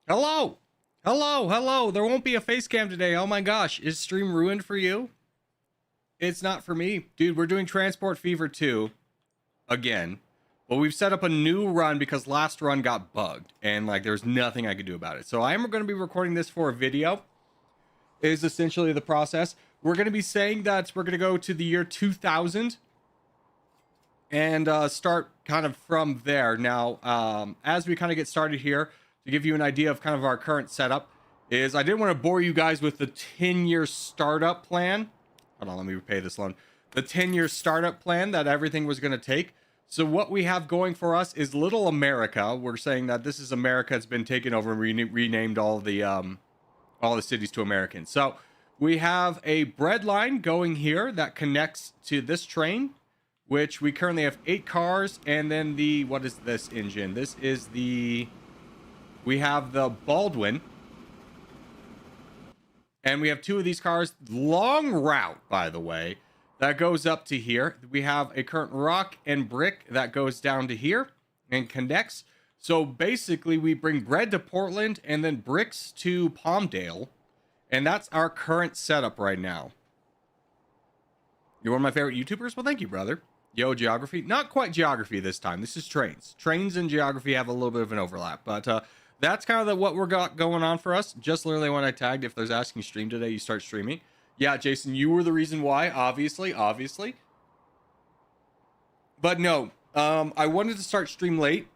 Hello. Hello. Hello. There won't be a face cam today. Oh my gosh. Is stream ruined for you? It's not for me. Dude, we're doing Transport Fever 2 again. But we've set up a new run because last run got bugged. And like there's nothing I could do about it. So I am going to be recording this for a video. Is essentially the process. We're going to be saying that we're going to go to the year 2000. And start kind of from there. Now, as we kind of get started here, to give you an idea of kind of our current setup, is I didn't want to bore you guys with the 10-year startup plan. Hold on, let me repay this loan. The 10-year startup plan that everything was going to take. So what we have going for us is Little America. We're saying that this is America. It's been taken over and renamed all the cities to Americans. So we have a bread line going here that connects to this train, which we currently have 8 cars, and then what is this engine? This is we have the Baldwin, and we have 2 of these cars. Long route, by the way, that goes up to here. We have a current rock and brick that goes down to here and connects. So basically, we bring bread to Portland and then bricks to Palmdale, and that's our current setup right now. You're one of my favorite YouTubers? Well, thank you, brother. Yo, geography. Not quite geography this time. This is trains. Trains and geography have a little bit of an overlap, but that's kind of what we're got going on for us. Just literally when I tagged, if there's asking stream today, you start streaming. Yeah, Jason, you were the reason why, obviously. But no, I wanted to start stream late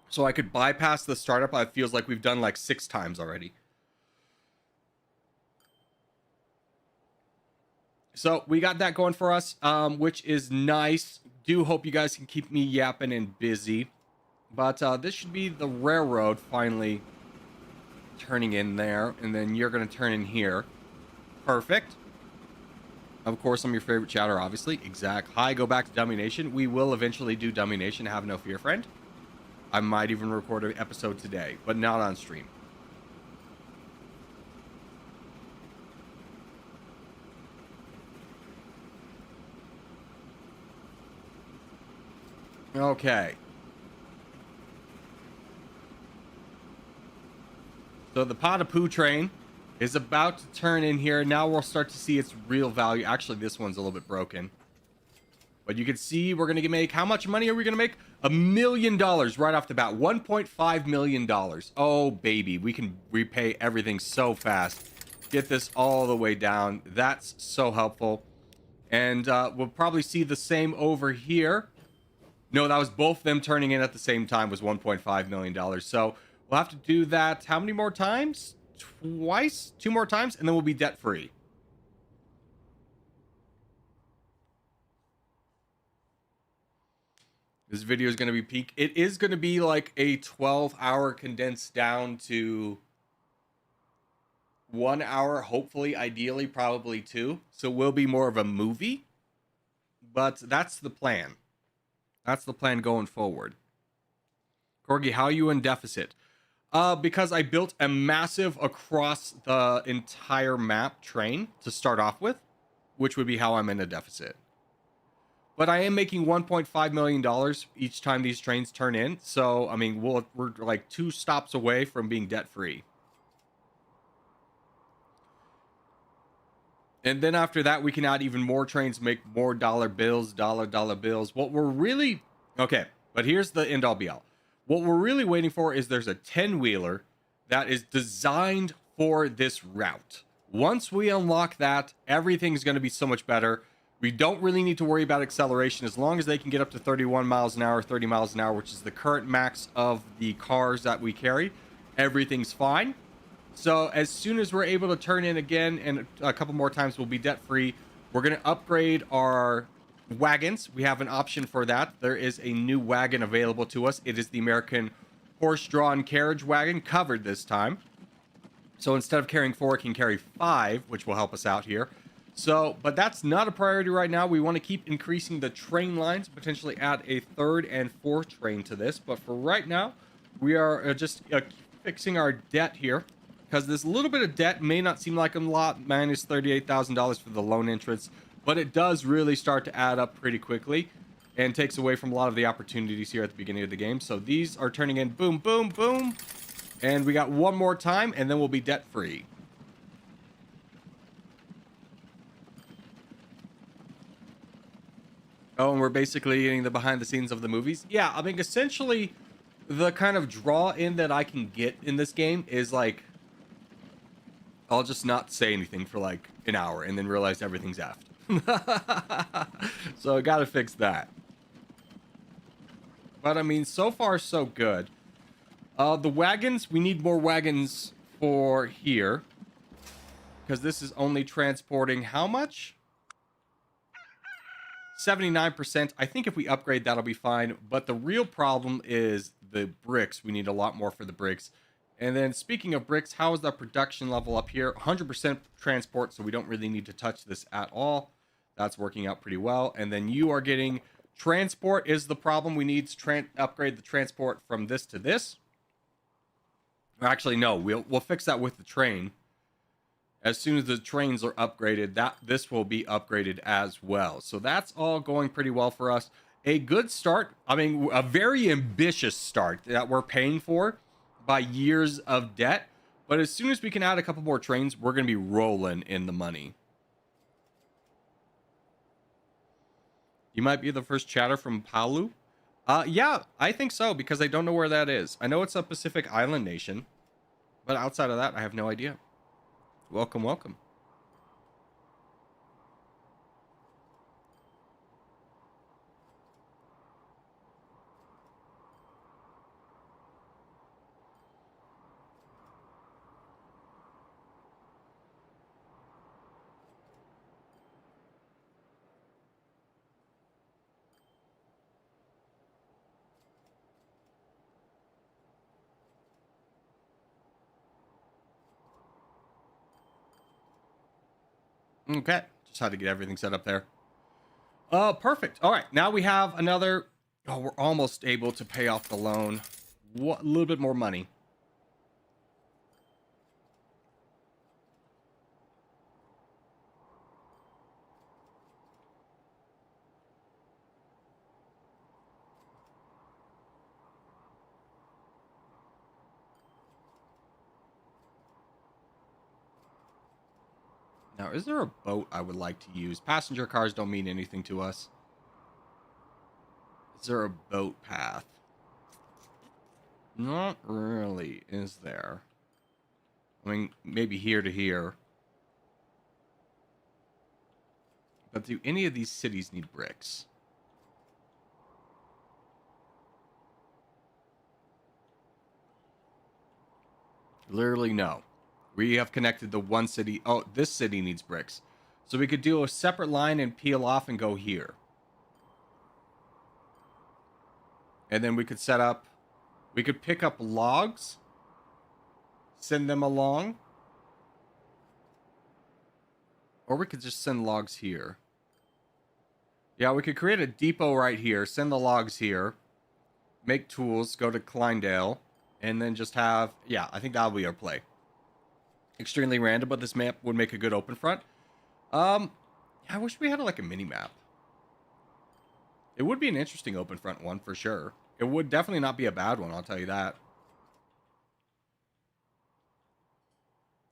so I could bypass the startup. It feels like we've done like 6 times already. So we got that going for us, which is nice. Do hope you guys can keep me yapping and busy. But this should be the railroad finally turning in there. And then you're going to turn in here. Perfect. Of course, I'm your favorite chatter, obviously. Exact. Hi, go back to Dummy Nation. We will eventually do Dummy Nation. Have no fear, friend. I might even record an episode today, but not on stream. Okay. So the pot of poo train is about to turn in here. Now we'll start to see its real value. Actually, this one's a little bit broken. But you can see we're going to make... How much money are we going to make? $1 million right off the bat. $1.5 million. Oh, baby. We can repay everything so fast. Get this all the way down. That's so helpful. And we'll probably see the same over here. No, that was both them turning in at the same time was $1.5 million. So we'll have to do that. How many more times? Twice? 2 more times? And then we'll be debt free. This video is going to be peak. It is going to be like a 12-hour condensed down to 1 hour. Hopefully, ideally, probably 2. So it will be more of a movie. But that's the plan. That's the plan going forward. Corgi, how are you in deficit? Because I built a massive across the entire map train to start off with, which would be how I'm in a deficit. But I am making $1.5 million each time these trains turn in. So, I mean, we're like 2 stops away from being debt free. And then after that, we can add even more trains, make more dollar bills. What we're really... Okay, but here's the end all be all. What we're really waiting for is there's a 10-wheeler that is designed for this route. Once we unlock that, everything's going to be so much better. We don't really need to worry about acceleration as long as they can get up to 31 miles an hour, 30 miles an hour, which is the current max of the cars that we carry. Everything's fine. So as soon as we're able to turn in again and a couple more times, we'll be debt free. We're going to upgrade our wagons. We have an option for that. There is a new wagon available to us. It is the American horse-drawn carriage wagon, covered this time. So instead of carrying 4, it can carry 5, which will help us out here. So, but that's not a priority right now. We want to keep increasing the train lines, potentially add a 3rd and 4th train to this. But for right now, we are just fixing our debt here. Because this little bit of debt may not seem like a lot, minus $38,000 for the loan interest, but it does really start to add up pretty quickly and takes away from a lot of the opportunities here at the beginning of the game. So these are turning in boom, boom, boom. And we got one more time, and then we'll be debt free. Oh, and we're basically getting the behind the scenes of the movies. Yeah, I mean, essentially, the kind of draw in that I can get in this game is like, I'll just not say anything for like an hour and then realize everything's effed. So I gotta fix that. But I mean, so far so good. The wagons, we need more wagons for here. Because this is only transporting how much? 79%. I think if we upgrade, that'll be fine. But the real problem is the bricks. We need a lot more for the bricks. And then speaking of bricks, how is the production level up here? 100% transport, so we don't really need to touch this at all. That's working out pretty well. And then you are getting transport is the problem. We need to upgrade the transport from this to this. Actually, no, we'll fix that with the train. As soon as the trains are upgraded, this will be upgraded as well. So that's all going pretty well for us. A good start. I mean, a very ambitious start that we're paying for by years of debt. But as soon as we can add a couple more trains, we're going to be rolling in the money. You might be the first chatter from Palu. Yeah, I think so, because I don't know where that is. I know it's a Pacific Island nation, but outside of that, I have no idea. Welcome, welcome. Okay, just had to get everything set up there. Perfect. All right, now we have another. Oh, we're almost able to pay off the loan. What, a little bit more money. Now, is there a boat I would like to use? Passenger cars don't mean anything to us. Is there a boat path? Not really, is there? I mean, maybe here to here. But do any of these cities need bricks? Literally, no. We have connected the one city. Oh, this city needs bricks. So we could do a separate line and peel off and go here. And then we could set up... We could pick up logs. Send them along. Or we could just send logs here. Yeah, we could create a depot right here. Send the logs here. Make tools. Go to Kleindale. And then just have... Yeah, I think that'll be our play. Extremely random, but this map would make a good open front. Yeah, I wish we had like a mini map. It would be an interesting open front one for sure. It would definitely not be a bad one, I'll tell you that.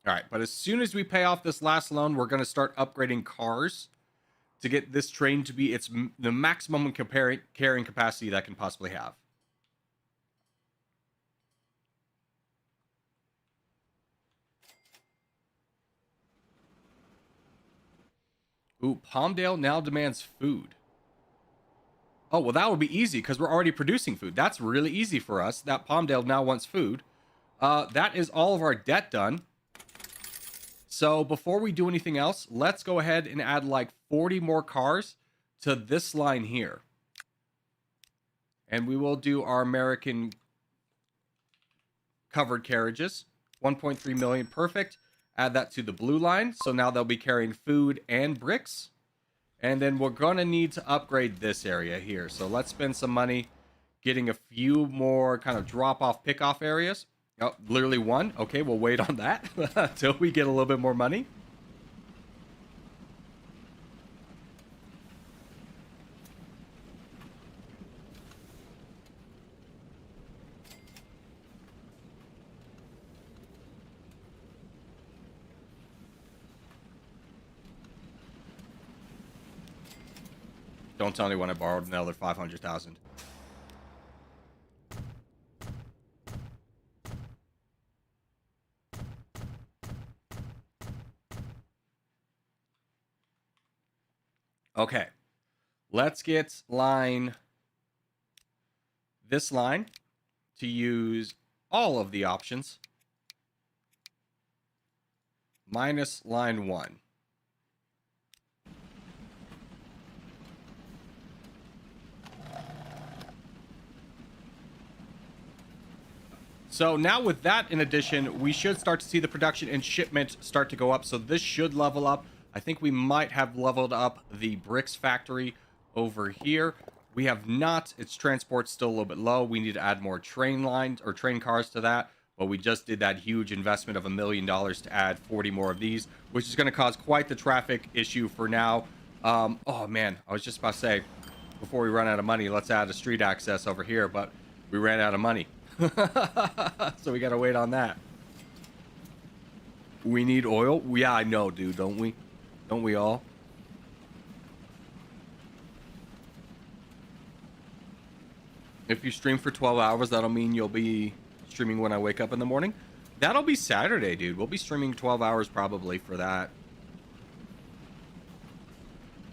All right, but as soon as we pay off this last loan, we're going to start upgrading cars to get this train to be the maximum carrying capacity that can possibly have. Ooh, Palmdale now demands food. Oh, well, that would be easy because we're already producing food. That's really easy for us. That Palmdale now wants food. That is all of our debt done. So before we do anything else, let's go ahead and add like 40 more cars to this line here. And we will do our American covered carriages. 1.3 million, perfect. Add that to the blue line. So now they'll be carrying food and bricks. And then we're going to need to upgrade this area here. So let's spend some money getting a few more kind of drop-off, pick-off areas. Oh, literally one. Okay, we'll wait on that until we get a little bit more money. Don't tell anyone I borrowed another 500,000. Okay. Let's get this line to use all of the options minus line 1. So now with that in addition, we should start to see the production and shipment start to go up. So this should level up. I think we might have leveled up the bricks factory over here. We have not. Its transport's still a little bit low. We need to add more train lines or train cars to that. But we just did that huge investment of $1 million to add 40 more of these, which is going to cause quite the traffic issue for now. Oh man, I was just about to say, before we run out of money, let's add a street access over here, but we ran out of money. So we gotta wait on that. We need oil? Yeah, I know, dude, don't we? Don't we all? If you stream for 12 hours, that'll mean you'll be streaming when I wake up in the morning. That'll be Saturday, dude. We'll be streaming 12 hours probably for that.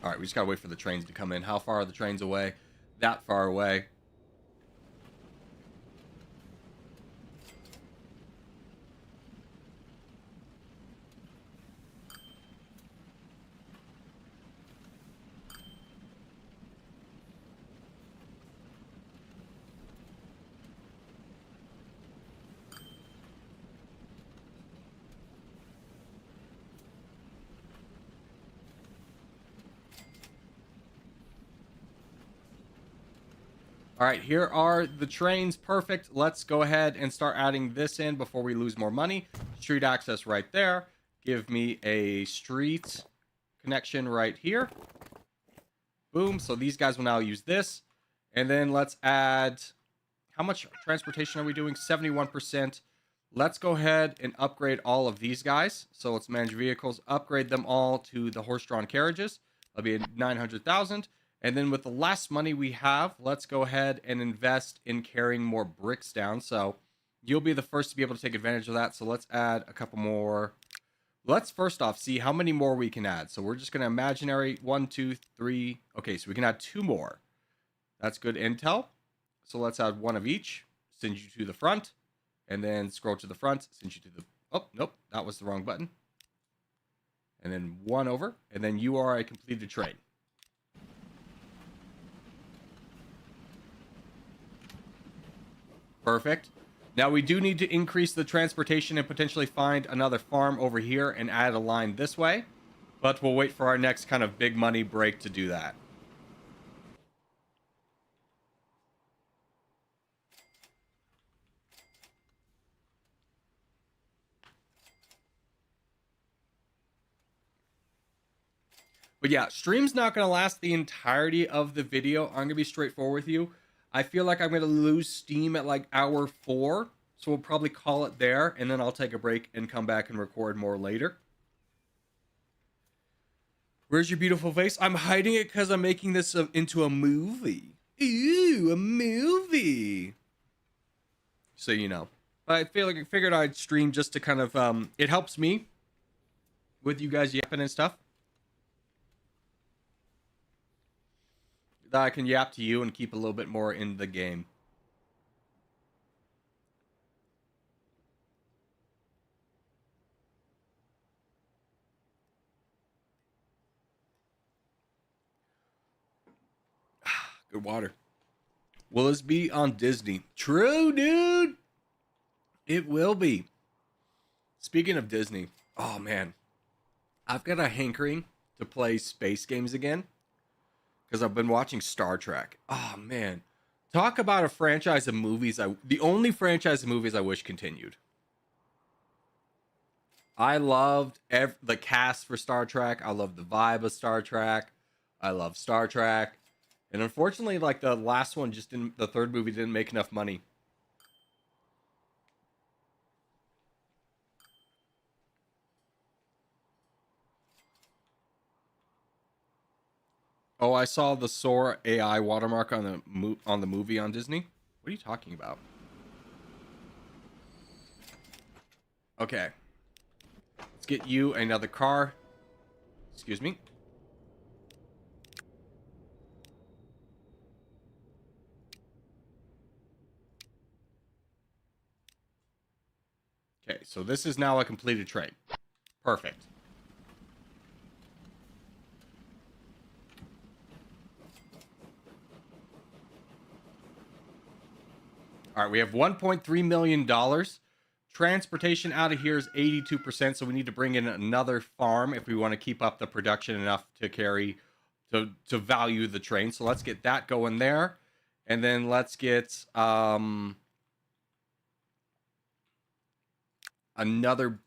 All right, we just gotta wait for the trains to come in. How far are the trains away? That far away. All right, here are the trains. Perfect. Let's go ahead and start adding this in before we lose more money. Street access right there. Give me a street connection right here. Boom. So these guys will now use this. And then let's add... How much transportation are we doing? 71%. Let's go ahead and upgrade all of these guys. So let's manage vehicles. Upgrade them all to the horse-drawn carriages. That'll be 900,000. And then with the less money we have, let's go ahead and invest in carrying more bricks down. So you'll be the first to be able to take advantage of that. So let's add a couple more. Let's first off see how many more we can add. So we're just going to imaginary 1, 2, 3. Okay, so we can add 2 more. That's good intel. So let's add 1 of each. Send you to the front. And then scroll to the front. Send you to the... Oh, nope. That was the wrong button. And then 1 over. And then you are a completed trade. Perfect. Now we do need to increase the transportation and potentially find another farm over here and add a line this way. But we'll wait for our next kind of big money break to do that. But yeah, stream's not going to last the entirety of the video. I'm going to be straightforward with you. I feel like I'm going to lose steam at like hour 4. So we'll probably call it there. And then I'll take a break and come back and record more later. Where's your beautiful face? I'm hiding it because I'm making this into a movie. Ooh, a movie. So you know. I figured I'd stream just to kind of... it helps me with you guys yapping and stuff. That I can yap to you and keep a little bit more in the game. Good water. Will this be on Disney? True, dude. It will be. Speaking of Disney, oh man, I've got a hankering to play space games again. Because I've been watching Star Trek. Oh, man. Talk about a franchise of movies. The only franchise of movies I wish continued. I loved the cast for Star Trek. I loved the vibe of Star Trek. I love Star Trek. And unfortunately, like the last one just didn't... The third movie didn't make enough money. Oh, I saw the Sora AI watermark on the movie on Disney. What are you talking about? Okay. Let's get you another car. Excuse me. Okay, so this is now a completed trade. Perfect. All right, we have $1.3 million. Transportation out of here is 82%, so we need to bring in another farm if we want to keep up the production enough to carry, to value the train. So let's get that going there. And then let's get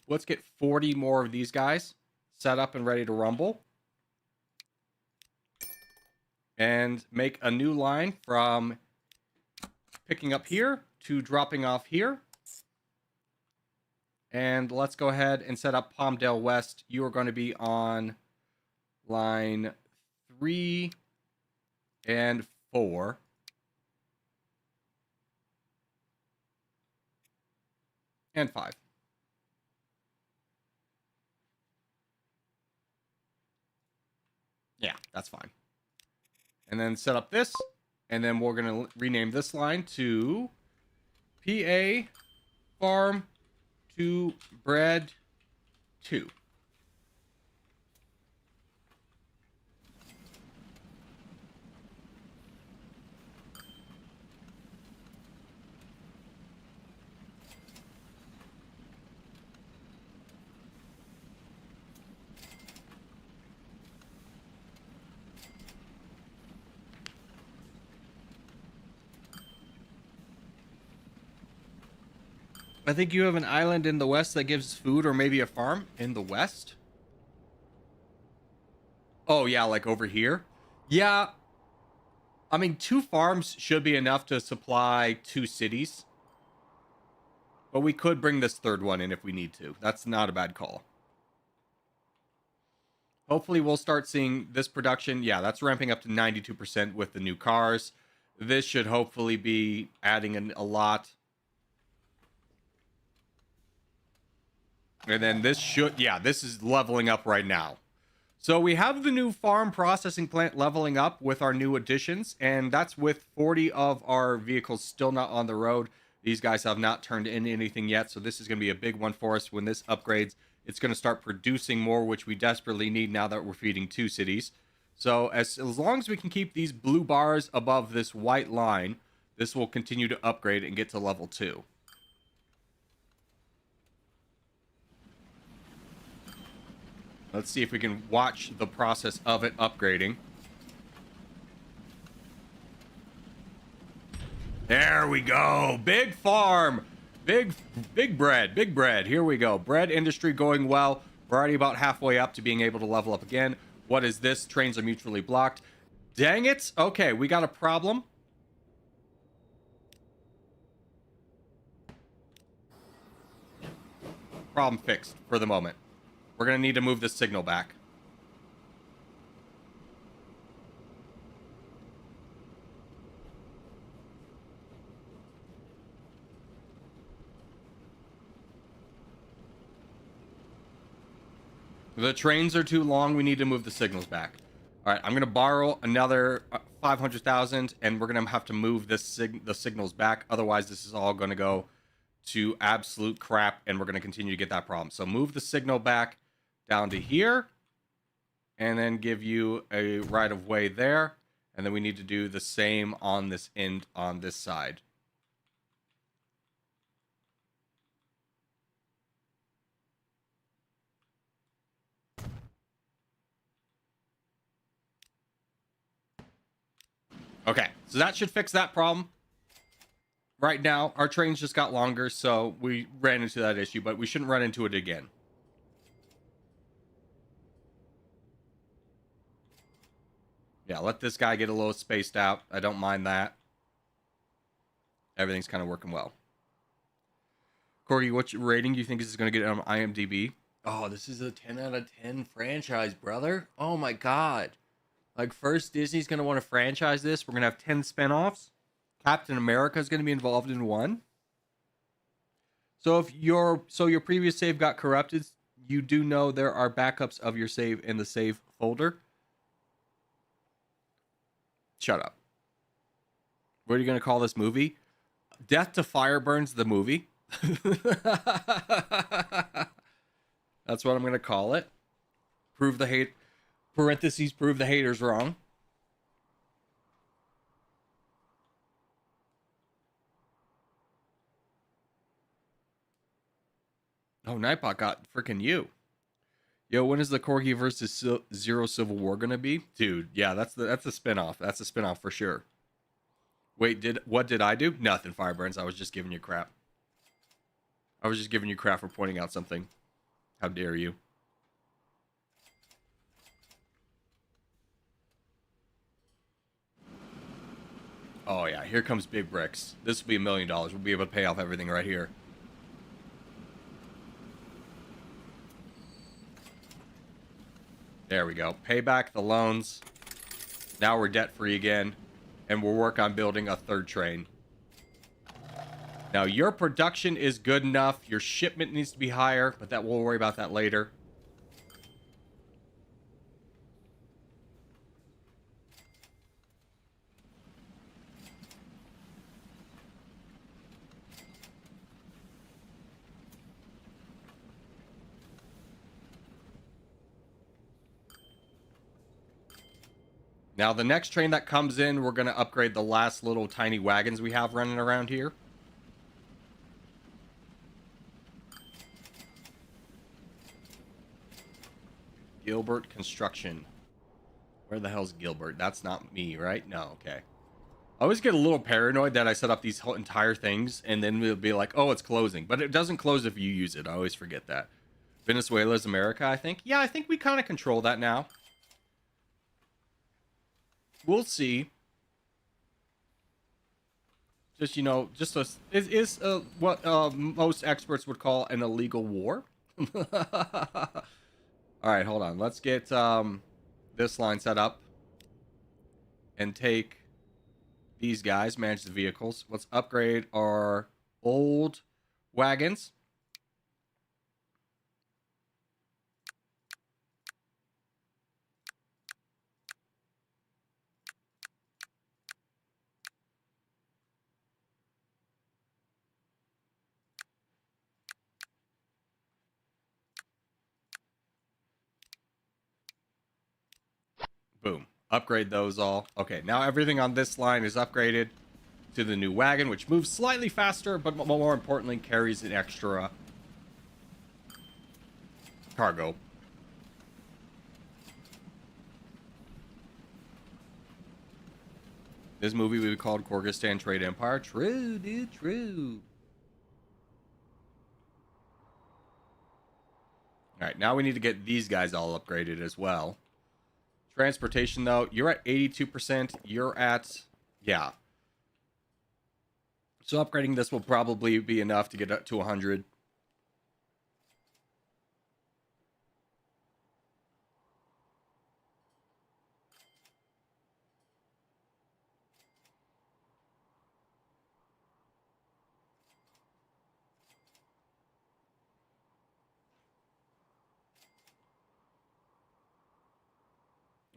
let's get 40 more of these guys set up and ready to rumble. And make a new line from picking up here to dropping off here. And let's go ahead and set up Palmdale West. You are going to be on line 3 and 4. And 5. Yeah, that's fine. And then set up this. And then we're going to rename this line to PA Farm to Bread 2. I think you have an island in the west that gives food, or maybe a farm in the west. Oh, yeah, like over here. Yeah. I mean, 2 farms should be enough to supply 2 cities. But we could bring this third one in if we need to. That's not a bad call. Hopefully we'll start seeing this production. Yeah, that's ramping up to 92% with the new cars. This should hopefully be adding a lot. And then this should, yeah, this is leveling up right now. So we have the new farm processing plant leveling up with our new additions, and that's with 40 of our vehicles still not on the road. These guys have not turned in anything yet, so this is going to be a big one for us. When this upgrades, it's going to start producing more, which we desperately need now that we're feeding 2 cities. So as long as we can keep these blue bars above this white line, this will continue to upgrade and get to level 2. Let's see if we can watch the process of it upgrading. There we go. Big farm. Big bread. Big bread. Here we go. Bread industry going well. We're already about halfway up to being able to level up again. What is this? Trains are mutually blocked. Dang it. Okay, we got a problem. Problem fixed for the moment. We're going to need to move this signal back. The trains are too long. We need to move the signals back. All right, I'm going to borrow another 500,000, and we're going to have to move the signals back. Otherwise, this is all going to go to absolute crap, and we're going to continue to get that problem. So move the signal back down to here, and then give you a right of way there. And then we need to do the same on this end on this side. Okay, so that should fix that problem. Right now, our trains just got longer, so we ran into that issue, but we shouldn't run into it again. Yeah, let this guy get a little spaced out. I don't mind that. Everything's kind of working well. Corgi, what rating do you think this is going to get on IMDb? Oh, this is a 10 out of 10 franchise, brother. Oh my god. Like, first, Disney's going to want to franchise this. We're going to have 10 spinoffs. Captain America is going to be involved in one. So if your previous save got corrupted, you do know there are backups of your save in the save folder. Shut up. What are you going to call this movie? Death to Fireburns, the movie. That's what I'm going to call it. Prove the hate. Parentheses, prove the haters wrong. Oh, Nightbot got freaking you. Yo, when is the Corgi versus Zero Civil War gonna be? Dude, yeah, that's a spinoff. That's a spinoff for sure. Wait, what did I do? Nothing, Fireburns. I was just giving you crap. I was just giving you crap for pointing out something. How dare you? Oh yeah, here comes Big Bricks. This will be $1 million. We'll be able to pay off everything right here. There we go. Pay back the loans. Now we're debt free again. And we'll work on building a third train. Now your production is good enough. Your shipment needs to be higher, but we'll worry about that later. Now, the next train that comes in, we're going to upgrade the last little tiny wagons we have running around here. Gilbert Construction. Where the hell's Gilbert? That's not me, right? No, okay. I always get a little paranoid that I set up these whole entire things, and then we'll be like, oh, it's closing. But it doesn't close if you use it. I always forget that. Venezuela's America, I think. Yeah, I think we kind of control that now. We'll see. Just, you know, is what most experts would call an illegal war. All right, hold on. Let's get this line set up and take these guys, manage the vehicles. Let's upgrade our old wagons. Boom. Upgrade those all. Okay, now everything on this line is upgraded to the new wagon, which moves slightly faster, but more importantly, carries an extra cargo. This movie would be called Kyrgyzstan Trade Empire. True, dude, true. All right, now we need to get these guys all upgraded as well. Transportation, though, you're at 82%. You're at, yeah. So upgrading this will probably be enough to get up to 100.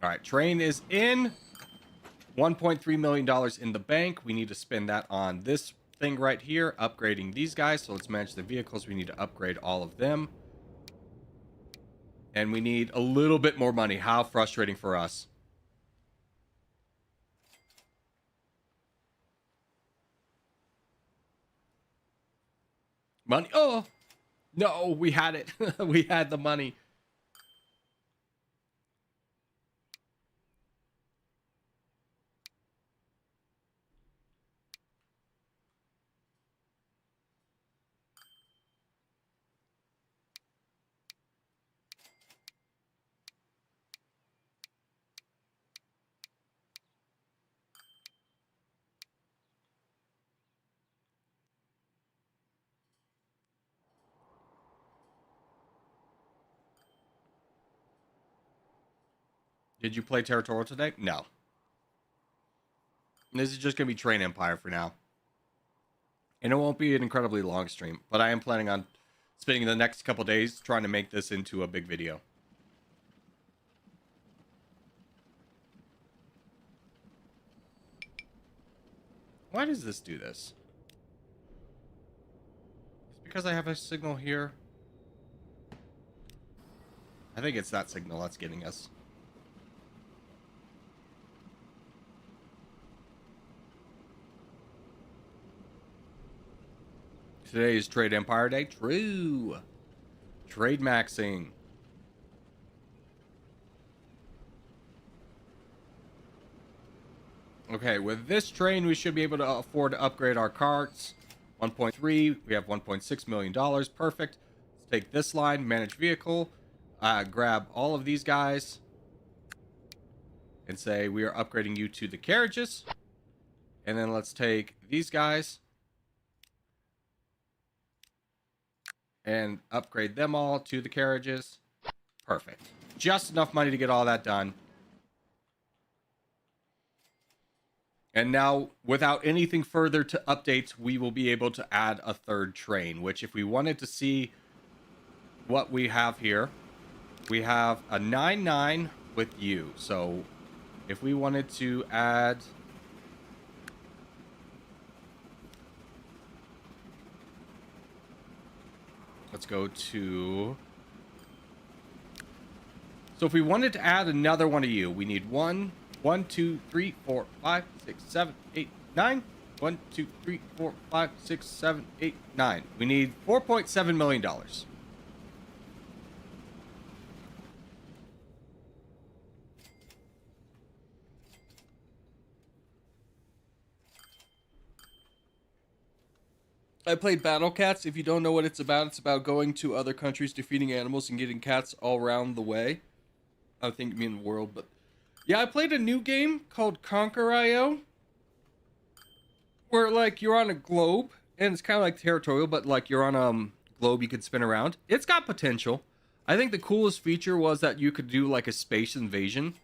All right, train is in. $1.3 million in the bank. We need to spend that on this thing right here, upgrading these guys. So let's manage the vehicles. We need to upgrade all of them. And we need a little bit more money. How frustrating for us. Money. Oh, no, we had it. We had the money. Did you play Territorial today? No. This is just going to be Train Empire for now. And it won't be an incredibly long stream, but I am planning on spending the next couple days trying to make this into a big video. Why does this do this? It's because I have a signal here. I think it's that signal that's getting us. Today is Trade Empire Day. True. Trade maxing. Okay, with this train, we should be able to afford to upgrade our carts. 1.3, we have $1.6 million. Perfect. Let's take this line, manage vehicle, grab all of these guys, and say we are upgrading you to the carriages. And then let's take these guys and upgrade them all to the carriages. Perfect. Just enough money to get all that done. And now, without anything further to update, we will be able to add a third train, which if we wanted to see what we have here, we have a 9-9 with you. So if we wanted to add... Let's go to... So if we wanted to add another one of you, we need 1, 2, 3, 4, 5, 6, 7, 8, 9. 1, 2, 3, 4, 5, 6, 7, 8, 9. We need $4.7 million. I played Battle Cats. If you don't know what it's about going to other countries, defeating animals, and getting cats all around the way. I think you mean the world, but... Yeah, I played a new game called Conquer.io. Where, like, you're on a globe, and it's kind of like Territorial, but, like, you're on a globe you could spin around. It's got potential. I think the coolest feature was that you could do, like, a space invasion.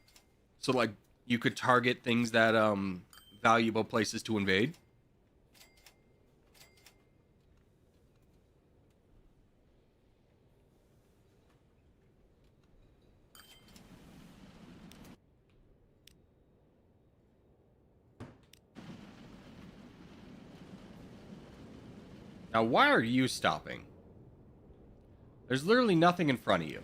So, like, you could target things that, valuable places to invade. Now, why are you stopping? There's literally nothing in front of you.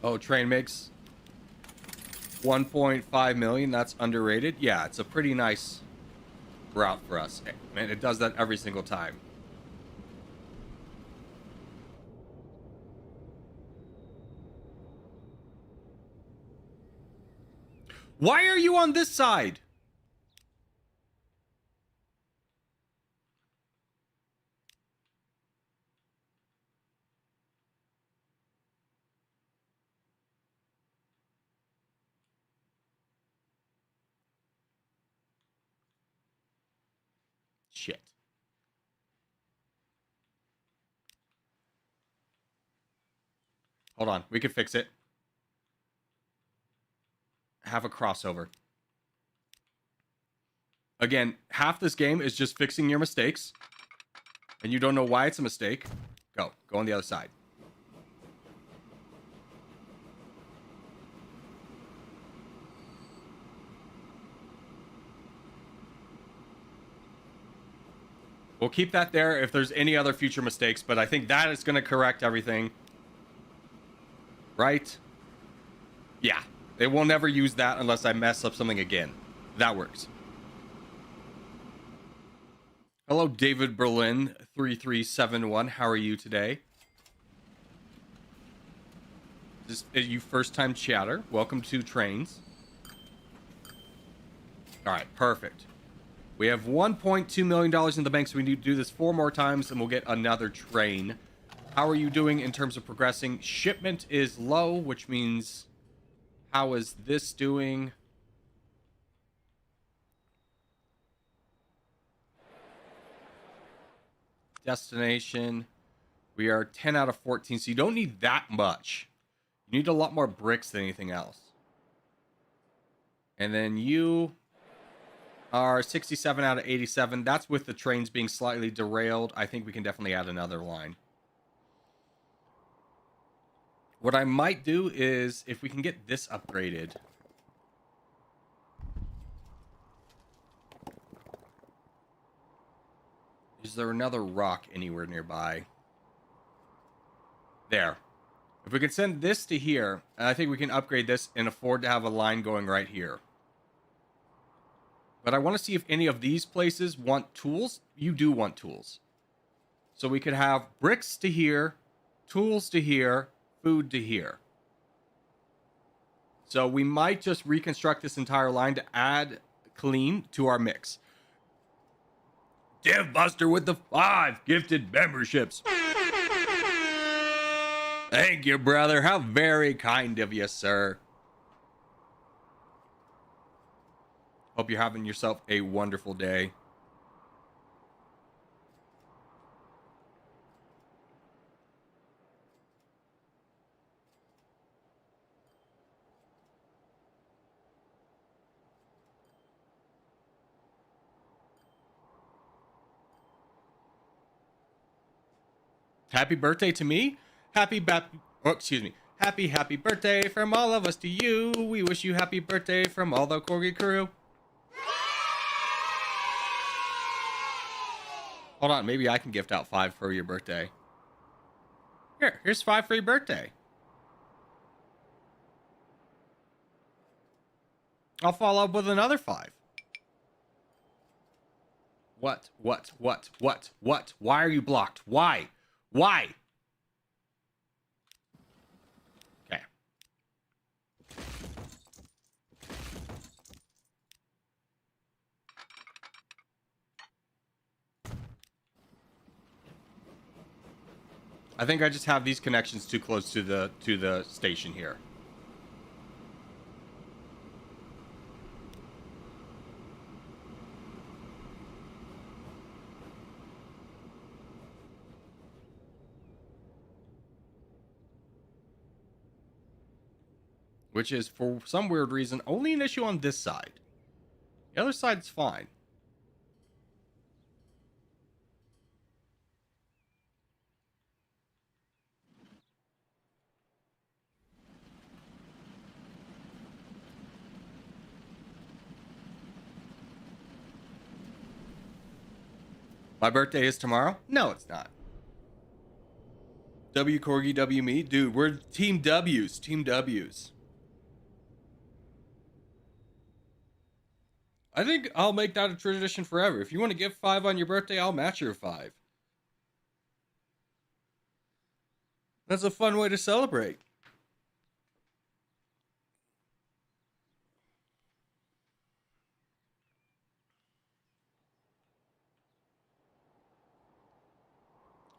Oh, train makes 1.5 million. That's underrated. Yeah, it's a pretty nice route for us. Man, it does that every single time. Why are you on this side? Shit. Hold on. We can fix it. Have a crossover. Again, half this game is just fixing your mistakes. And you don't know why it's a mistake. Go. Go on the other side. We'll keep that there if there's any other future mistakes, but I think that is going to correct everything. Right? Yeah. They will never use that unless I mess up something again. That works. Hello, David Berlin 3371. How are you today? Is you first time chatter? Welcome to Trains. All right, perfect. We have $1.2 million in the bank, so we need to do this 4 more times, and we'll get another train. How are you doing in terms of progressing? Shipment is low, which means... How is this doing? Destination. We are 10 out of 14, so you don't need that much. You need a lot more bricks than anything else. And then you are 67 out of 87. That's with the trains being slightly derailed. I think we can definitely add another line. What I might do is, if we can get this upgraded... Is there another rock anywhere nearby? There. If we can send this to here, I think we can upgrade this and afford to have a line going right here. But I want to see if any of these places want tools. You do want tools. So we could have bricks to here, tools to here, food to here. So we might just reconstruct this entire line to add clean to our mix. DevBuster with the 5 gifted memberships. Thank you, brother. How very kind of you, sir. Hope you're having yourself a wonderful day. Happy birthday to me. Happy birthday from all of us to you. We wish you happy birthday from all the Corgi crew. Hold on, maybe I can gift out 5 for your birthday. Here's 5 for your birthday. I'll follow up with another 5. What? Why are you blocked? Why? Okay. I think I just have these connections too close to the station here. Which is, for some weird reason, only an issue on this side. The other side's fine. My birthday is tomorrow? No, it's not. W Corgi, W me? Dude, we're Team W's. Team W's. I think I'll make that a tradition forever. If you want to give 5 on your birthday, I'll match your 5. That's a fun way to celebrate.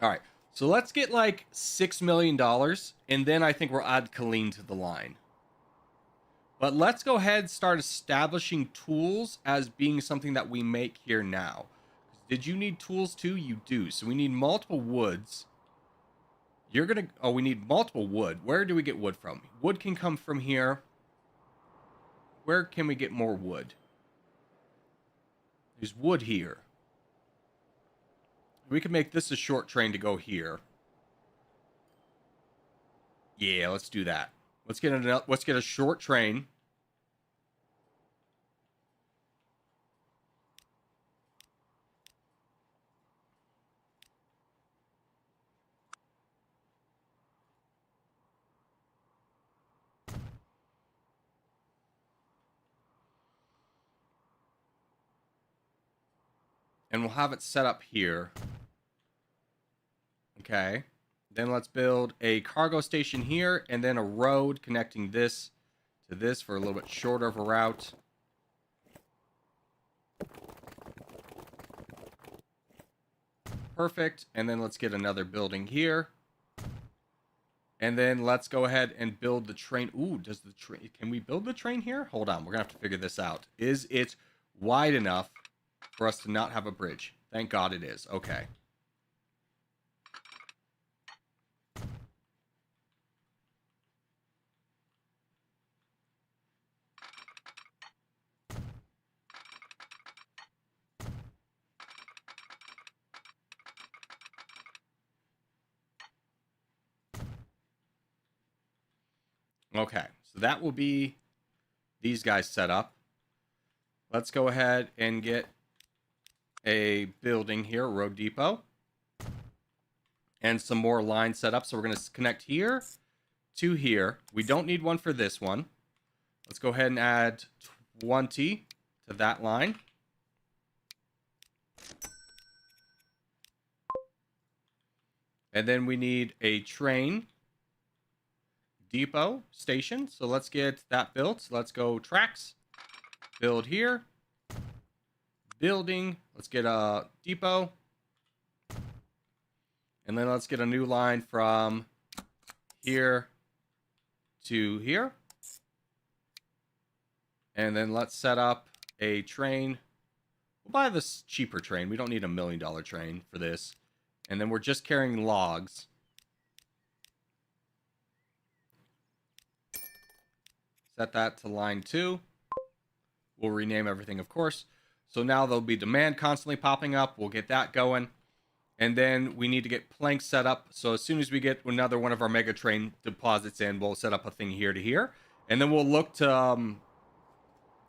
All right, so let's get like $6 million, and then I think we'll add Colleen to the line. But let's go ahead and start establishing tools as being something that we make here now. Did you need tools too? You do. So we need multiple woods. We need multiple wood. Where do we get wood from? Wood can come from here. Where can we get more wood? There's wood here. We can make this a short train to go here. Yeah, let's do that. Let's get a short train. And we'll have it set up here. Okay. Then let's build a cargo station here, and then a road connecting this to this for a little bit shorter of a route. Perfect. And then let's get another building here. And then let's go ahead and build the train. Ooh, does the train... Can we build the train here? Hold on. We're going to have to figure this out. Is it wide enough for us to not have a bridge? Thank God it is. Okay. Okay, so that will be these guys set up. Let's go ahead and get a building here, road depot, and some more lines set up. So we're going to connect here to here. We don't need one for this one. Let's go ahead and add 20 to that line. And then we need a train depot station. So let's get that built. Let's go tracks, build here, building. Let's get a depot. And then let's get a new line from here to here. And then let's set up a train. We'll buy this cheaper train. We don't need $1 million train for this. And then we're just carrying logs. Set that to line 2. We'll rename everything, of course. So now there'll be demand constantly popping up. We'll get that going. And then we need to get planks set up. So as soon as we get another one of our mega train deposits in, we'll set up a thing here to here. And then we'll look to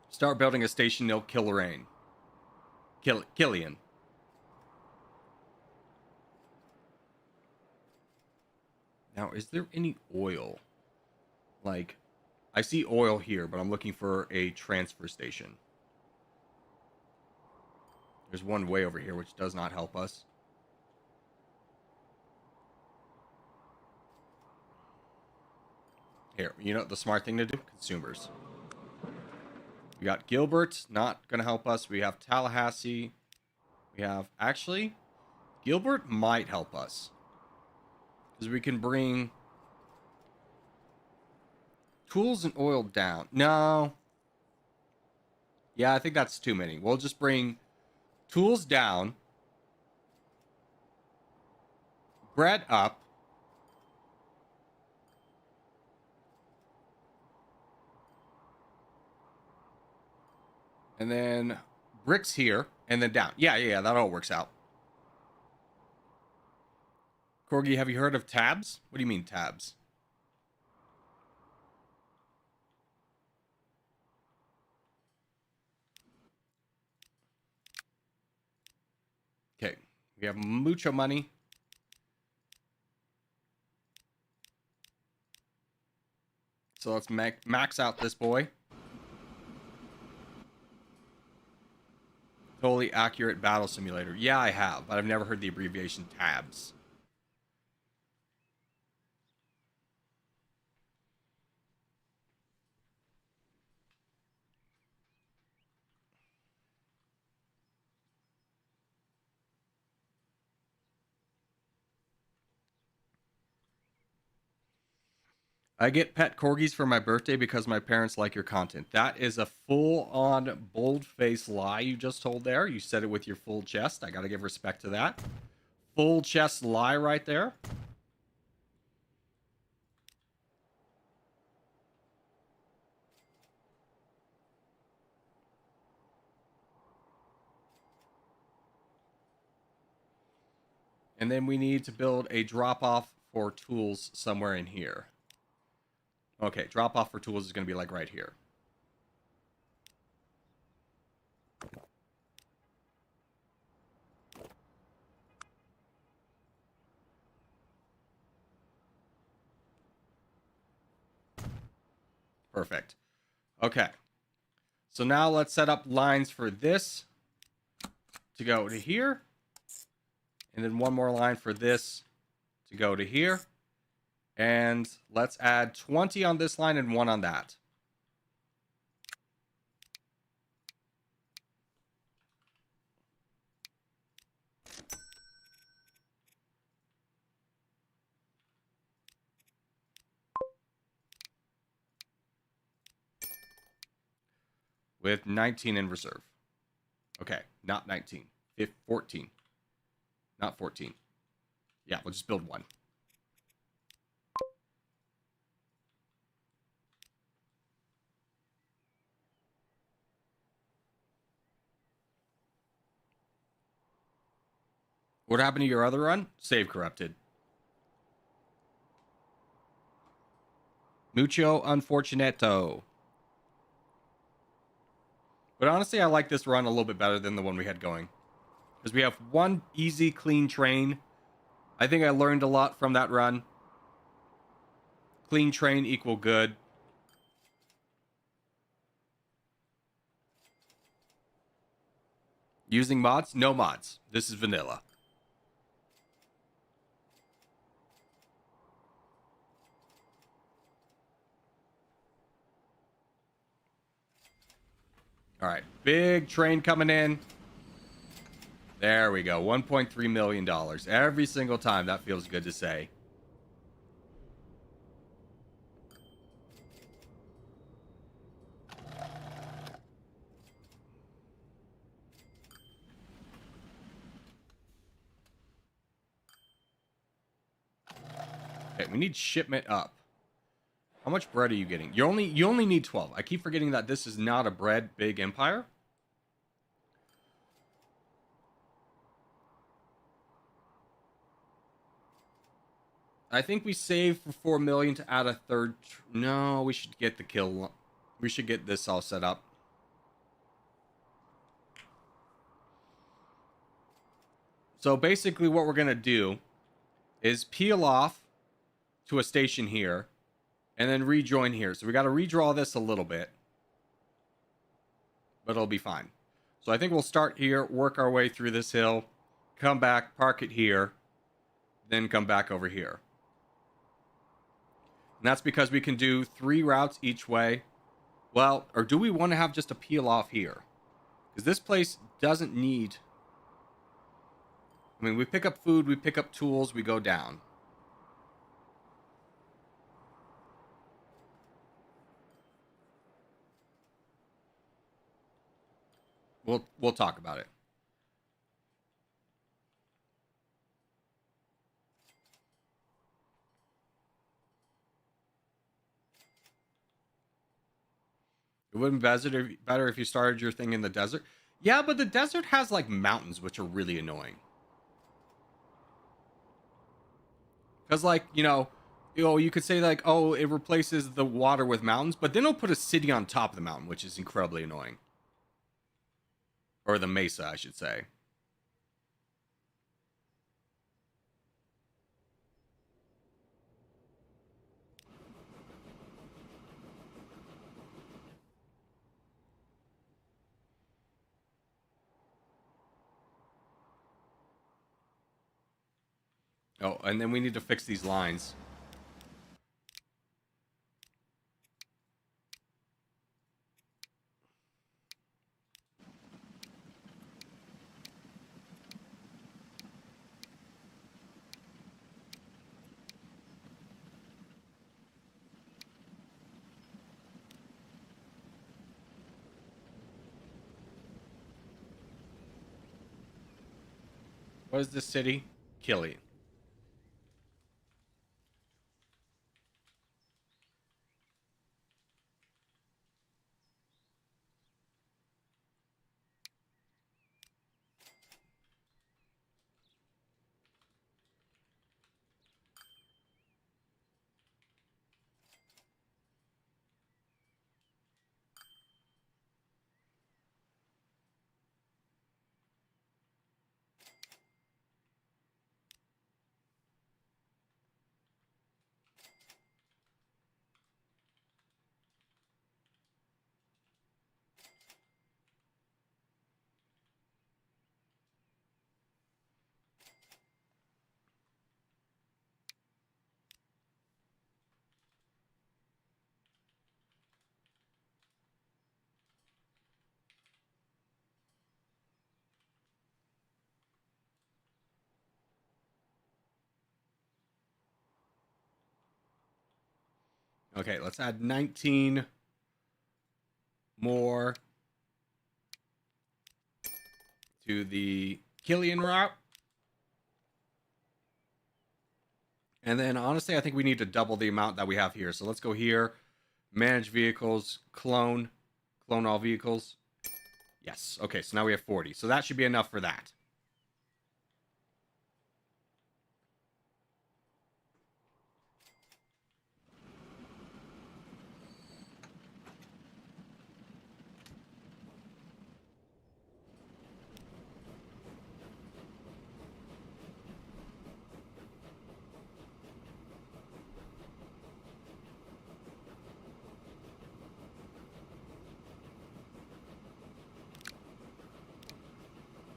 start building a station near Killian. Now, is there any oil? Like, I see oil here, but I'm looking for a transfer station. There's one way over here, which does not help us. Here, you know what the smart thing to do? Consumers. We got Gilbert, not going to help us. We have Tallahassee. We have, actually, Gilbert might help us. Because we can bring tools and oil down. No. Yeah, I think that's too many. We'll just bring tools down, bread up, and then bricks here, and then down. Yeah, that all works out. Corgi, have you heard of tabs? What do you mean tabs? Okay, we have mucho money. So let's max out this boy. Totally accurate battle simulator. Yeah, I have, but I've never heard the abbreviation tabs. I get pet corgis for my birthday because my parents like your content. That is a full-on bold-faced lie you just told there. You said it with your full chest. I gotta give respect to that. Full chest lie right there. And then we need to build a drop-off for tools somewhere in here. Okay, drop-off for tools is going to be like right here. Perfect. Okay. So now let's set up lines for this. to go to here. And then one more line for this to go to here. And let's add 20 on this line and 1 on that. With 19 in reserve. Okay, not 19. 14. Not 14. Yeah, we'll just build 1. What happened to your other run? Save corrupted. Mucho unfortunato. But honestly, I like this run a little bit better than the one we had going. Because we have one easy, clean train. I think I learned a lot from that run. Clean train equal good. Using mods? No mods. This is vanilla. All right, big train coming in. There we go, $1.3 million. Every single time, that feels good to say. Okay, we need shipment up. How much bread are you getting? You only need 12. I keep forgetting that this is not a bread big empire. I think we save for 4 million to add a third. No, we should get the kill. We should get this all set up. So basically what we're going to do is peel off to a station here and then rejoin here. So we got to redraw this a little bit, but it'll be fine. So I think we'll start here, work our way through this hill, come back, park it here, then come back over here. And that's because we can do 3 routes each way. Well, or do we want to have just a peel off here? Because this place doesn't need... I mean, we pick up food, we pick up tools, we go down. We'll talk about it. It wouldn't be better if you started your thing in the desert. Yeah, but the desert has like mountains, which are really annoying. Because like, you could say like, oh, it replaces the water with mountains, but then it'll put a city on top of the mountain, which is incredibly annoying. Or the mesa, I should say. Oh, and then we need to fix these lines. What is this city? Killy. Okay, let's add 19 more to the Killian route. And then honestly, I think we need to double the amount that we have here. So let's go here, manage vehicles, clone all vehicles. Yes. Okay, so now we have 40. So that should be enough for that.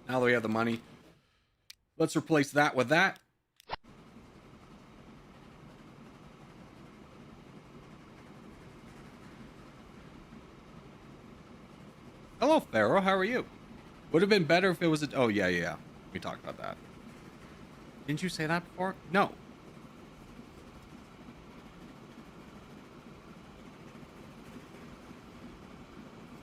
Now that we have the money, let's replace that with that. Hello, Pharaoh. How are you? Would have been better if it was a... Oh, yeah. We talked about that. Didn't you say that before? No.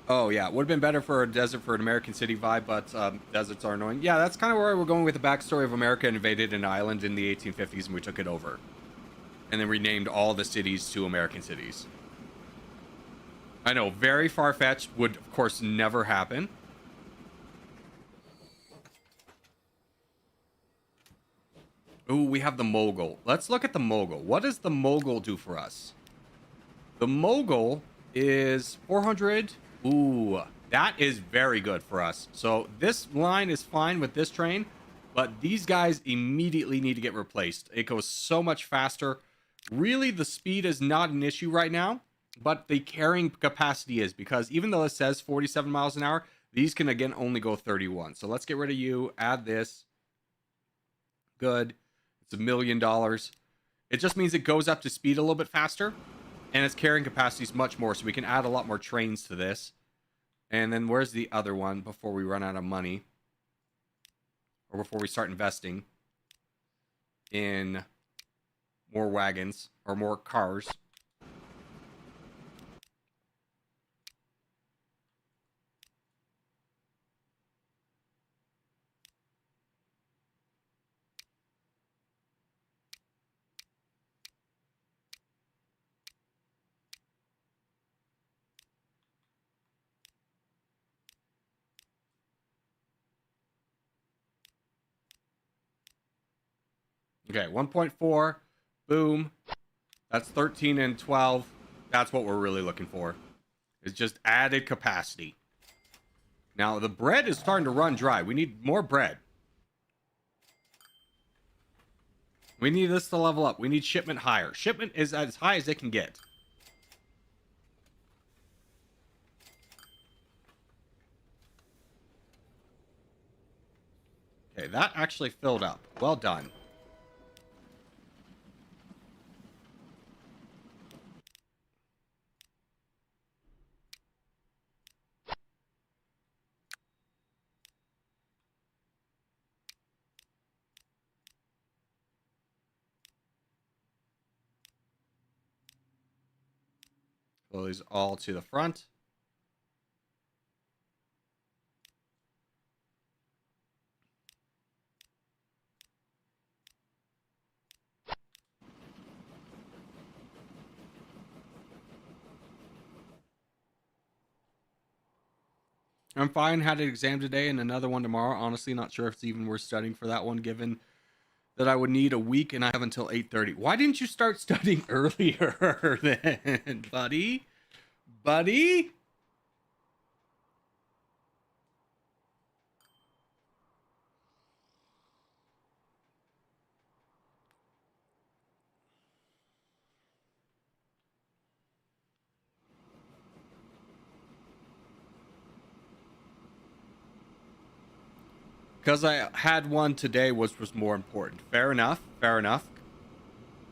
Oh, yeah. Would have been better for a desert for an American city vibe, but deserts are annoying. Yeah, that's kind of where we're going with the backstory of America invaded an island in the 1850s and we took it over. And then renamed all the cities to American cities. I know, very far-fetched, would, of course, never happen. Ooh, we have the Mogul. Let's look at the Mogul. What does the Mogul do for us? The Mogul is 400. Ooh, that is very good for us. So this line is fine with this train, but these guys immediately need to get replaced. It goes so much faster. Really, the speed is not an issue right now, but the carrying capacity is, because even though it says 47 miles an hour, these can again only go 31. So let's get rid of you, add this. Good. It's $1 million. It just means it goes up to speed a little bit faster, and its carrying capacity is much more, so we can add a lot more trains to this. And then where's the other one before we run out of money? Or before we start investing in more wagons or more cars. Okay, 1.4. Boom. That's 13 and 12. That's what we're really looking for. It's just added capacity. Now, the bread is starting to run dry. We need more bread. We need this to level up. We need shipment higher. Shipment is as high as it can get. Okay, that actually filled up. Well done. Fill these all to the front. I'm fine. Had an exam today and another one tomorrow. Honestly, not sure if it's even worth studying for that one, given that I would need a week and I have until 8:30. Why didn't you start studying earlier then, buddy? Buddy? Because I had one today, which was more important. Fair enough. Fair enough.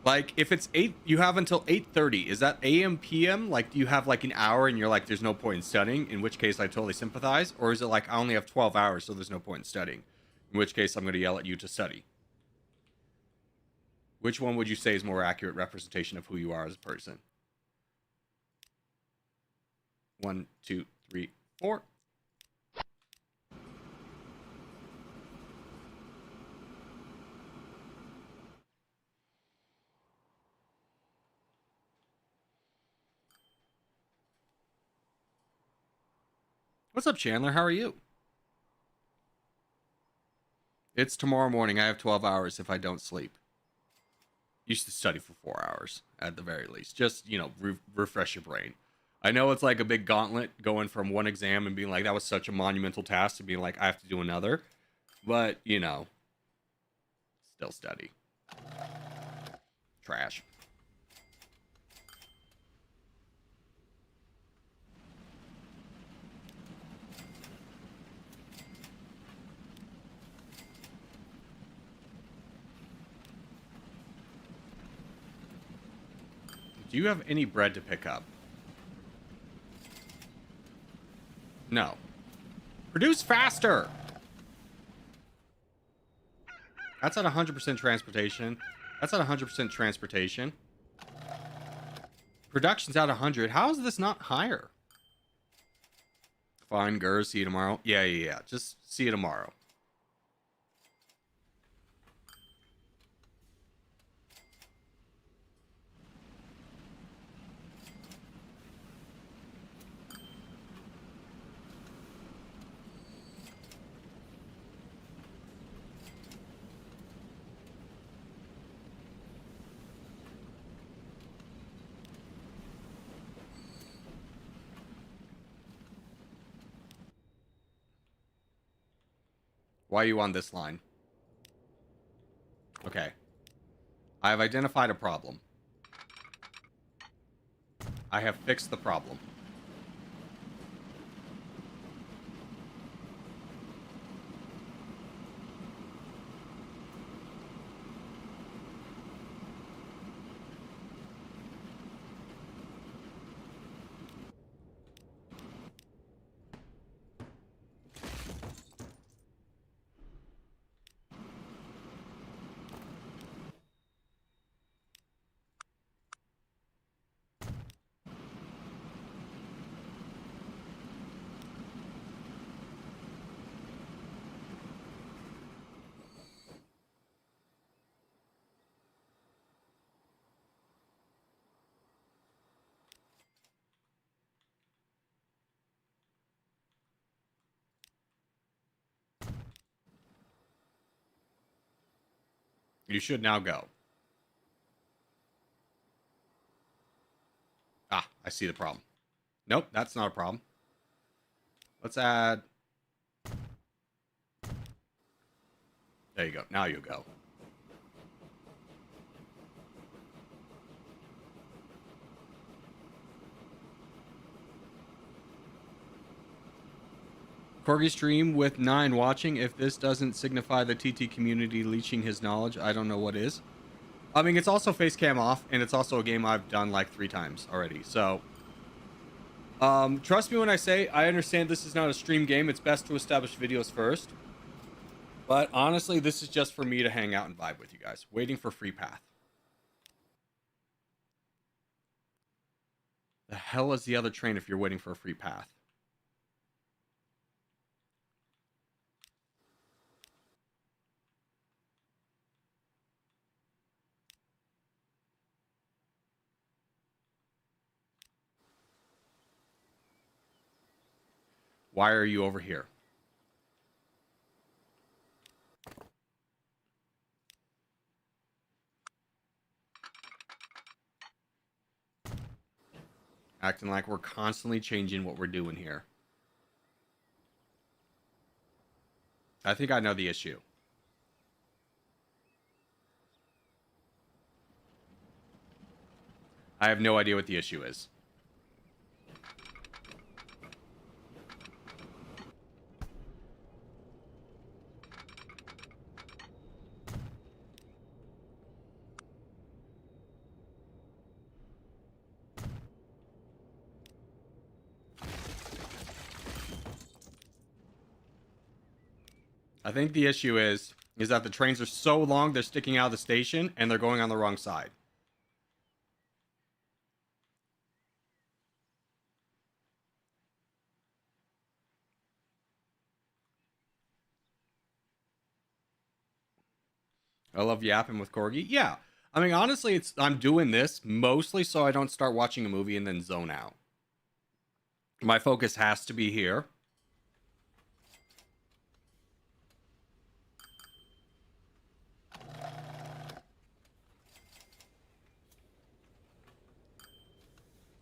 Like, if it's 8, you have until 8:30. Is that AM, PM? Like, do you have like an hour and you're like, there's no point in studying? In which case, I totally sympathize. Or is it like, I only have 12 hours, so there's no point in studying? In which case, I'm going to yell at you to study. Which one would you say is more accurate representation of who you are as a person? 1, 2, 3, 4. What's up, Chandler? How are you? It's tomorrow morning. I have 12 hours if I don't sleep. You should study for 4 hours at the very least. Just, refresh your brain. I know it's like a big gauntlet going from one exam and being like, that was such a monumental task to being like, I have to do another. But, still study. Trash. Do you have any bread to pick up? No. Produce faster! That's at 100% transportation. That's at 100% transportation. Production's at 100. How is this not higher? Fine, Gers. See you tomorrow. Yeah. Just see you tomorrow. Why are you on this line? Okay. I have identified a problem. I have fixed the problem. You should now go. Ah, I see the problem. Nope, that's not a problem. Let's add... There you go. Now you go. Corgi stream with 9 watching. If this doesn't signify the TT community leeching his knowledge, I don't know what is. I mean, it's also face cam off, and it's also a game I've done like 3 times already. So, trust me when I say I understand this is not a stream game. It's best to establish videos first. But honestly, this is just for me to hang out and vibe with you guys. Waiting for free path. The hell is the other train if you're waiting for a free path? Why are you over here? Acting like we're constantly changing what we're doing here. I think I know the issue. I have no idea what the issue is. I think the issue is that the trains are so long they're sticking out of the station and they're going on the wrong side. I love yapping with Corgi. Yeah. I mean, honestly, I'm doing this mostly so I don't start watching a movie and then zone out. My focus has to be here.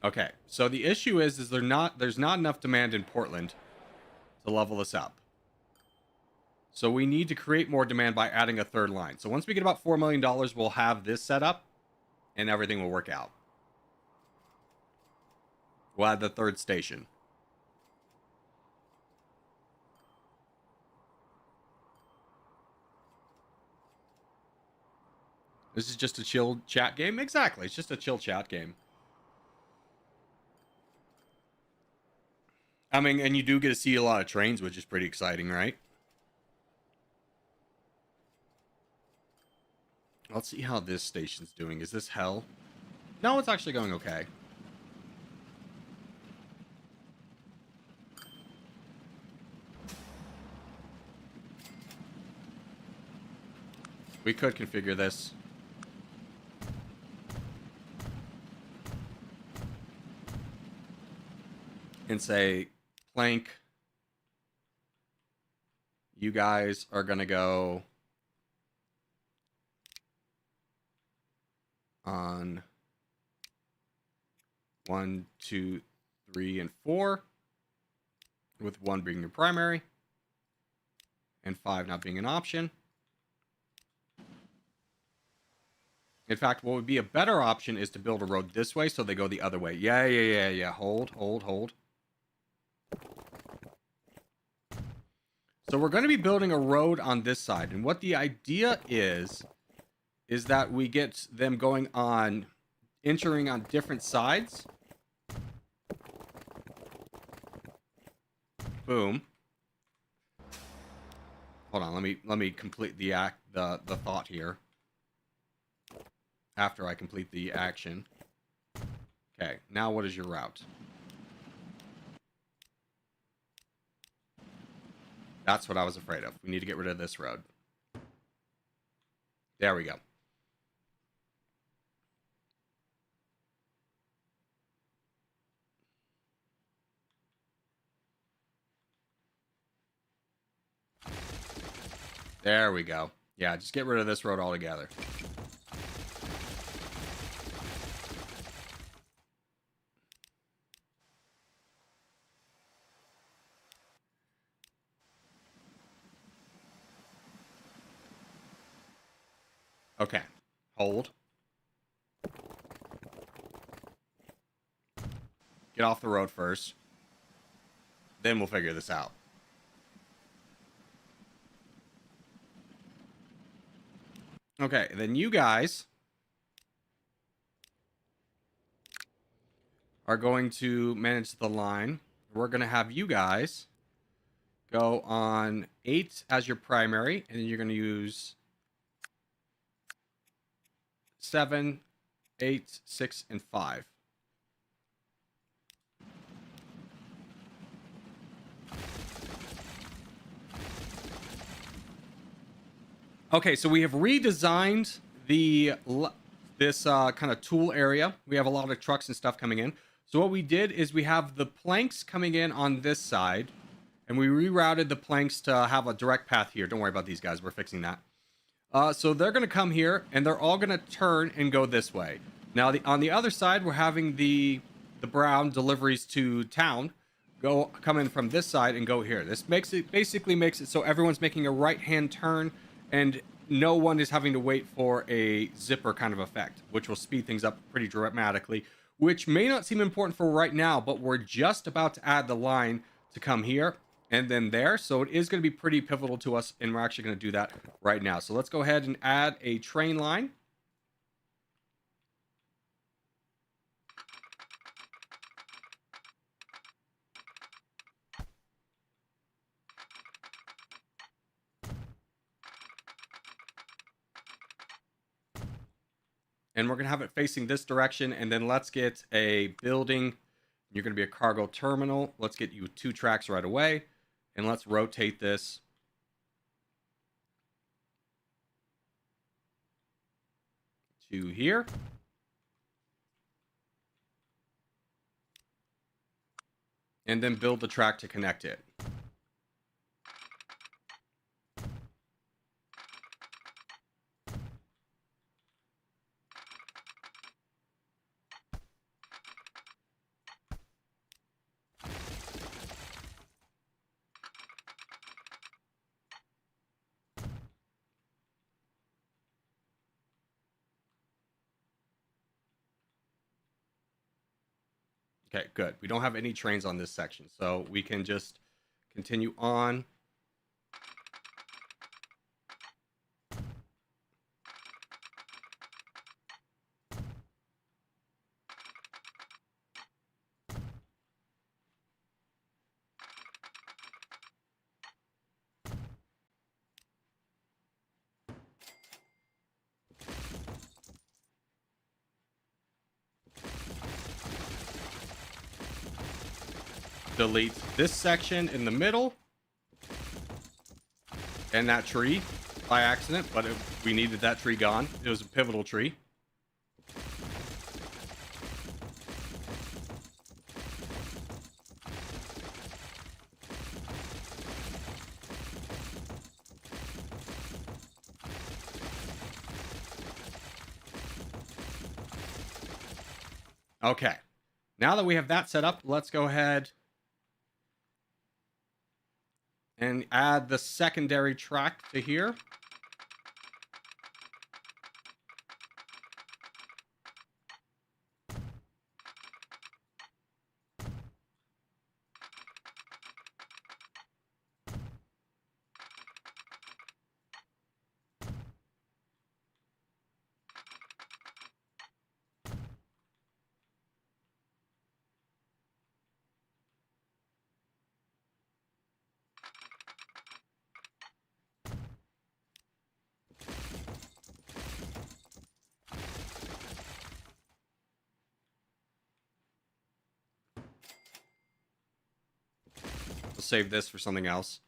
Okay, so the issue is there's not enough demand in Portland to level this up. So we need to create more demand by adding a third line. So once we get about $4 million, we'll have this set up and everything will work out. We'll add the third station. This is just a chill chat game? Exactly, it's just a chill chat game. I mean, and you do get to see a lot of trains, which is pretty exciting, right? Let's see how this station's doing. Is this hell? No, it's actually going okay. We could configure this. And say, Plank, you guys are going to go on 1, 2, 3, and 4, with 1 being your primary, and 5 not being an option. In fact, what would be a better option is to build a road this way so they go the other way. Yeah. Hold. So we're going to be building a road on this side. And what the idea is that we get them going on, entering on different sides. Boom. Hold on, let me complete the thought here. After I complete the action. Okay, now what is your route? That's what I was afraid of. We need to get rid of this road. There we go. There we go. Yeah, just get rid of this road altogether. Okay. Hold. Get off the road first. Then we'll figure this out. Okay, then you guys are going to manage the line. We're going to have you guys go on 8 as your primary, and then you're going to use 7, 8, 6, and 5. Okay, so we have redesigned this kind of tool area. We have a lot of trucks and stuff coming in. So what we did is we have the planks coming in on this side, and we rerouted the planks to have a direct path here. Don't worry about these guys. We're fixing that. So they're going to come here, and they're all going to turn and go this way. Now, on the other side, we're having the brown deliveries to town come in from this side and go here. This basically makes it so everyone's making a right-hand turn, and no one is having to wait for a zipper kind of effect, which will speed things up pretty dramatically, which may not seem important for right now, but we're just about to add the line to come here and then there. So it is going to be pretty pivotal to us, and we're actually going to do that right now. So let's go ahead and add a train line. And we're going to have it facing this direction, and then let's get a building. You're going to be a cargo terminal. Let's get you 2 tracks right away, and let's rotate this. to here. And then build the track to connect it. Okay, good. We don't have any trains on this section, so we can just continue on. Delete this section in the middle and that tree by accident, but we needed that tree gone. It was a pivotal tree. Okay, now that we have that set up, let's go ahead and add the secondary track to here. We'll save this for something else.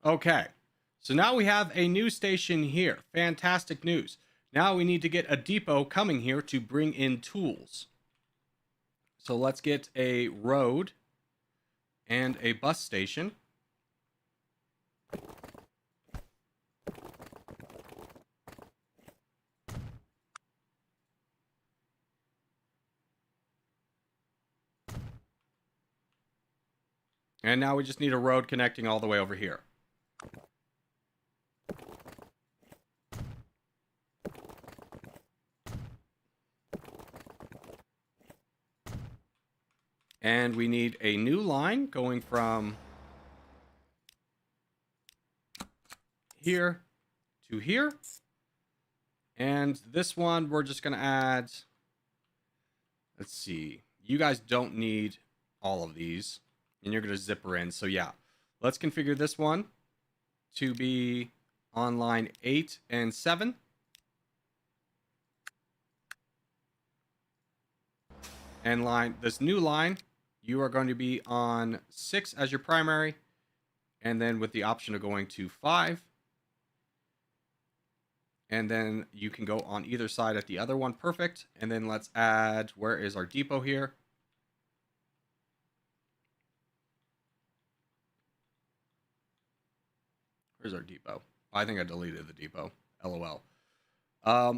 Okay, so now we have a new station here. Fantastic news. Now we need to get a depot coming here to bring in tools. So let's get a road and a bus station. And now we just need a road connecting all the way over here. And we need a new line going from here to here. And this one, we're just going to add, let's see, you guys don't need all of these, and you're going to zipper in. So yeah, let's configure this one to be on line 8 and 7. And this new line, you are going to be on 6 as your primary, and then with the option of going to 5. And then you can go on either side at the other one. Perfect. And then let's add, where is our depot here? Where's our depot? I think I deleted the depot. LOL.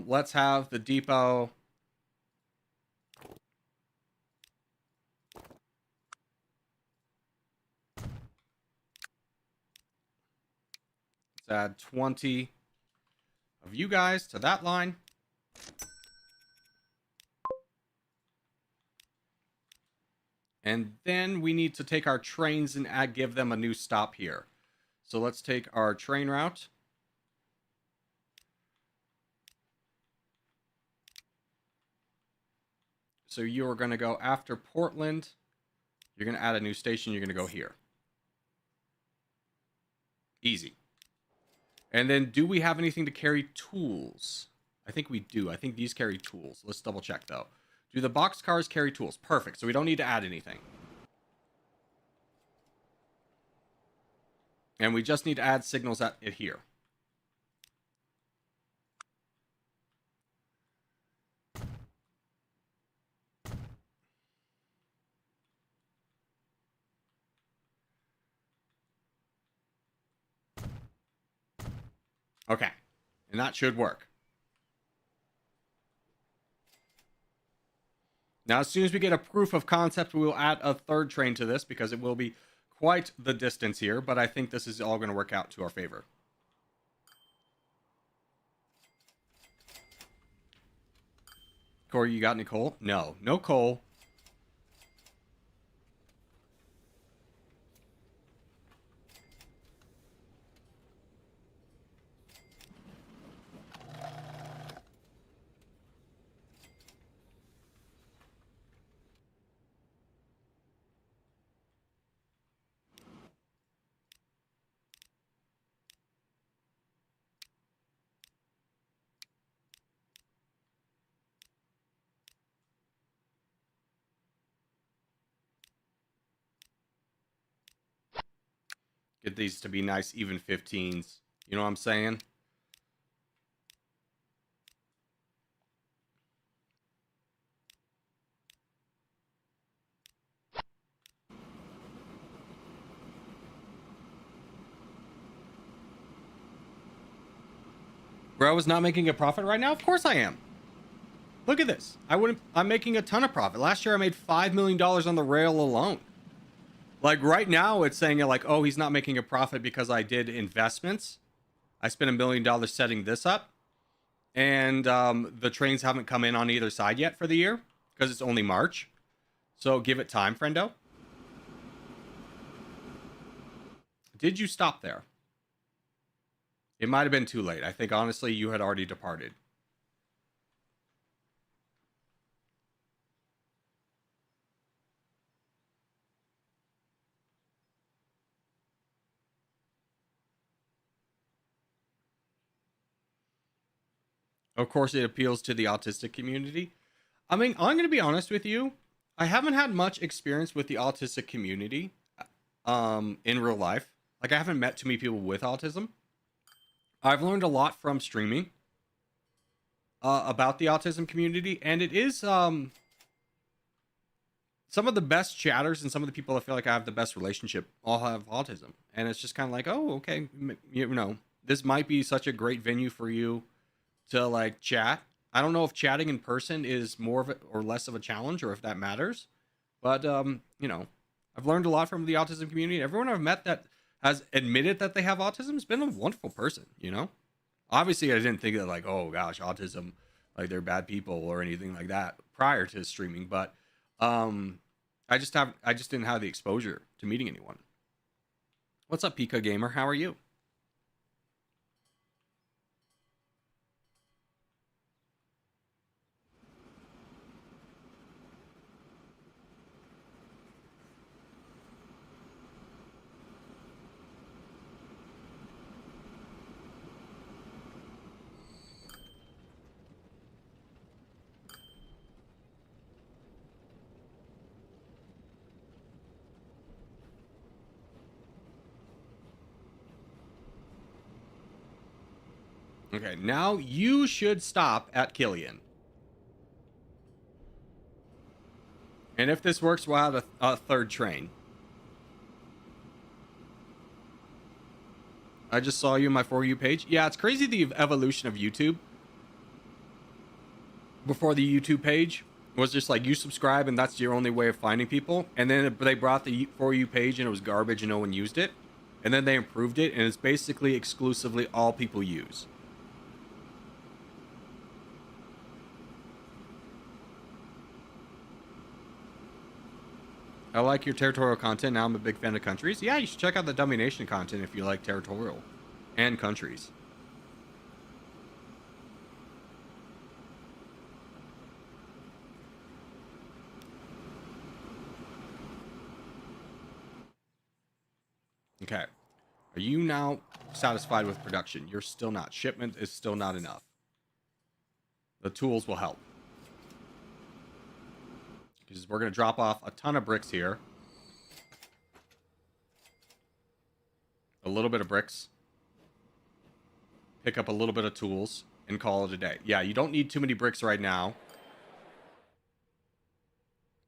Let's have the depot. Let's add 20 of you guys to that line. And then we need to take our trains and give them a new stop here. So let's take our train route. So you are going to go after Portland. You're going to add a new station. You're going to go here. Easy. And then do we have anything to carry tools? I think we do. I think these carry tools. Let's double check though. Do the box cars carry tools? Perfect. So we don't need to add anything. And we just need to add signals at it here. Okay. And that should work. Now, as soon as we get a proof of concept, we will add a third train to this because it will be quite the distance here, but I think this is all going to work out to our favor. Corey, you got any coal? No. No coal. Get these to be nice, even 15s. You know what I'm saying? Bro is not making a profit right now? Of course I am. Look at this. I'm making a ton of profit. Last year I made $5 million on the rail alone. Like right now it's saying like, oh, he's not making a profit because I did investments. I spent $1 million setting this up. And the trains haven't come in on either side yet for the year because it's only March. So give it time, friendo. Did you stop there? It might have been too late. I think honestly you had already departed. Of course, it appeals to the autistic community. I mean, I'm going to be honest with you. I haven't had much experience with the autistic community in real life. Like, I haven't met too many people with autism. I've learned a lot from streaming about the autism community, and it is some of the best chatters and some of the people I feel like I have the best relationship all have autism. And it's just kind of like, oh, okay, you know, this might be such a great venue for you to like chat. I don't know if chatting in person is more of it or less of a challenge or if that matters. But you know, I've learned a lot from the autism community. Everyone I've met that has admitted that they have autism has been a wonderful person, you know? Obviously I didn't think that like, oh gosh, autism, like they're bad people or anything like that prior to streaming, but I just didn't have the exposure to meeting anyone. What's up, Pika Gamer? How are you? Okay, now you should stop at Killian. And if this works, we'll have a third train. I just saw you in my For You page. Yeah, it's crazy the evolution of YouTube. Before the YouTube page was just like you subscribe and that's your only way of finding people. And then they brought the For You page and it was garbage and no one used it. And then they improved it and it's basically exclusively all people use. I like your territorial content. Now I'm a big fan of countries. Yeah, you should check out the Dummy Nation content if you like territorial and countries. Okay. Are you now satisfied with production? You're still not. Shipment is still not enough. The tools will help. Because we're going to drop off a ton of bricks here. A little bit of bricks. Pick up a little bit of tools and call it a day. Yeah, you don't need too many bricks right now.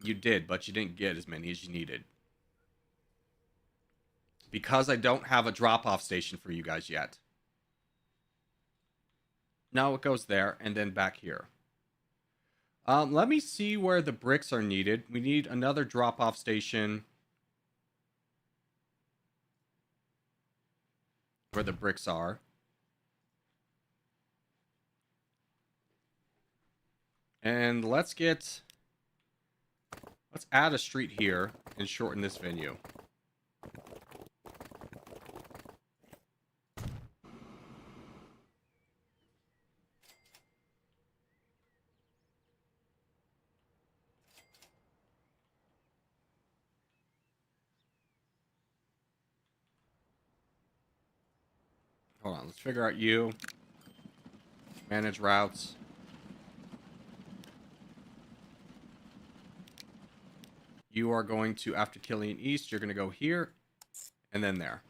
You did, but you didn't get as many as you needed. Because I don't have a drop-off station for you guys yet. Now it goes there and then back here. Let me see where the bricks are needed. We need another drop-off station. Where the bricks are. And let's add a street here and shorten this venue. Hold on, let's figure out you. Manage routes. You are going to, after Killian East, you're going to go here and then there.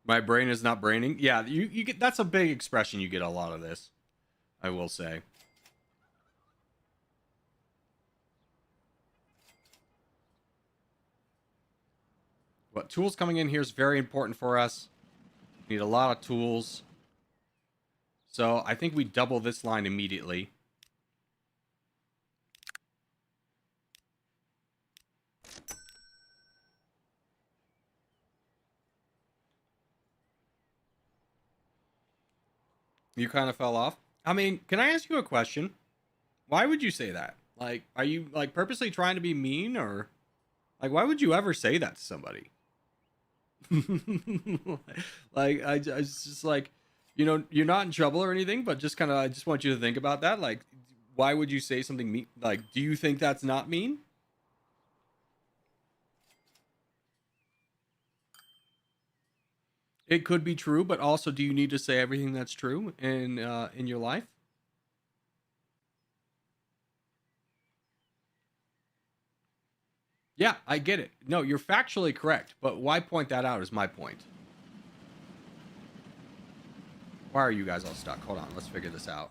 My brain is not braining. Yeah, you get, that's a big expression. You get a lot of this, I will say. But tools coming in here is very important for us. Need a lot of tools. So I think we double this line immediately. You kind of fell off. I mean, can I ask you a question? Why would you say that? Like, are you like purposely trying to be mean, or like why would you ever say that to somebody? Like I just like, you know, you're not in trouble or anything, but just kind of I just want you to think about that. Like, why would you say something mean? Like, do you think that's not mean? It could be true, but also, do you need to say everything that's true in your life? Yeah, I get it. No, you're factually correct, but why point that out is my point. Why are you guys all stuck? Hold on, let's figure this out.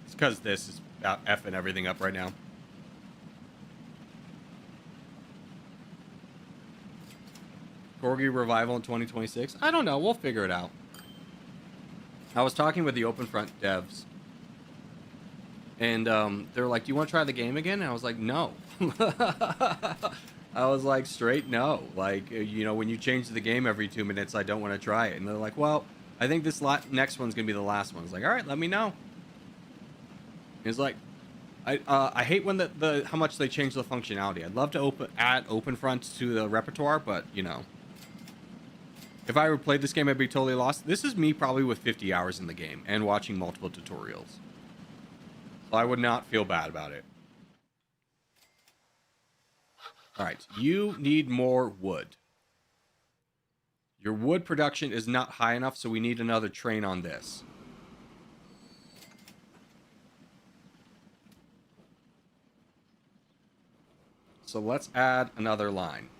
It's because this is about effing everything up right now. Corgi revival in 2026? I don't know. We'll figure it out. I was talking with the OpenFront devs, and they're like, "Do you want to try the game again?" And I was like, "No." I was like, straight no. Like, you know, when you change the game every 2 minutes, I don't want to try it. And they're like, "Well, I think this next one's gonna be the last one." I was like, "All right, let me know." It's like, I hate when the how much they change the functionality. I'd love to add OpenFront to the repertoire, but you know. If I ever played this game, I'd be totally lost. This is me probably with 50 hours in the game and watching multiple tutorials. So I would not feel bad about it. Alright, you need more wood. Your wood production is not high enough, so we need another train on this. So let's add another line.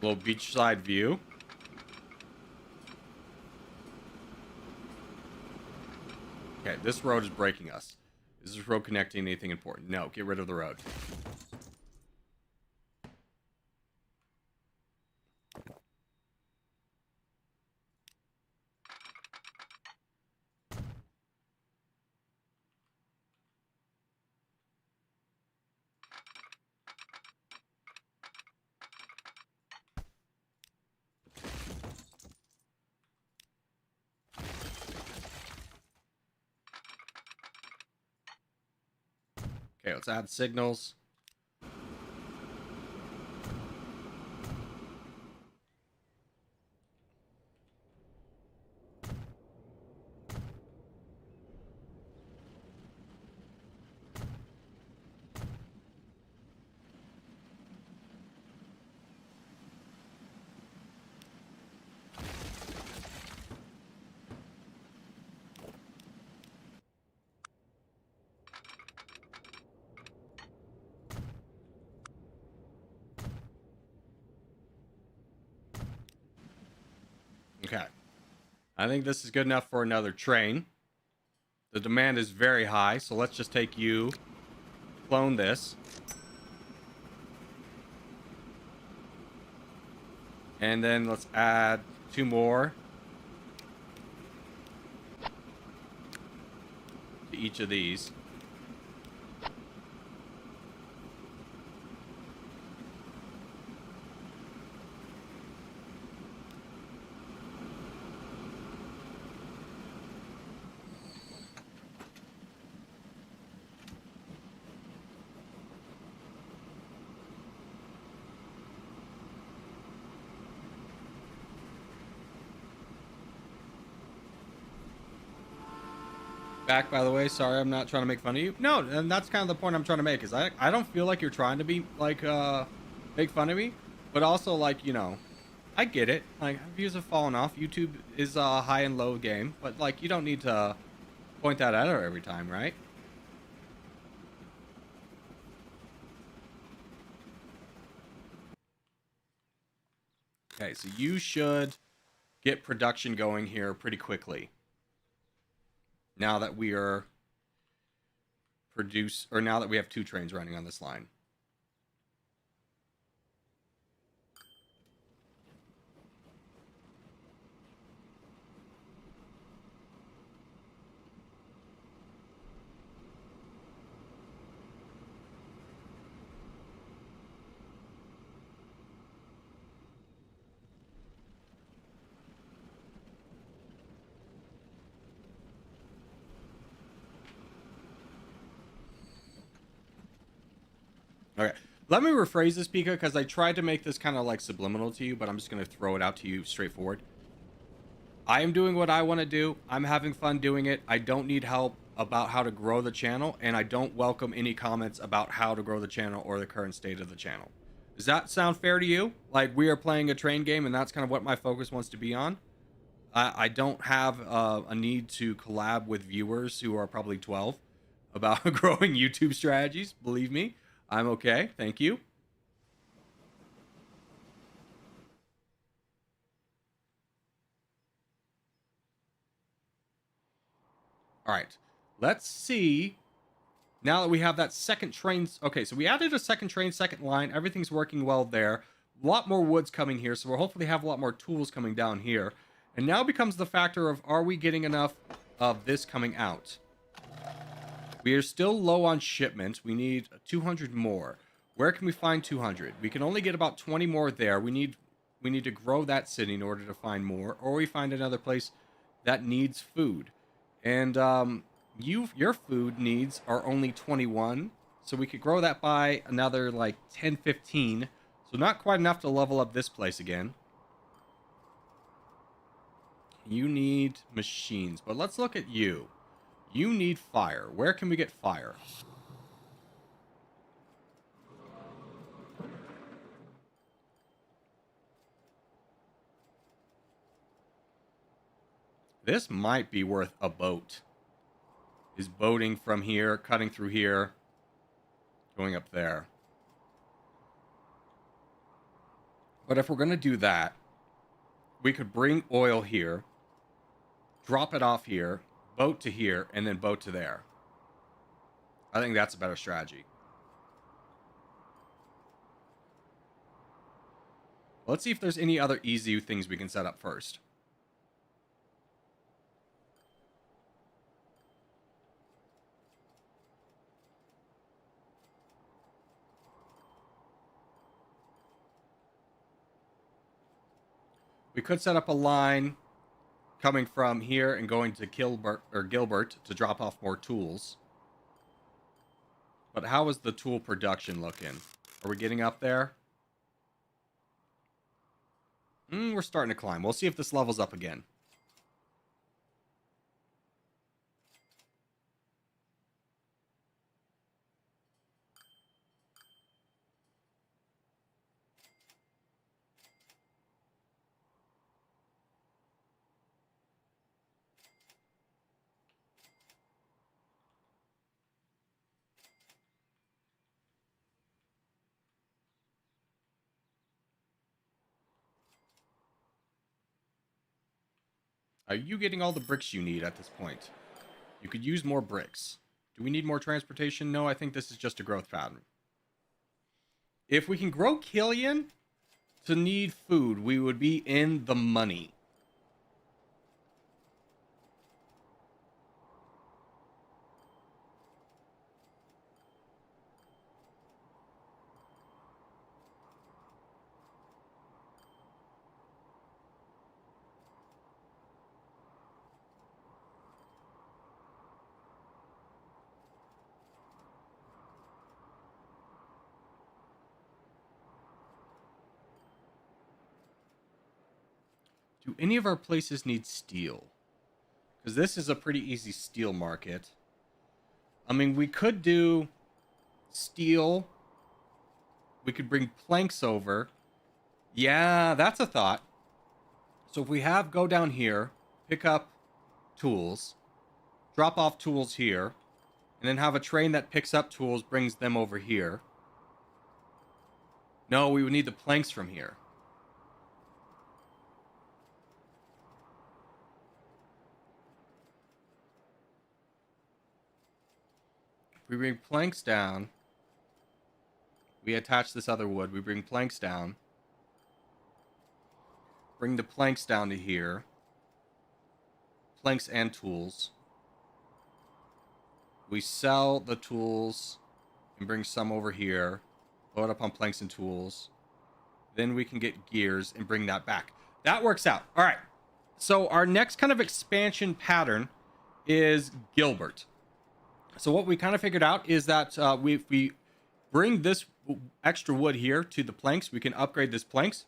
Little beachside view. this road is breaking us. Is this road connecting anything important? No, get rid of the road. Okay, let's add signals. Okay. I think this is good enough for another train. The demand is very high, so let's just take you, clone this. And then let's add 2 more to each of these. Back, by the way. Sorry, I'm not trying to make fun of you. No, and that's kind of the point I'm trying to make. Is I don't feel like you're trying to be like make fun of me, but also like, you know, I get it. Like, views have fallen off. YouTube is a high and low game, but like, you don't need to point that out every time, right? Okay, so you should get production going here pretty quickly. Now that we are now that we have 2 trains running on this line. Okay, let me rephrase this, Pika, because I tried to make this kind of like subliminal to you, but I'm just going to throw it out to you straightforward. I am doing what I want to do. I'm having fun doing it. I don't need help about how to grow the channel, and I don't welcome any comments about how to grow the channel or the current state of the channel. Does that sound fair to you? Like, we are playing a train game, and that's kind of what my focus wants to be on. I don't have a need to collab with viewers who are probably 12 about growing YouTube strategies. Believe me, I'm okay. Thank you. All right. Let's see. Now that we have that second train. Okay, so we added a second train, second line. Everything's working well there. A lot more wood's coming here, so we'll hopefully have a lot more tools coming down here. And now becomes the factor of, are we getting enough of this coming out? We are still low on shipments. We need 200 more. Where can we find 200? We can only get about 20 more there. We need to grow that city in order to find more, or we find another place that needs food. And your food needs are only 21, so we could grow that by another like 10, 15. So not quite enough to level up this place again. You need machines, but let's look at you. You need fire. Where can we get fire? This might be worth a boat. Is boating from here, cutting through here, going up there. But if we're going to do that, we could bring oil here, drop it off here, boat to here, and then boat to there. I think that's a better strategy. Let's see if there's any other easy things we can set up first. We could set up a line coming from here and going to Gilbert to drop off more tools. But how is the tool production looking? Are we getting up there? We're starting to climb. We'll see if this levels up again. Are you getting all the bricks you need at this point? You could use more bricks. Do we need more transportation? No, I think this is just a growth pattern. If we can grow Killian to need food, we would be in the money. Do any of our places need steel? Because this is a pretty easy steel market. I mean, we could do steel. We could bring planks over. Yeah, that's a thought. So if we go down here, pick up tools, drop off tools here, and then have a train that picks up tools, brings them over here. No, we would need the planks from here. We bring planks down. We attach this other wood. We bring planks down. Bring the planks down to here. Planks and tools. We sell the tools and bring some over here. Load up on planks and tools. Then we can get gears and bring that back. That works out. All right. So our next kind of expansion pattern is Gilbert. So what we kind of figured out is that if we bring this extra wood here to the planks, we can upgrade this planks.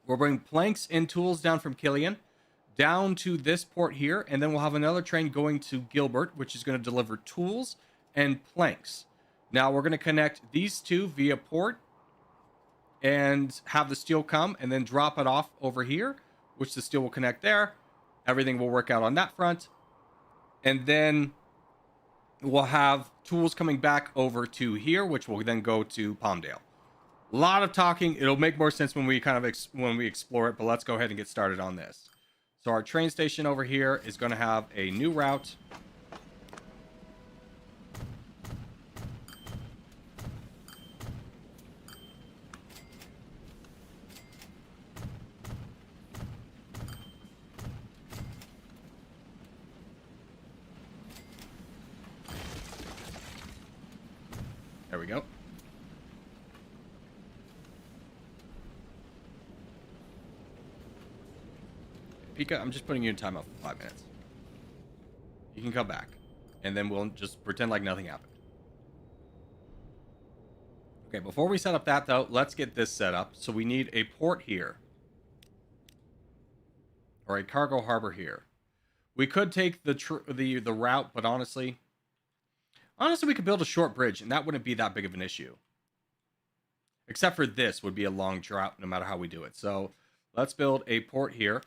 We'll bring planks and tools down from Killian down to this port here, and then we'll have another train going to Gilbert, which is going to deliver tools and planks. Now we're going to connect these two via port and have the steel come and then drop it off over here, which the steel will connect there. Everything will work out on that front. And then we'll have tools coming back over to here, which will then go to Palmdale. A lot of talking. It'll make more sense when we when we explore it, but let's go ahead and get started on this. So our train station over here is going to have a new route. There we go. Pika, I'm just putting you in timeout for 5 minutes. You can come back. And then we'll just pretend like nothing happened. Okay, before we set up that, though, let's get this set up. So we need a port here. Or a cargo harbor here. We could take the route, but honestly, we could build a short bridge, and that wouldn't be that big of an issue. Except for this would be a long drought, no matter how we do it. So let's build a port here.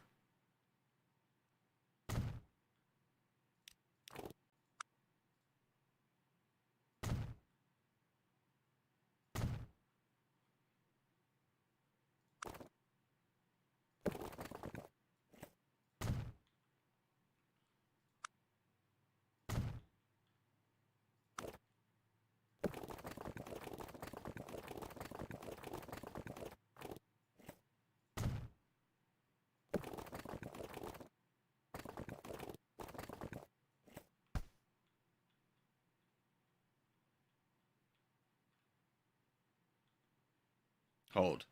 Hold.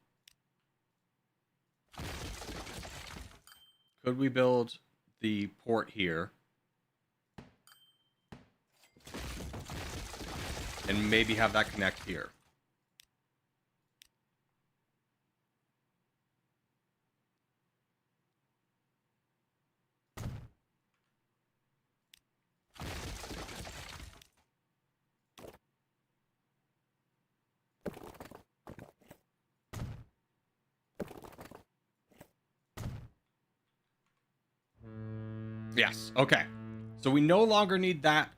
Could we build the port here? And maybe have that connect here. Yes, okay. So we no longer need that.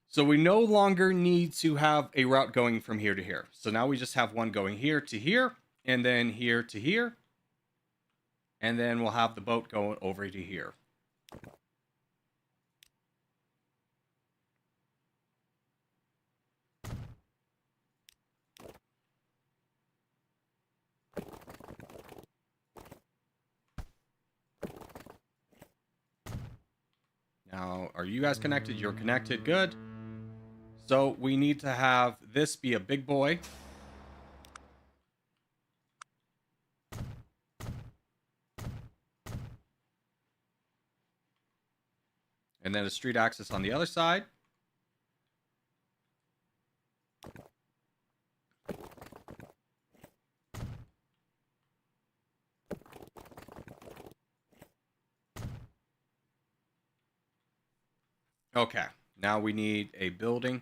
So we no longer need to have a route going from here to here. So now we just have one going here to here, and then here to here. And then we'll have the boat going over to here. Now, are you guys connected? You're connected. Good. So we need to have this be a big boy. And then a street access on the other side. Okay, now we need a building.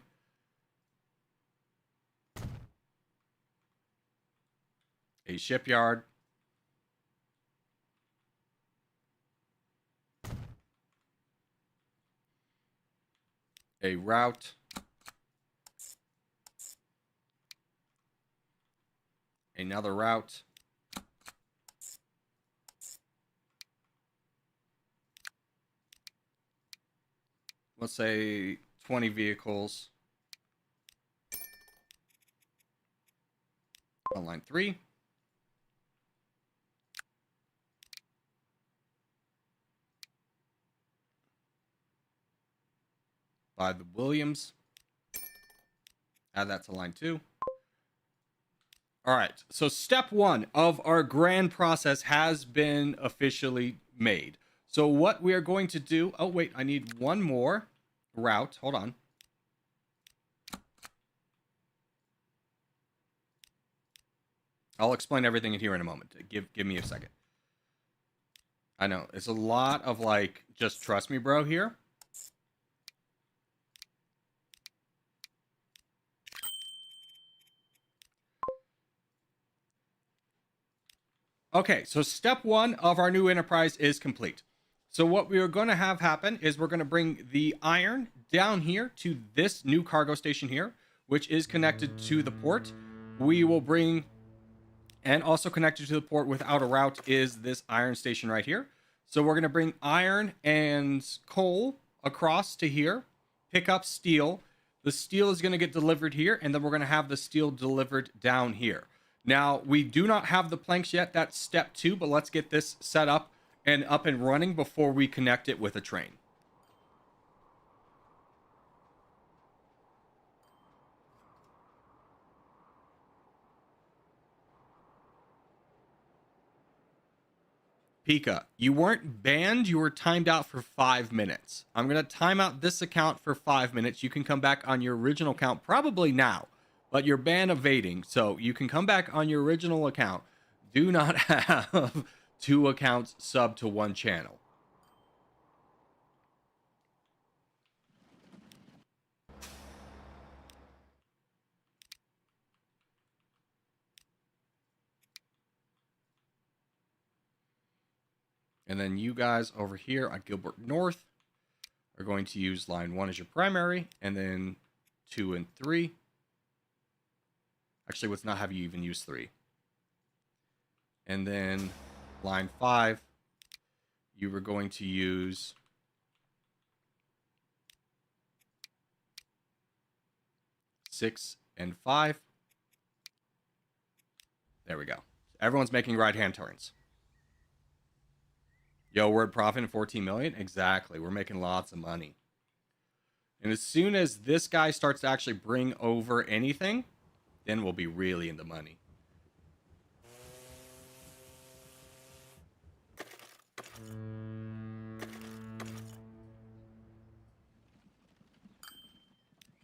A shipyard. A route. Another route. Let's say 20 vehicles. On line 3. By the Williams. Add that to line 2. All right, so step 1 of our grand process has been officially made. So what we are going to do... Oh, wait, I need one more route. Hold on. I'll explain everything in here in a moment. Give me a second. I know, it's a lot of, like, just trust me, bro, here. Okay, so step 1 of our new enterprise is complete. So what we are going to have happen is we're going to bring the iron down here to this new cargo station here, which is connected to the port. We will bring, and also connected to the port without a route is this iron station right here. So we're going to bring iron and coal across to here, pick up steel. The steel is going to get delivered here, and then we're going to have the steel delivered down here. Now, we do not have the planks yet. That's step 2, but let's get this set up and running before we connect it with a train. Pika, you weren't banned. You were timed out for 5 minutes. I'm going to time out this account for 5 minutes. You can come back on your original account probably now. But you're ban evading, so you can come back on your original account. Do not have 2 accounts sub to 1 channel. And then you guys over here on Gilbert North are going to use line 1 as your primary, and then 2 and 3. Actually, let's not have you even use 3. And then line 5, you were going to use 6 and 5. There we go. Everyone's making right-hand turns. Yo, we're profiting 14 million? Exactly. We're making lots of money. And as soon as this guy starts to actually bring over anything, then we'll be really in the money.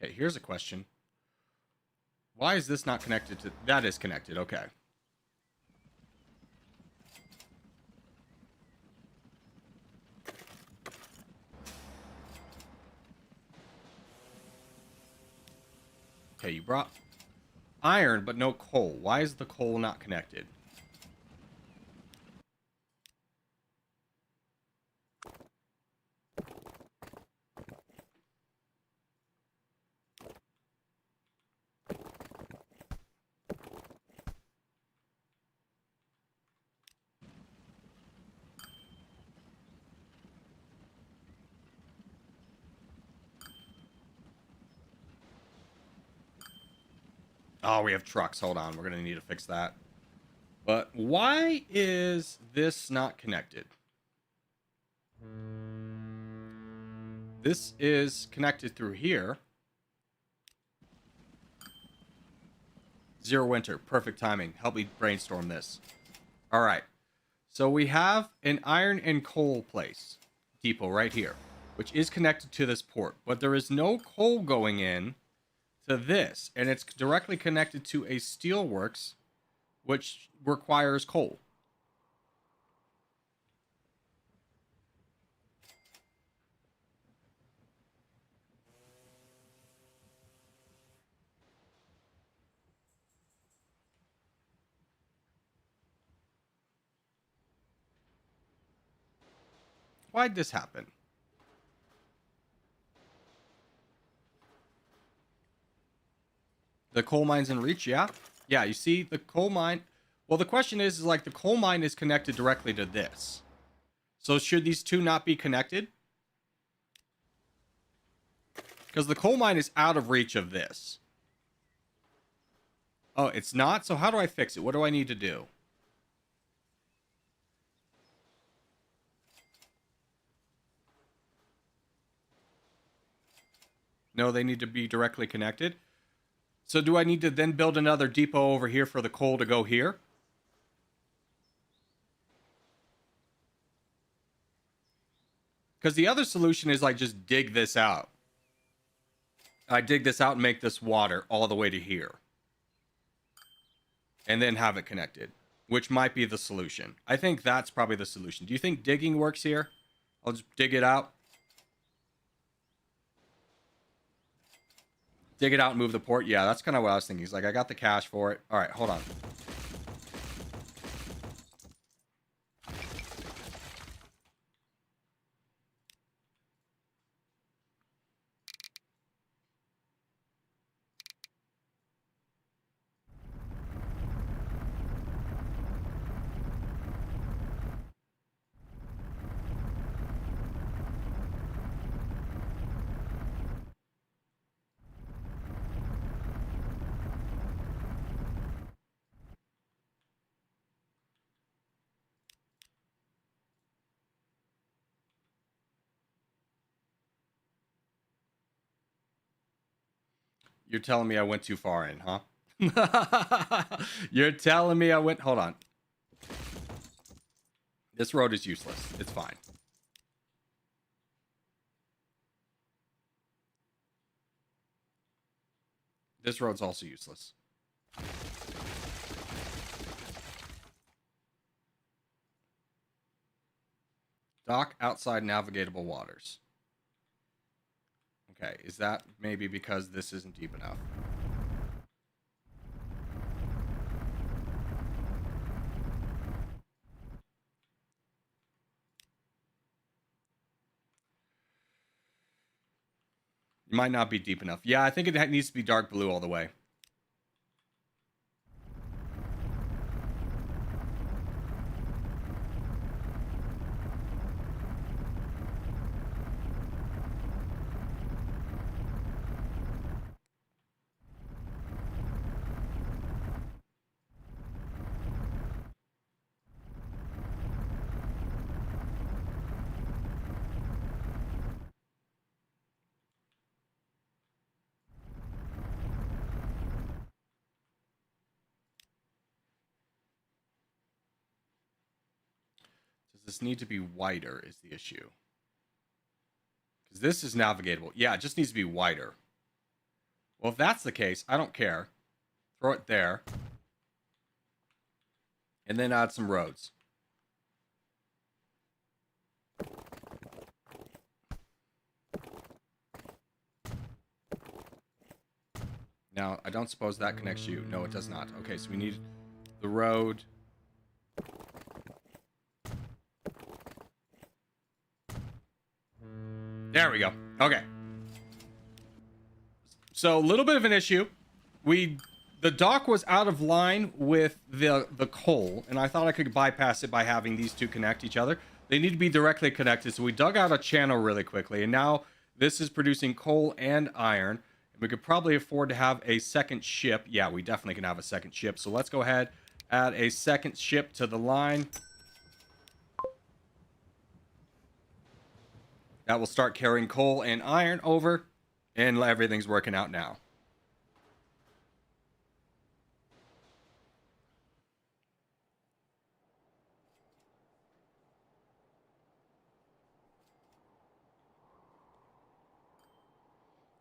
Okay, here's a question. Why is this not connected to... That is connected, okay. Okay, you brought iron, but no coal. Why is the coal not connected? Oh, we have trucks. Hold on. We're going to need to fix that. But why is this not connected? This is connected through here. Zero winter. Perfect timing. Help me brainstorm this. All right. So we have an iron and coal place. Depot right here. Which is connected to this port. But there is no coal going in to this. And it's directly connected to a steelworks, which requires coal. Why'd this happen? The coal mine's in reach, yeah? Yeah, you see the coal mine. Well, the question is like the coal mine is connected directly to this. So should these two not be connected? Because the coal mine is out of reach of this. Oh, it's not? So how do I fix it? What do I need to do? No, they need to be directly connected. So do I need to then build another depot over here for the coal to go here? Because the other solution is I just dig this out. I dig this out and make this water all the way to here. And then have it connected. Which might be the solution. I think that's probably the solution. Do you think digging works here? I'll just dig it out. Dig it out and move the port. Yeah, that's kind of what I was thinking. He's like, I got the cash for it. All right, hold on. You're telling me I went too far in, huh? You're telling me I went... Hold on. This road is useless. It's fine. This road's also useless. Dock outside navigable waters. Okay, is that maybe because this isn't deep enough? It might not be deep enough. Yeah, I think it needs to be dark blue all the way. Does this need to be wider is the issue. Because this is navigable. Yeah, it just needs to be wider. Well, if that's the case, I don't care. Throw it there. And then add some roads. Now, I don't suppose that connects you. No, it does not. Okay, so we need the road. There we go. Okay. So, a little bit of an issue. The dock was out of line with the coal, and I thought I could bypass it by having these two connect each other. They need to be directly connected, so we dug out a channel really quickly, and now this is producing coal and iron. We could probably afford to have a second ship. Yeah, we definitely can have a second ship. So let's go ahead, add a second ship to the line. That will start carrying coal and iron over, and everything's working out now.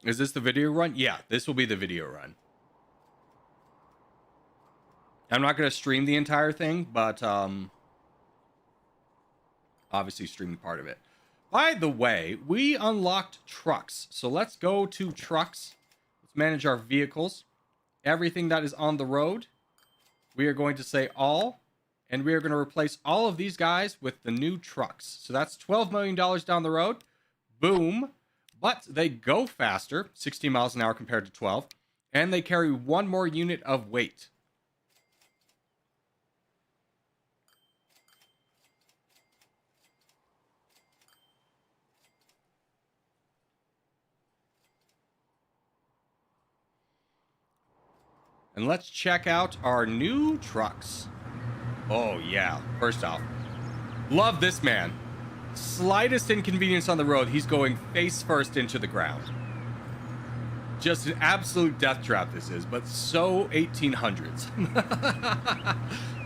Is this the video run? Yeah, this will be the video run. I'm not going to stream the entire thing, but obviously stream part of it. By the way, we unlocked trucks. So let's go to trucks. Let's manage our vehicles. Everything that is on the road, we are going to say all. And we are going to replace all of these guys with the new trucks. So that's $12 million down the road. Boom. But they go faster, 16 miles an hour compared to 12. And they carry one more unit of weight. And let's check out our new trucks. Oh, yeah. First off, love this man. Slightest inconvenience on the road, he's going face first into the ground. Just an absolute death trap this is, but so 1800s.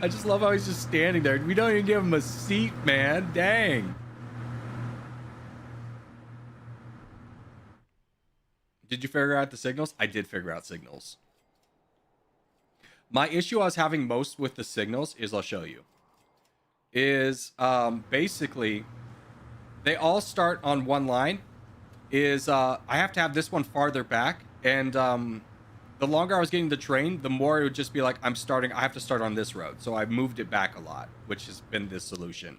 I just love how he's just standing there. We don't even give him a seat, man. Dang. Did you figure out the signals? I did figure out signals. My issue I was having most with the signals is, I'll show you, is basically they all start on one line. I have to have this one farther back, and the longer I was getting the train, the more it would just be like, I have to start on this road. So I moved it back a lot, which has been the solution.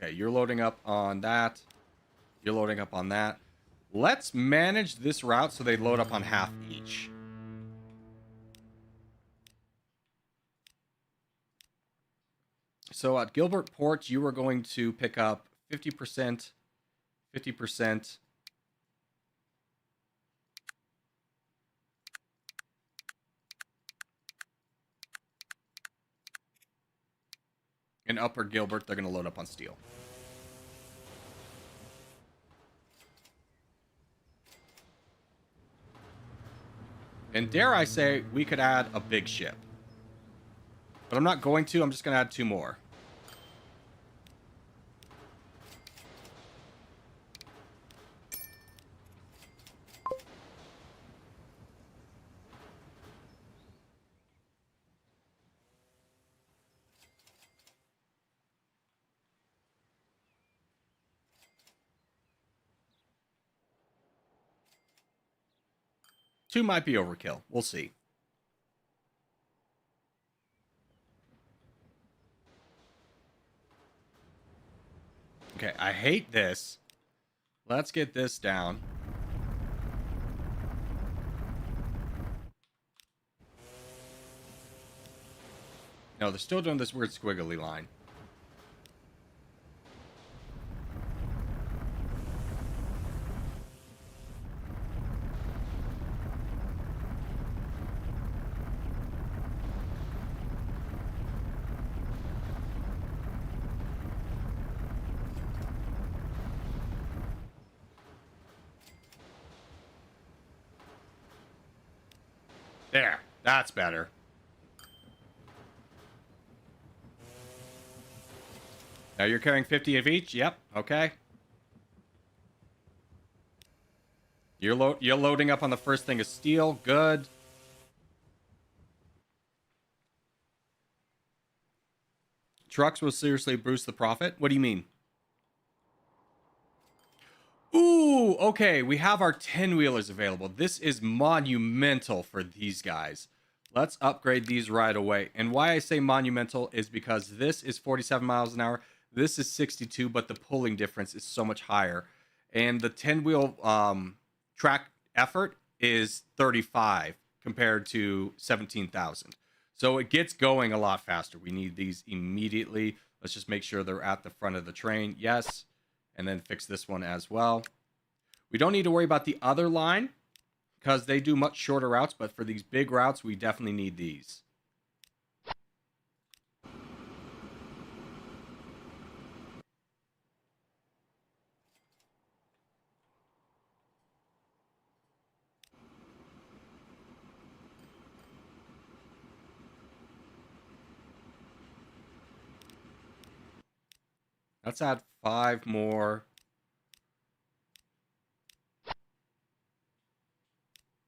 Okay, you're loading up on that. You're loading up on that. Let's manage this route so they load up on half each. So at Gilbert Port, you are going to pick up 50%, 50%. In Upper Gilbert, they're going to load up on steel. And dare I say, we could add a big ship. But I'm not going to. I'm just going to add 2 more. Two might be overkill. We'll see. Okay, I hate this. Let's get this down. No, they're still doing this weird squiggly line. That's better. Now you're carrying 50 of each? Yep. Okay. You're loading up on the first thing of steel. Good. Trucks will seriously boost the profit. What do you mean? Ooh, okay. We have our 10-wheelers available. This is monumental for these guys. Let's upgrade these right away. And why I say monumental is because this is 47 miles an hour. This is 62, but the pulling difference is so much higher. And the 10-wheel track effort is 35 compared to 17,000. So it gets going a lot faster. We need these immediately. Let's just make sure they're at the front of the train. Yes. And then fix this one as well. We don't need to worry about the other line because they do much shorter routes, but for these big routes, we definitely need these. Let's add 5 more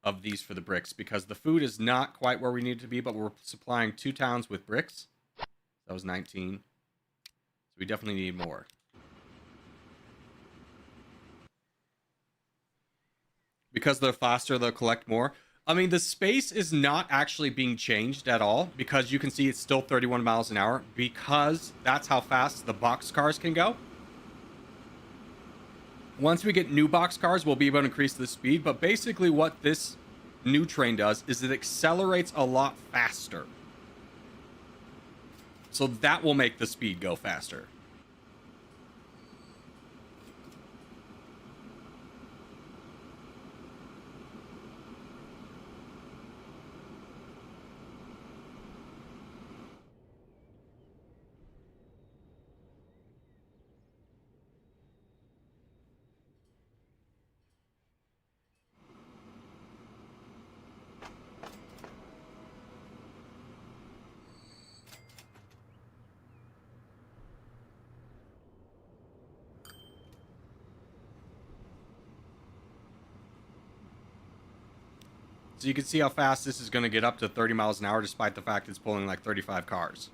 of these for the bricks because the food is not quite where we need it to be, but we're supplying 2 towns with bricks. That was 19. So we definitely need more. Because they're faster, they'll collect more. I mean, the space is not actually being changed at all because you can see it's still 31 miles an hour because that's how fast the box cars can go. Once we get new box cars, we'll be able to increase the speed. But basically what this new train does is it accelerates a lot faster. So that will make the speed go faster. So you can see how fast this is going to get up to 30 miles an hour despite the fact it's pulling like 35 cars.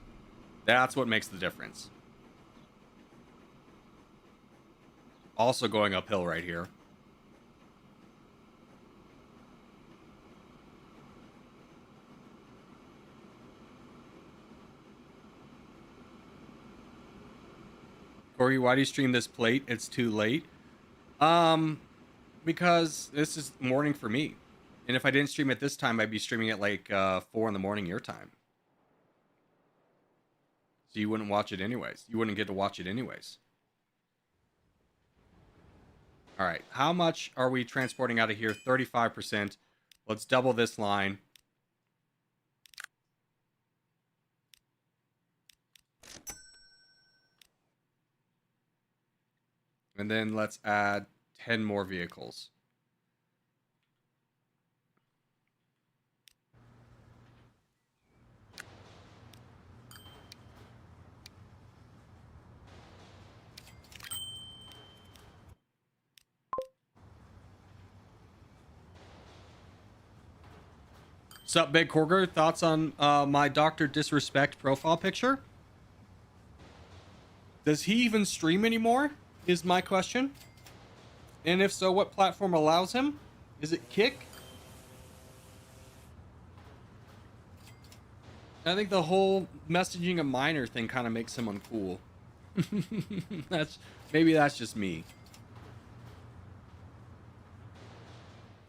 That's what makes the difference. Also going uphill right here. Corey, why do you stream this plate? It's too late. Because this is morning for me. And if I didn't stream it this time, I'd be streaming at like 4 in the morning your time. So you wouldn't watch it anyways. You wouldn't get to watch it anyways. All right. How much are we transporting out of here? 35%. Let's double this line. And then let's add 10 more vehicles. Sup, Big Corger? Thoughts on my Dr. Disrespect profile picture? Does he even stream anymore? Is my question. And if so, what platform allows him? Is it Kick? I think the whole messaging a minor thing kind of makes him uncool. Maybe that's just me.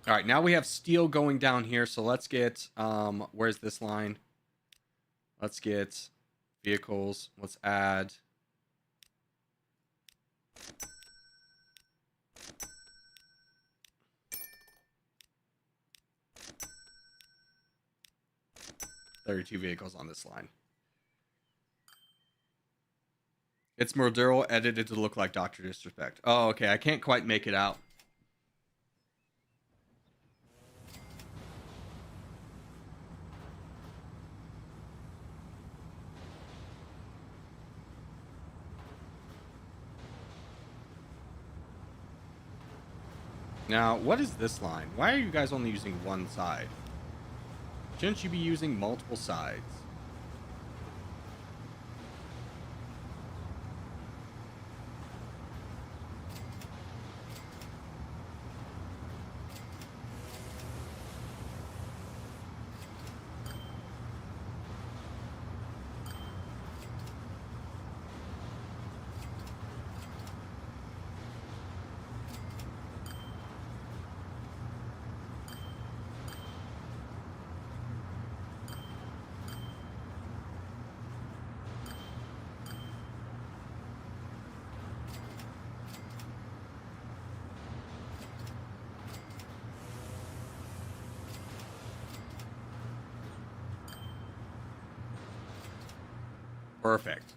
All right, now we have steel going down here, so let's get where's this line? Let's get vehicles. Let's add $32 vehicles on this line. It's Morduro edited to look like Dr. Disrespect. Oh, okay. I can't quite make it out. Now, what is this line? Why are you guys only using one side? Shouldn't you be using multiple sides? Perfect.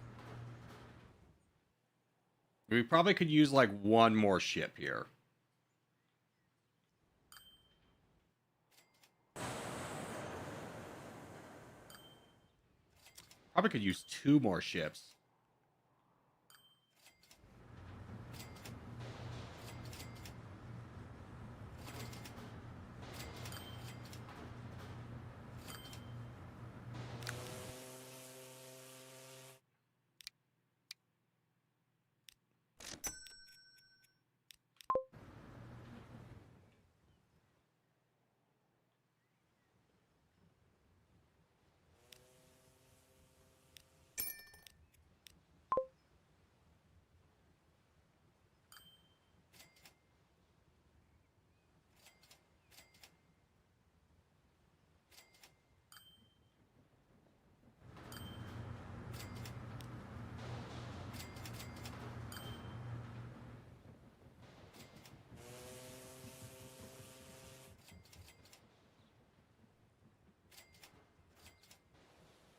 We probably could use like one more ship here. Probably could use two more ships.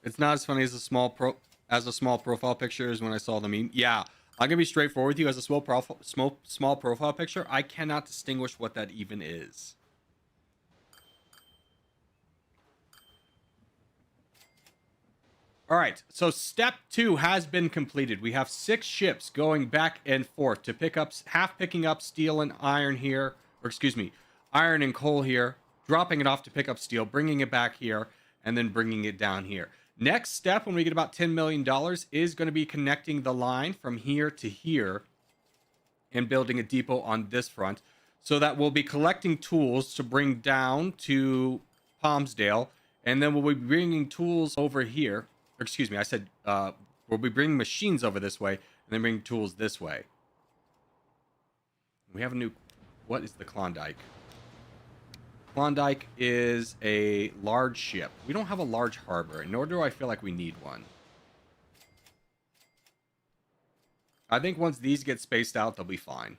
It's not as funny as a small profile picture as when I saw the meme. Yeah, I'm gonna be straightforward with you. As a small profile picture, I cannot distinguish what that even is. All right, so step 2 has been completed. We have 6 ships going back and forth to pick up, half picking up steel and iron here, or excuse me, iron and coal here, dropping it off to pick up steel, bringing it back here, and then bringing it down here. Next step, when we get about $10 million, is going to be connecting the line from here to here and building a depot on this front, so that we'll be collecting tools to bring down to Palmsdale, and then we'll be bringing tools over here. Excuse me, I said we'll be bringing machines over this way and then bring tools this way. We have a new... What is the Klondike? Klondike is a large ship. We don't have a large harbor, nor do I feel like we need one. I think once these get spaced out, they'll be fine.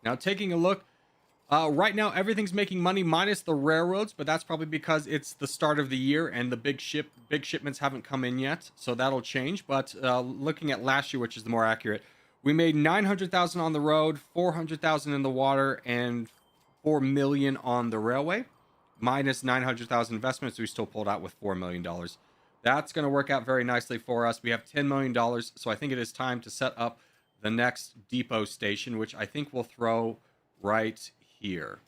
Now, taking a look, right now everything's making money minus the railroads, but that's probably because it's the start of the year and the big shipments haven't come in yet, so that'll change. But looking at last year, which is the more accurate, we made 900,000 on the road, 400,000 in the water, and 4 million on the railway. Minus 900,000 investments, we still pulled out with $4 million. That's going to work out very nicely for us. We have $10 million, so I think it is time to set up the next depot station, which I think we'll throw right here.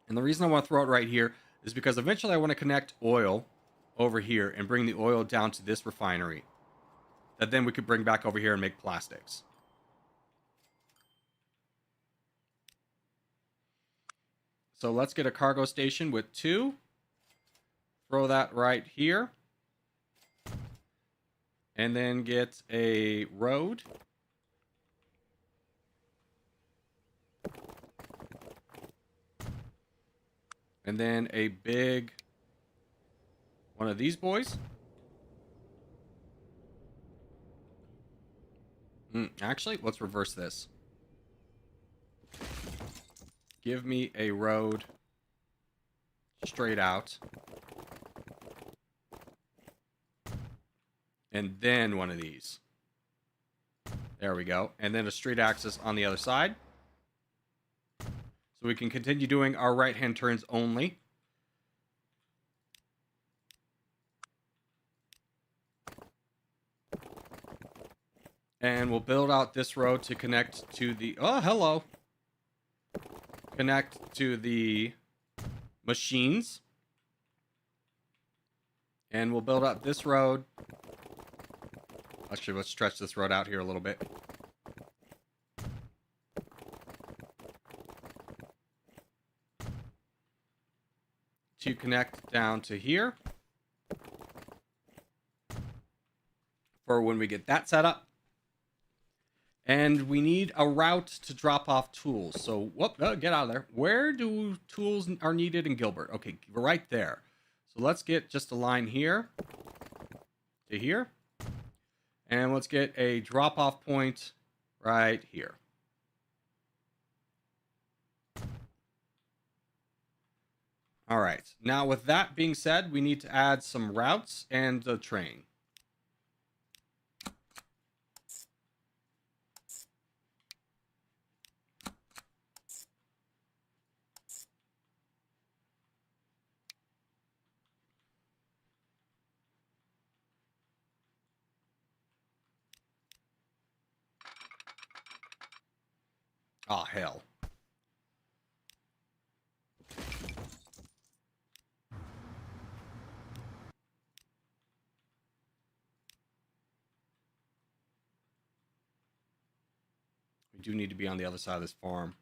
And the reason I want to throw it right here is because eventually I want to connect oil over here and bring the oil down to this refinery that then we could bring back over here and make plastics. So let's get a cargo station with 2. Throw that right here. And then get a road. And then a big one of these boys. Actually, let's reverse this. Give me a road straight out. And then one of these. There we go. And then a straight axis on the other side. So we can continue doing our right-hand turns only. And we'll build out this road to connect to the... Oh, hello. Connect to the machines. And we'll build up this road. Actually, let's stretch this road out here a little bit. To connect down to here. For when we get that set up. And we need a route to drop off tools. So, whoop, get out of there. Where do tools are needed in Gilbert? Okay, right there. So let's get just a line here to here. And let's get a drop-off point right here. All right. Now, with that being said, we need to add some routes and the train. Oh, hell. We do need to be on the other side of this farm.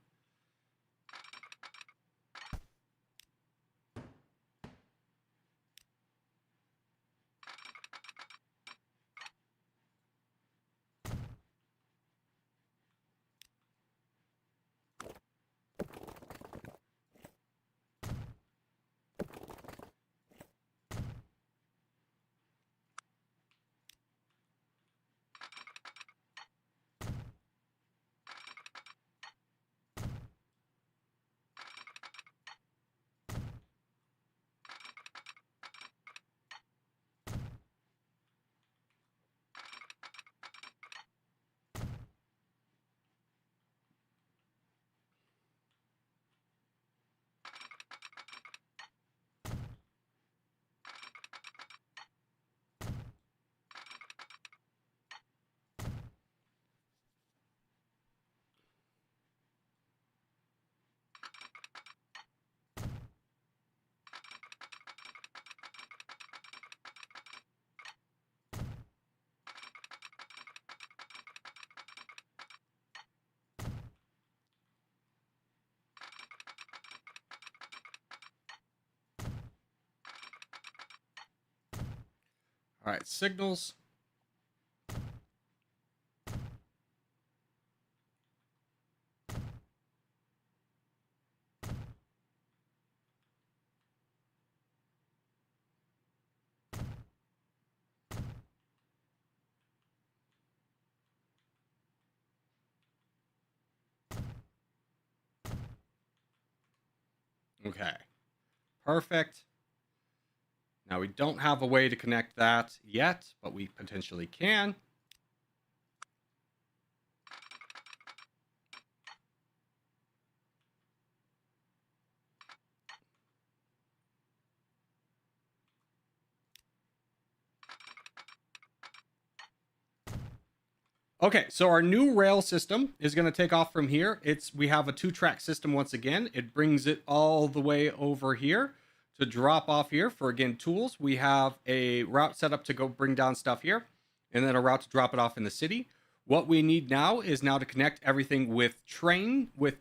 All right, signals. Okay, perfect. Now, we don't have a way to connect that yet, but we potentially can. Okay, so our new rail system is going to take off from here. We have a 2-track system once again. It brings it all the way over here to drop off here for, again, tools. We have a route set up to go bring down stuff here, and then a route to drop it off in the city. What we need now is to connect everything with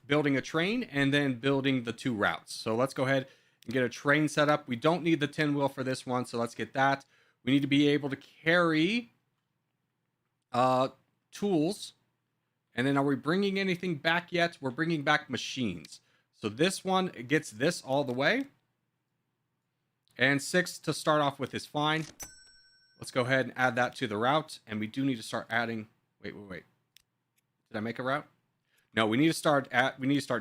building a train and then building the 2 routes. So let's go ahead and get a train set up. We don't need the 10 wheel for this one, so let's get that. We need to be able to carry tools. And then, are we bringing anything back yet? We're bringing back machines. So this one gets this all the way. And 6 to start off with is fine. Let's go ahead and add that to the route. And we do need to start adding... Wait. Did I make a route? No, we need to start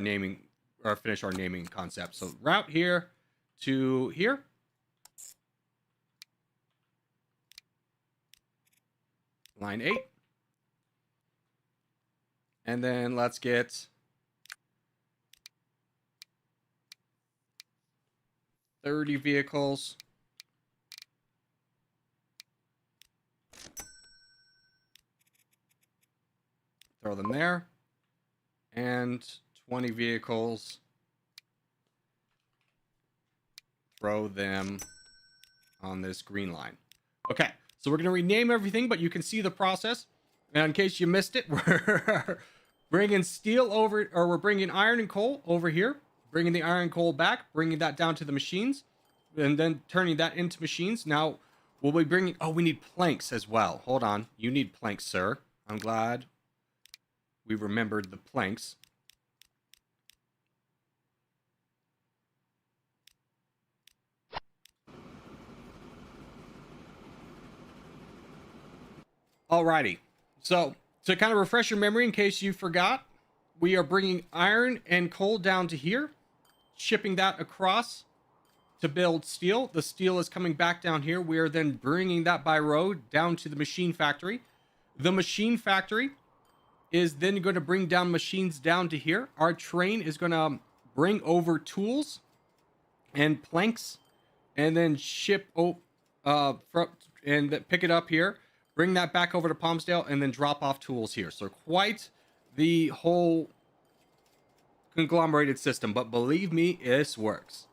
naming, or finish our naming concept. So route here to here. Line 8. And then let's get 30 vehicles. Throw them there. And 20 vehicles. Throw them on this green line. Okay, so we're going to rename everything, but you can see the process. And in case you missed it, we're bringing steel over, or we're bringing iron and coal over here, bringing the iron and coal back, bringing that down to the machines, and then turning that into machines. Now, we'll be bringing, oh, we need planks as well. Hold on. You need planks, sir. I'm glad we remembered the planks. Alrighty. So, to kind of refresh your memory in case you forgot, we are bringing iron and coal down to here, shipping that across to build steel. The steel is coming back down here. We are then bringing that by road down to the machine factory. The machine factory is then going to bring down machines down to here. Our train is going to bring over tools and planks and then ship and pick it up here, bring that back over to Palmsdale, and then drop off tools here. So quite the whole conglomerated system, but believe me, this works.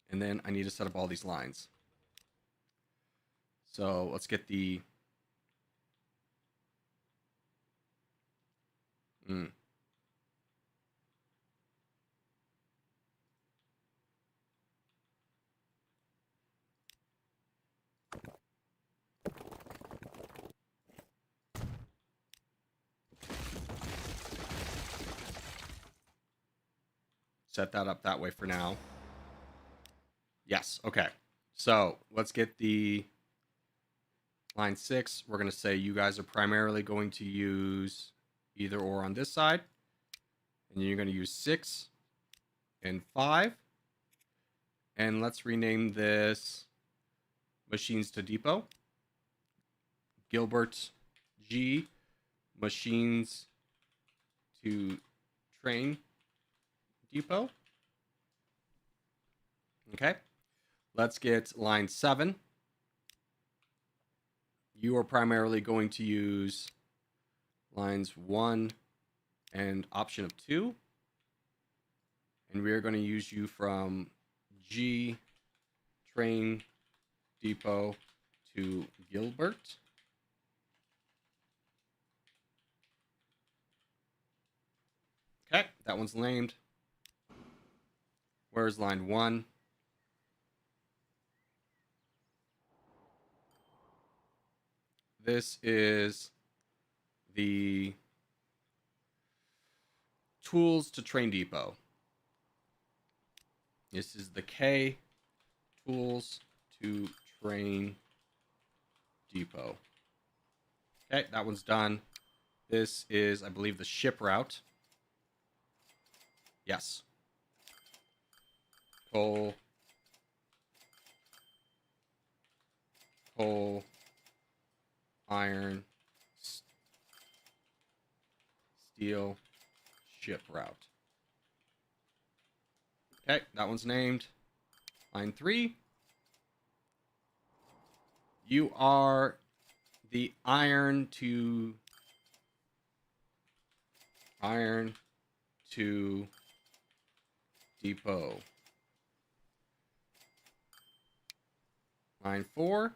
And then I need to set up all these lines. So let's get the... Set that up that way for now. Yes, okay. So let's get the line 6. We're going to say you guys are primarily going to use either or on this side. And you're going to use 6 and 5. And let's rename this Machines to Depot. Gilbert G. Machines to Train Depot. Okay. Let's get line 7. You are primarily going to use lines 1 and option of 2. And we are going to use you from G Train Depot to Gilbert. Okay, that one's named. Where's line 1? This is the Tools to Train Depot. This is the K Tools to Train Depot. Okay, that one's done. This is, I believe, the ship route. Yes. Coal, iron, steel, ship route. Okay, that one's named. Line 3. You are the iron to depot. Line 4.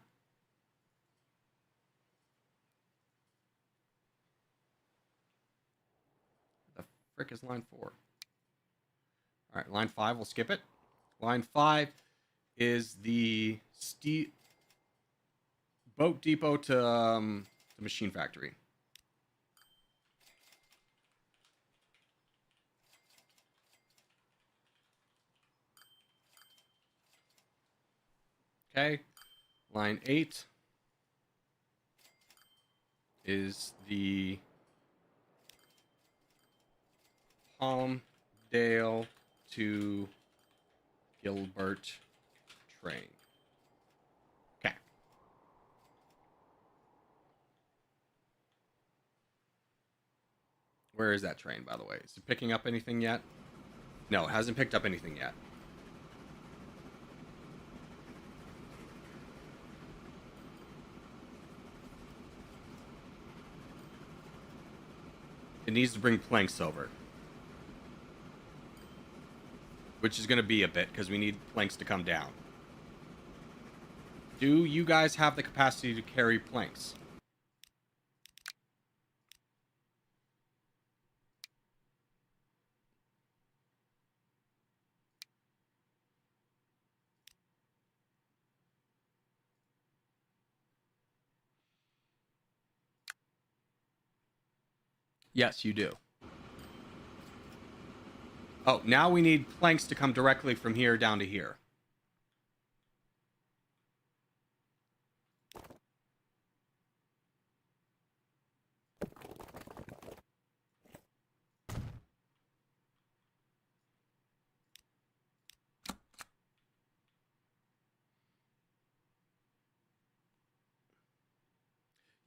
The frick is line 4? All right, line 5, we'll skip it. Line 5 is the boat depot to the machine factory. Okay. Line 8 is the Palmdale to Gilbert train. Okay. Where is that train, by the way? Is it picking up anything yet? No, it hasn't picked up anything yet. it needs to bring planks over. Which is going to be a bit, because we need planks to come down. Do you guys have the capacity to carry planks? Yes, you do. Oh, now we need planks to come directly from here down to here.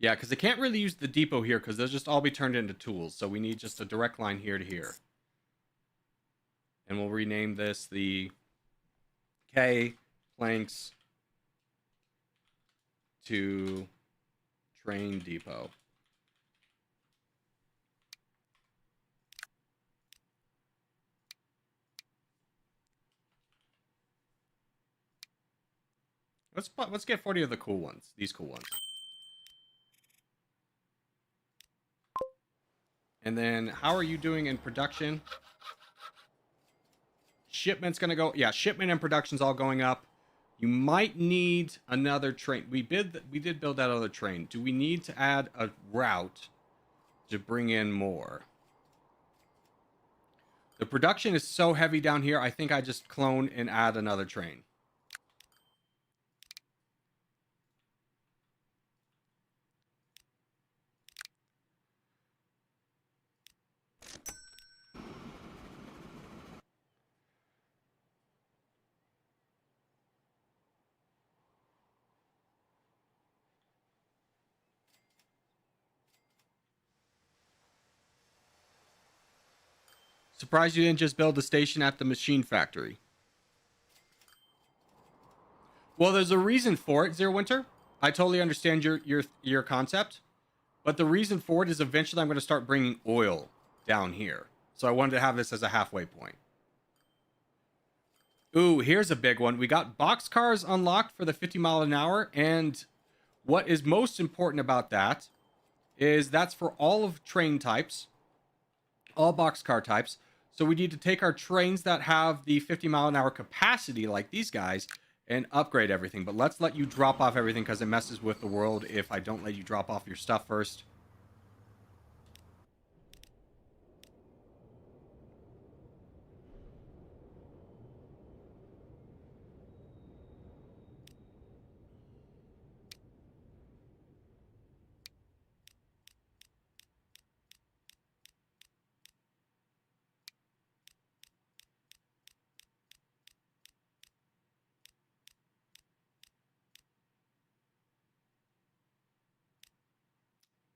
Yeah, because they can't really use the depot here because they'll just all be turned into tools. So we need just a direct line here to here. And we'll rename this the K planks to train depot. Let's get 40 of the cool ones. These cool ones. And then how are you doing in production? Shipment's gonna go. Yeah, shipment and production's all going up. You might need another train. We did build that other train. Do we need to add a route to bring in more? The production is so heavy down here. I think I just clone and add another train. Surprised you didn't just build a station at the machine factory. Well, there's a reason for it, Zero Winter. I totally understand your concept, but the reason for it is eventually I'm going to start bringing oil down here. So I wanted to have this as a halfway point. Ooh, here's a big one. We got boxcars unlocked for the 50 mile an hour, and what is most important about that is that's for all of train types, all boxcar types. So we need to take our trains that have the 50 mile an hour capacity, like these guys, and upgrade everything. But let's let you drop off everything because it messes with the world if I don't let you drop off your stuff first.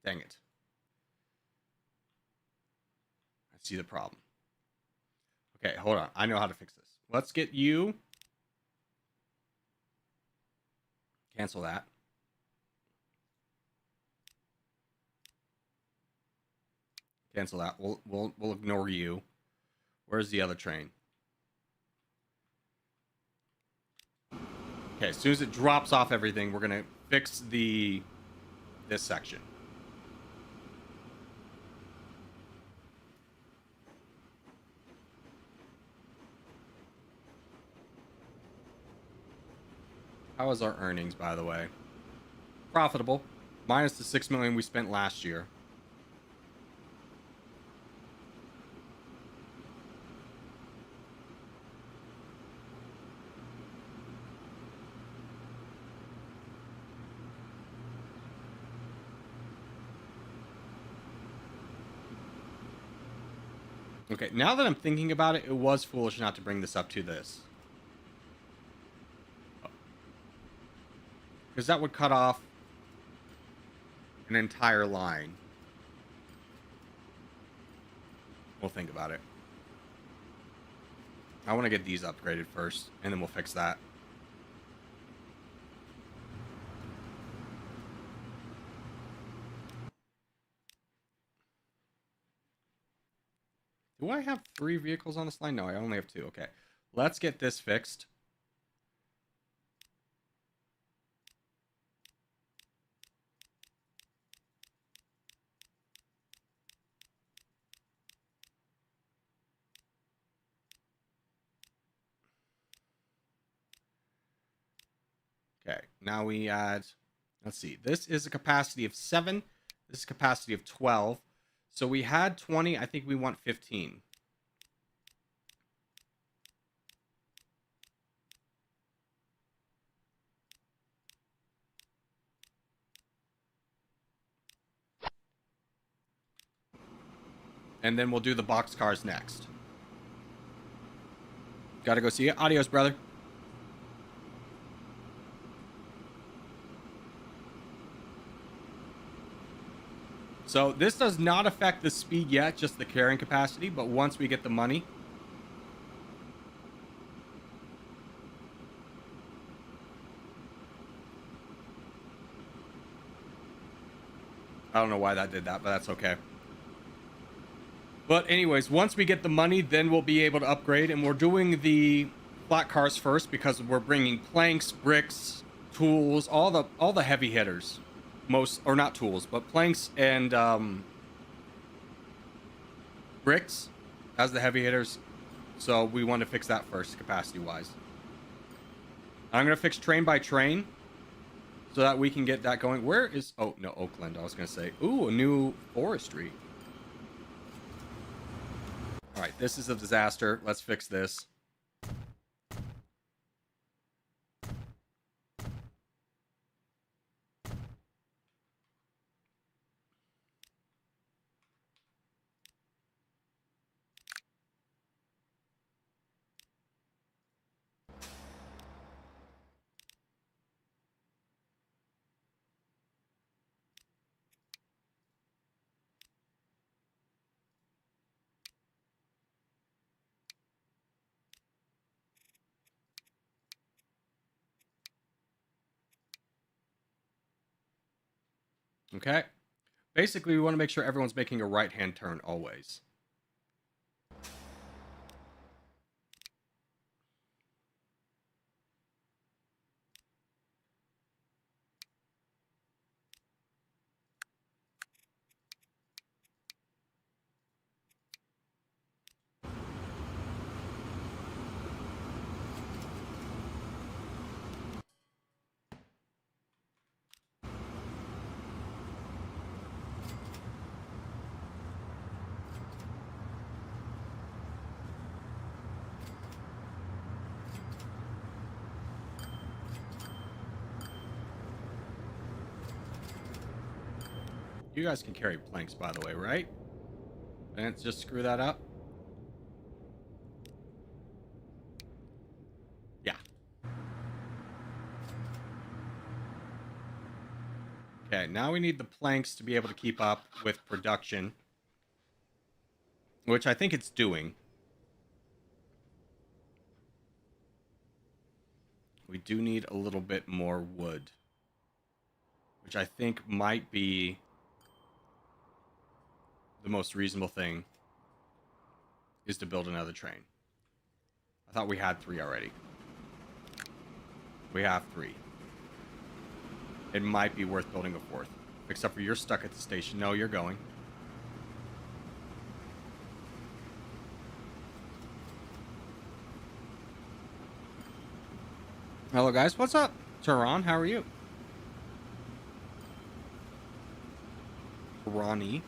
Dang it. I see the problem. Okay, hold on. I know how to fix this. Let's get you. Cancel that. Cancel that. We'll ignore you. Where's the other train? Okay, as soon as it drops off everything, we're gonna fix this section. How was our earnings, by the way? Profitable, minus the 6 million we spent last year. Okay, now that I'm thinking about it, it was foolish not to bring this up to this. Because that would cut off an entire line. We'll think about it. I want to get these upgraded first, and then we'll fix that. Do I have 3 vehicles on this line? No, I only have 2. Okay. Let's get this fixed. Okay, now we add, let's see, this is a capacity of 7. This is a capacity of 12. So we had 20. I think we want 15. And then we'll do the box cars next. Gotta go see you. Adios, brother. So this does not affect the speed yet, just the carrying capacity. But once we get the money, I don't know why that did that, but that's okay. But anyways, once we get the money, then we'll be able to upgrade. And we're doing the flat cars first because we're bringing planks, bricks, tools, all the heavy hitters. Most, or not tools, but planks and bricks as the heavy hitters. So we want to fix that first, capacity-wise. I'm going to fix train by train so that we can get that going. Where is... Oh, no, Oakland. I was going to say. Ooh, a new forestry. All right, this is a disaster. Let's fix this. Okay. Basically, we want to make sure everyone's making a right-hand turn always. You guys can carry planks, by the way, right? And just screw that up. Yeah. Okay, now we need the planks to be able to keep up with production, which I think it's doing. We do need a little bit more wood, which I think might be the most reasonable thing, is to build another train. I thought we had 3 already. We have 3. It might be worth building a 4th. Except for you're stuck at the station. No, you're going. Hello, guys. What's up? Tehran, how are you? Ronnie.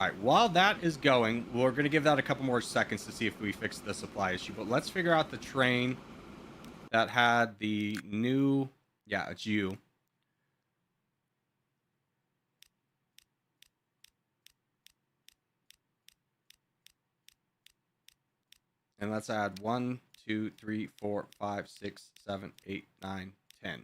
All right, while that is going, we're going to give that a couple more seconds to see if we fix the supply issue. But let's figure out the train that had the new... Yeah, it's you. And let's add 1, 2, 3, 4, 5, 6, 7, 8, 9, 10.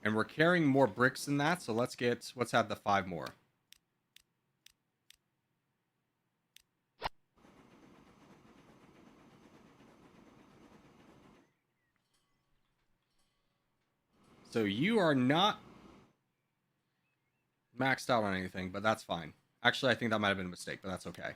And we're carrying more bricks than that, so let's add the 5 more. So you are not maxed out on anything, but that's fine. Actually, I think that might have been a mistake, but that's okay.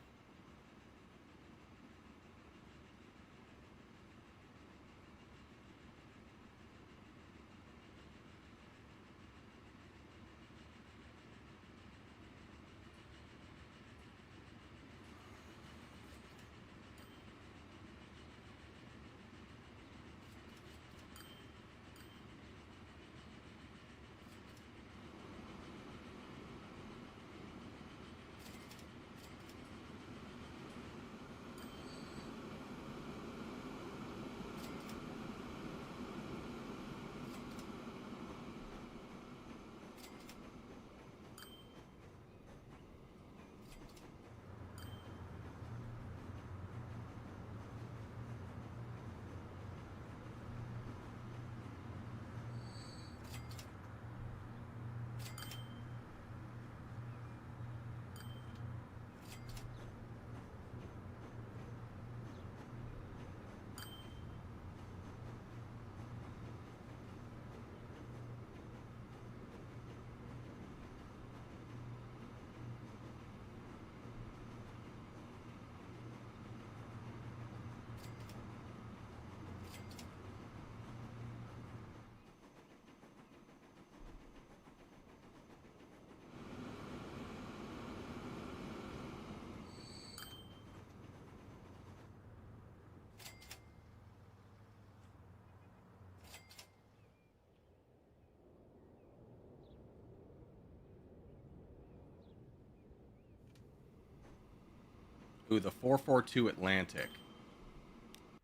Ooh, the 442 Atlantic.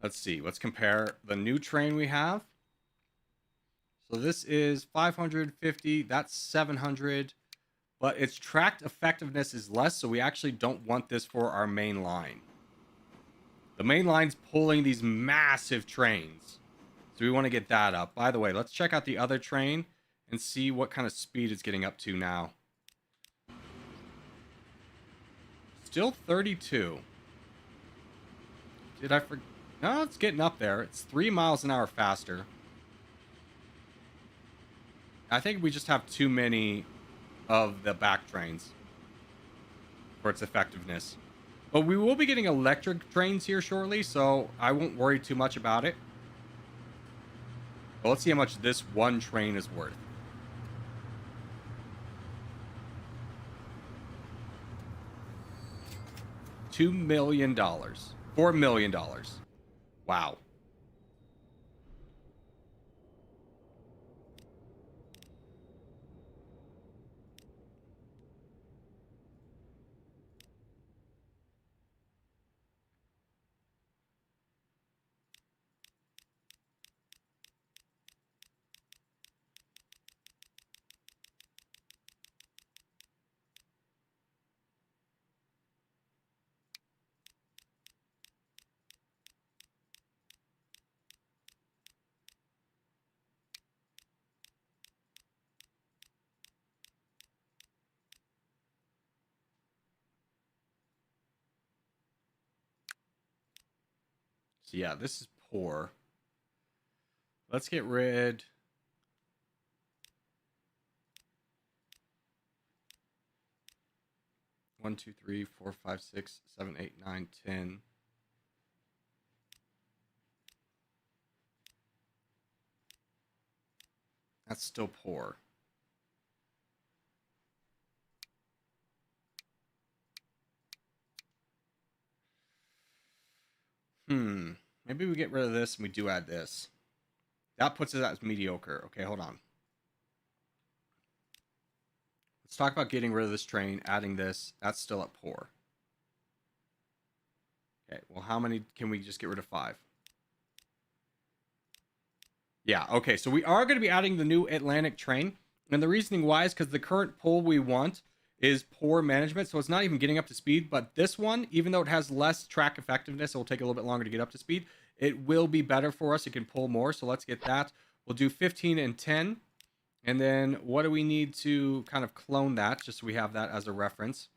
Let's see. Let's compare the new train we have. So this is 550. That's 700. But its tracked effectiveness is less, so we actually don't want this for our main line. The main line's pulling these massive trains. So we want to get that up. By the way, let's check out the other train and see what kind of speed it's getting up to now. Still 32. Did I forget? No, it's getting up there. It's 3 miles an hour faster. I think we just have too many of the back trains for its effectiveness. But we will be getting electric trains here shortly, so I won't worry too much about it. But let's see how much this one train is worth. $2 million. $4 million. Wow. So yeah, this is poor. Let's get rid. One, two, three, 4, 5, 6, 7, 8, 9, 10. That's still poor. Maybe we get rid of this and we do add this. That puts it as mediocre. Okay, hold on. Let's talk about getting rid of this train, adding this. That's still at poor. Okay, well, how many can we just get rid of? 5? Yeah, okay, so we are going to be adding the new Atlantic train. And the reasoning why is because the current pull we want is poor management, so it's not even getting up to speed. But this one, even though it has less track effectiveness, it will take a little bit longer to get up to speed. It will be better for us. It can pull more, so let's get that. We'll do 15 and 10. And then what do we need to kind of clone that, just so we have that as a reference?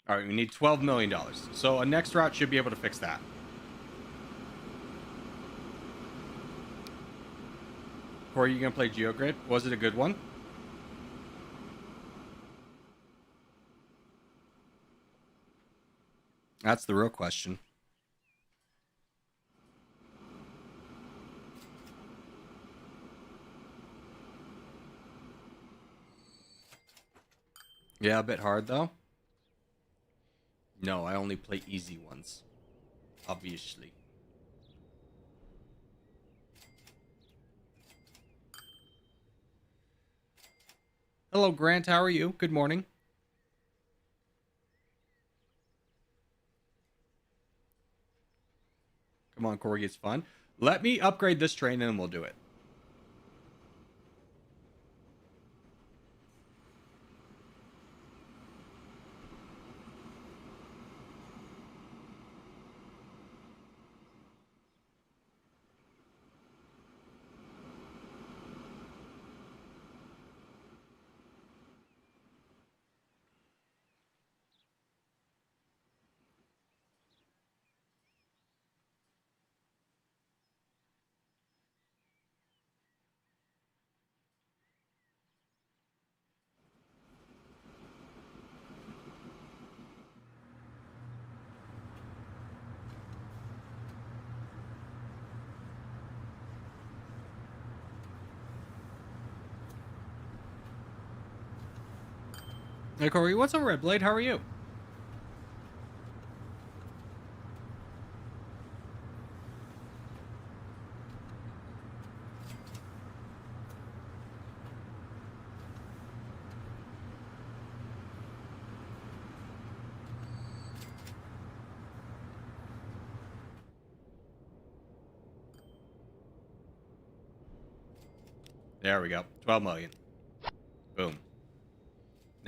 All right, we need $12 million. So a next route should be able to fix that. Corey, you gonna play GeoGrid? Was it a good one? That's the real question. Yeah, a bit hard though. No, I only play easy ones. Obviously. Hello, Grant. How are you? Good morning. Come on, Corey, it's fun. Let me upgrade this train and then we'll do it. Hey, Corey, what's up, Red Blade? How are you? There we go. 12 million. Boom.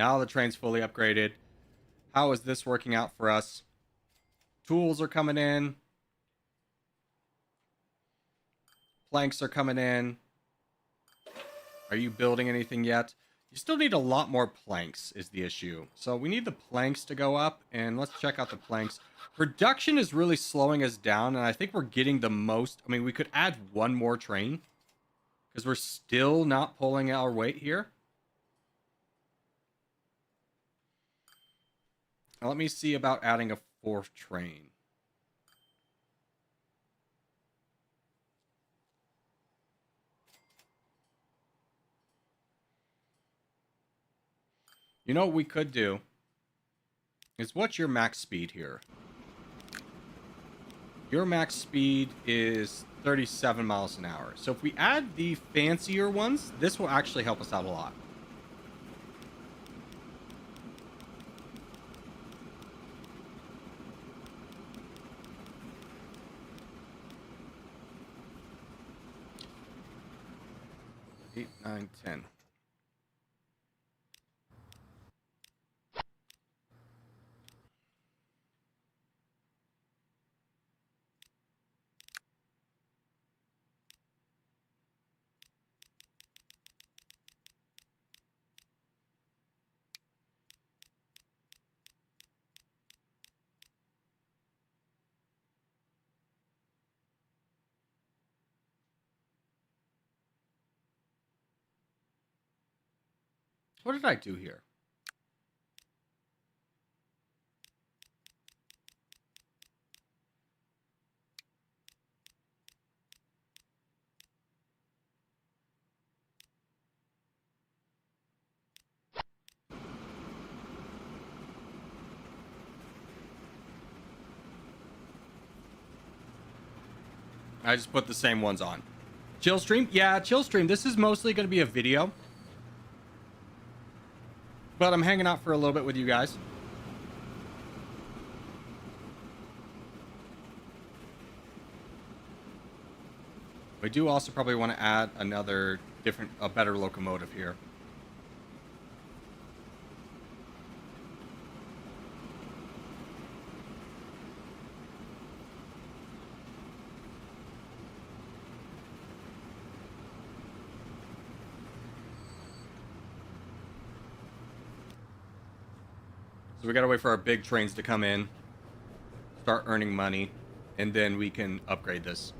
Now the train's fully upgraded. How is this working out for us? Tools are coming in. Planks are coming in. Are you building anything yet? You still need a lot more planks is the issue. So we need the planks to go up, and let's check out the planks. Production is really slowing us down, and I think we're getting the most. I mean, we could add one more train because we're still not pulling our weight here. Now, let me see about adding a fourth train. You know what we could do is, what's your max speed here? Your max speed is 37 miles an hour. So if we add the fancier ones, this will actually help us out a lot. Eight, 9, 10. What did I do here? I just put the same ones on. Chill stream? Yeah, chill stream. This is mostly going to be a video. But I'm hanging out for a little bit with you guys. We do also probably want to add another a better locomotive here. So we gotta wait for our big trains to come in, start earning money, and then we can upgrade this.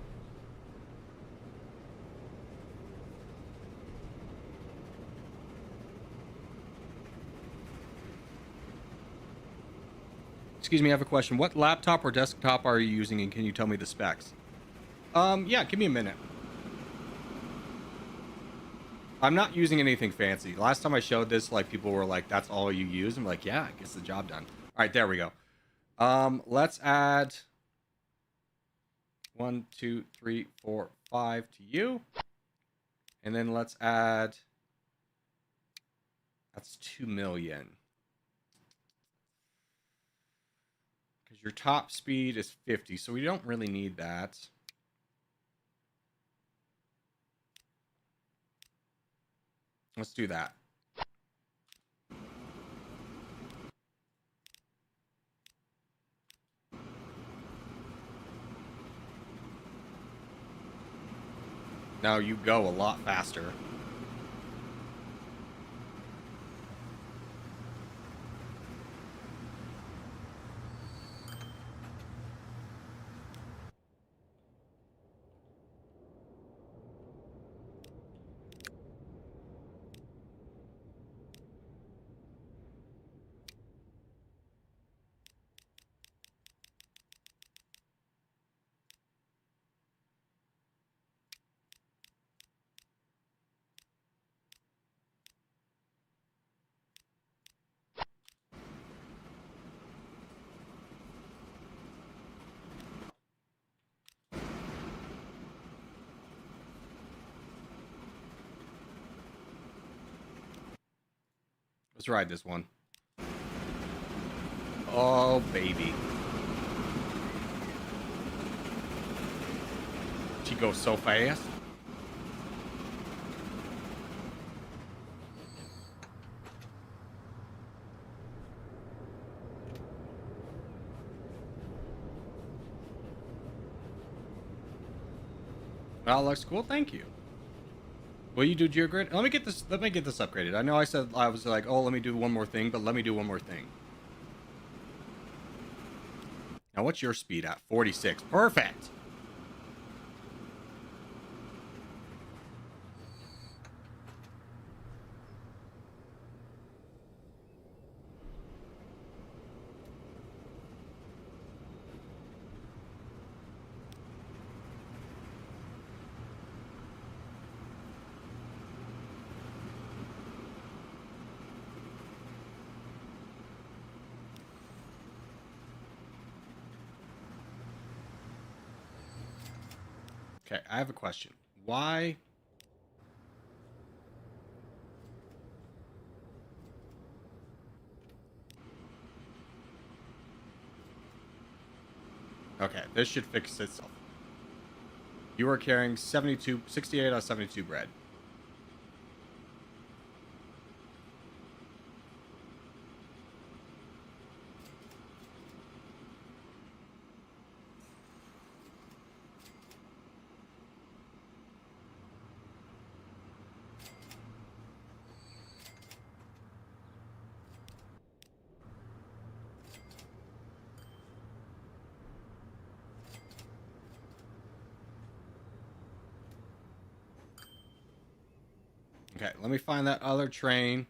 Excuse me, I have a question. What laptop or desktop are you using, and can you tell me the specs? Yeah, give me a minute. I'm not using anything fancy. Last time I showed this, like, people were like, that's all you use? I'm like, yeah, it gets the job done. All right, there we go. Let's add 1, 2, 3, 4, 5 to you. And then let's add, that's 2 million. Because your top speed is 50, so we don't really need that. Let's do that. Now you go a lot faster. Let's ride this one. Oh, baby. She goes so fast. Well, looks cool. Thank you. Will you do GeoGrid? Let me get this. Let me get this upgraded. I know I said I was like, oh, let me do one more thing, but let me do one more thing. Now, what's your speed at? 46. Perfect. Okay, I have a question. Why? Okay, this should fix itself. You are carrying 72, 68 out of 72 bread. Okay, let me find that other train.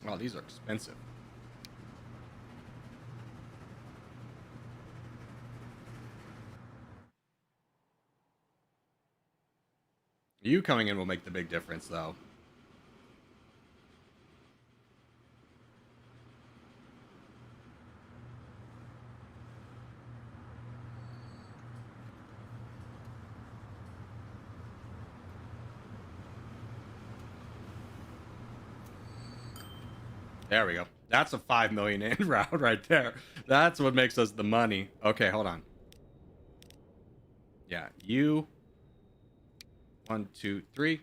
Oh, these are expensive. You coming in will make the big difference, though. There we go. That's a 5 million in route right there. That's what makes us the money. Okay, hold on. Yeah, you. 1, 2, 3.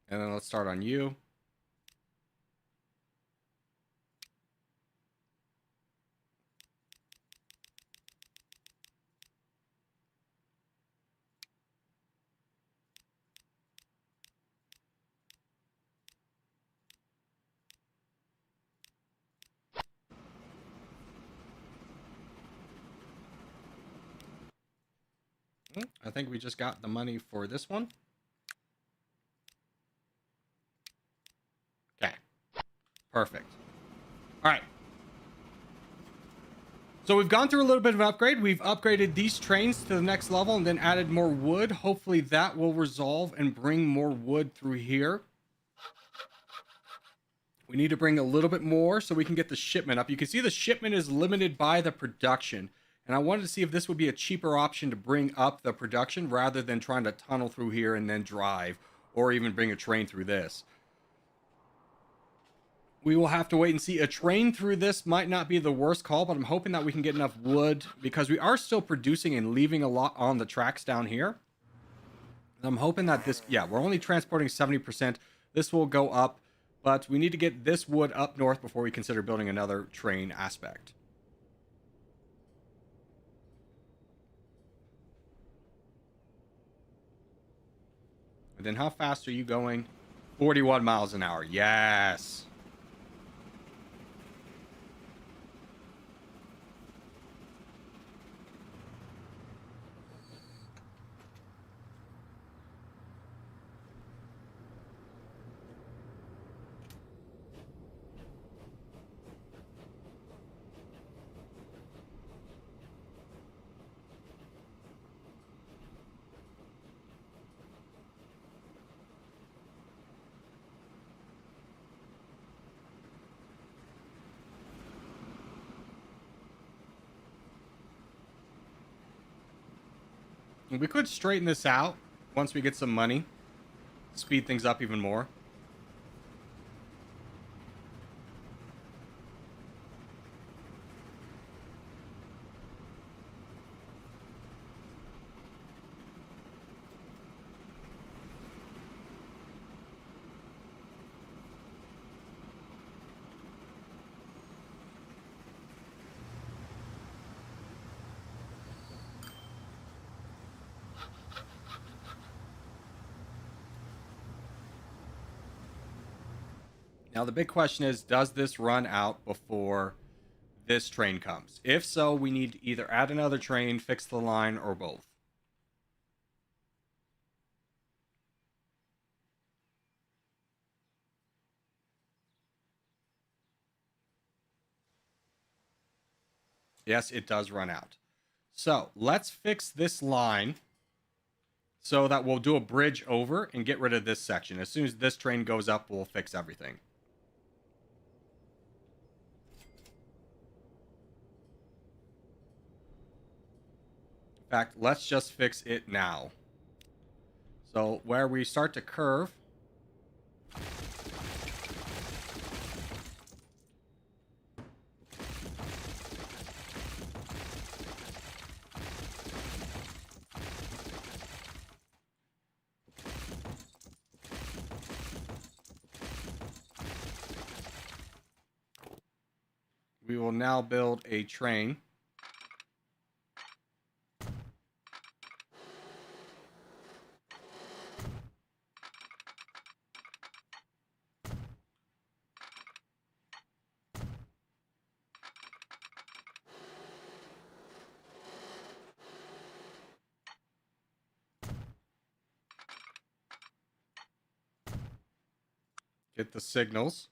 And then let's start on you. I think we just got the money for this one. Okay. Perfect. All right. So we've gone through a little bit of an upgrade. We've upgraded these trains to the next level and then added more wood. Hopefully that will resolve and bring more wood through here. We need to bring a little bit more so we can get the shipment up. You can see the shipment is limited by the production. And I wanted to see if this would be a cheaper option to bring up the production rather than trying to tunnel through here and then drive, or even bring a train through this. We will have to wait and see. A train through this might not be the worst call, but I'm hoping that we can get enough wood because we are still producing and leaving a lot on the tracks down here. And I'm hoping that this, yeah, we're only transporting 70%. This will go up, but we need to get this wood up north before we consider building another train aspect. And then how fast are you going? 41 miles an hour. Yes. We could straighten this out once we get some money. Speed things up even more. Now, the big question is, does this run out before this train comes? If so, we need to either add another train, fix the line, or both. Yes, it does run out. So let's fix this line so that we'll do a bridge over and get rid of this section. As soon as this train goes up, we'll fix everything. In fact, let's just fix it now. So where we start to curve, we will now build a train. Get the signals.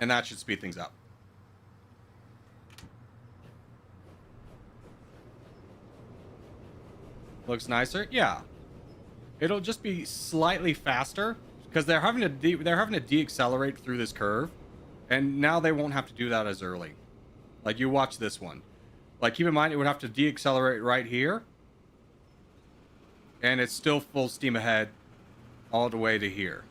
And that should speed things up. Looks nicer? Yeah. It'll just be slightly faster because they're having to deaccelerate through this curve, and now they won't have to do that as early. Like, you watch this one. Like, keep in mind it would have to deaccelerate right here, and it's still full steam ahead all the way to here.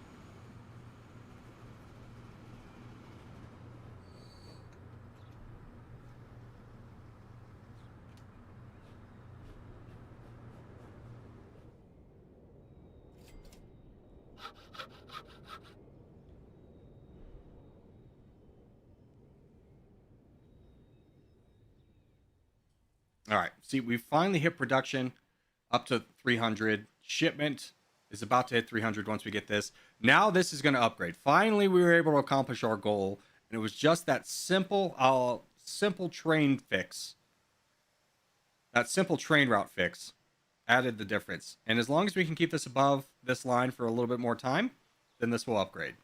All right, see, we finally hit production up to 300. Shipment is about to hit 300 once we get this. Now this is going to upgrade. Finally, we were able to accomplish our goal, and it was just that simple train fix That simple train route fix added the difference. And as long as we can keep this above this line for a little bit more time, then this will upgrade.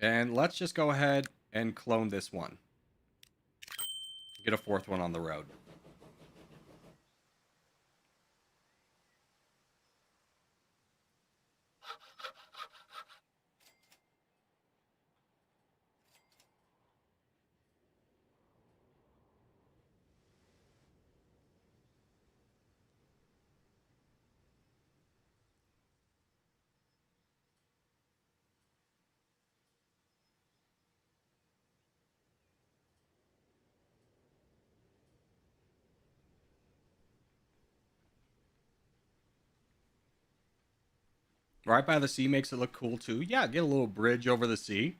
And let's just go ahead and clone this one. Get a fourth one on the road. Right by the sea makes it look cool too. Yeah, get a little bridge over the sea.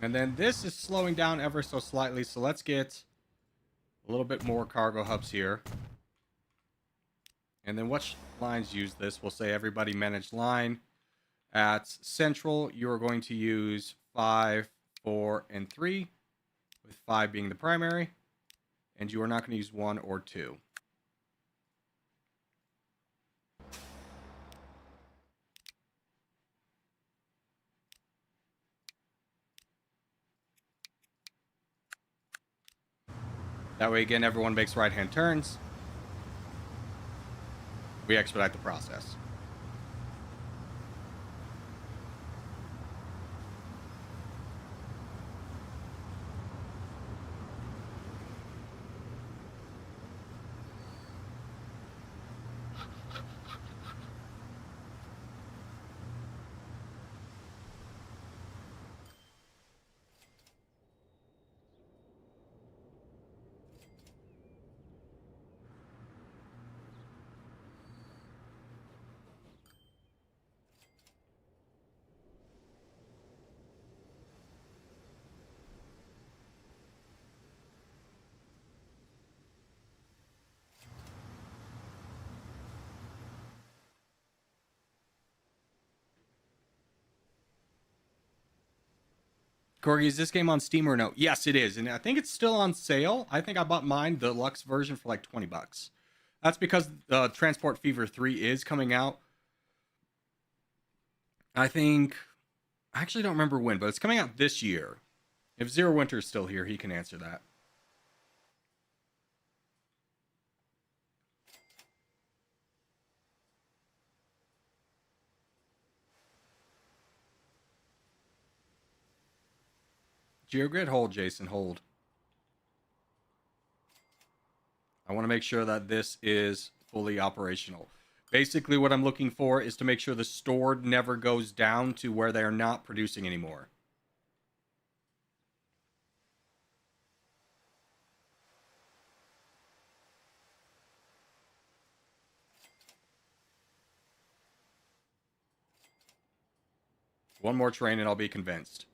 And then this is slowing down ever so slightly. So let's get a little bit more cargo hubs here. And then which lines use this? We'll say everybody manage line. At central, you're going to use 5, 4, and 3, with 5 being the primary. And you are not going to use 1 or 2. That way, again, everyone makes right-hand turns. We expedite the process. Corgi, is this game on Steam or no? Yes, it is. And I think it's still on sale. I think I bought mine, the Lux version, for like 20 bucks. That's because Transport Fever 3 is coming out. I actually don't remember when, but it's coming out this year. If Zero Winter's still here, he can answer that. GeoGrid, hold, Jason, hold. I want to make sure that this is fully operational. Basically, what I'm looking for is to make sure the stored never goes down to where they are not producing anymore. One more train and I'll be convinced.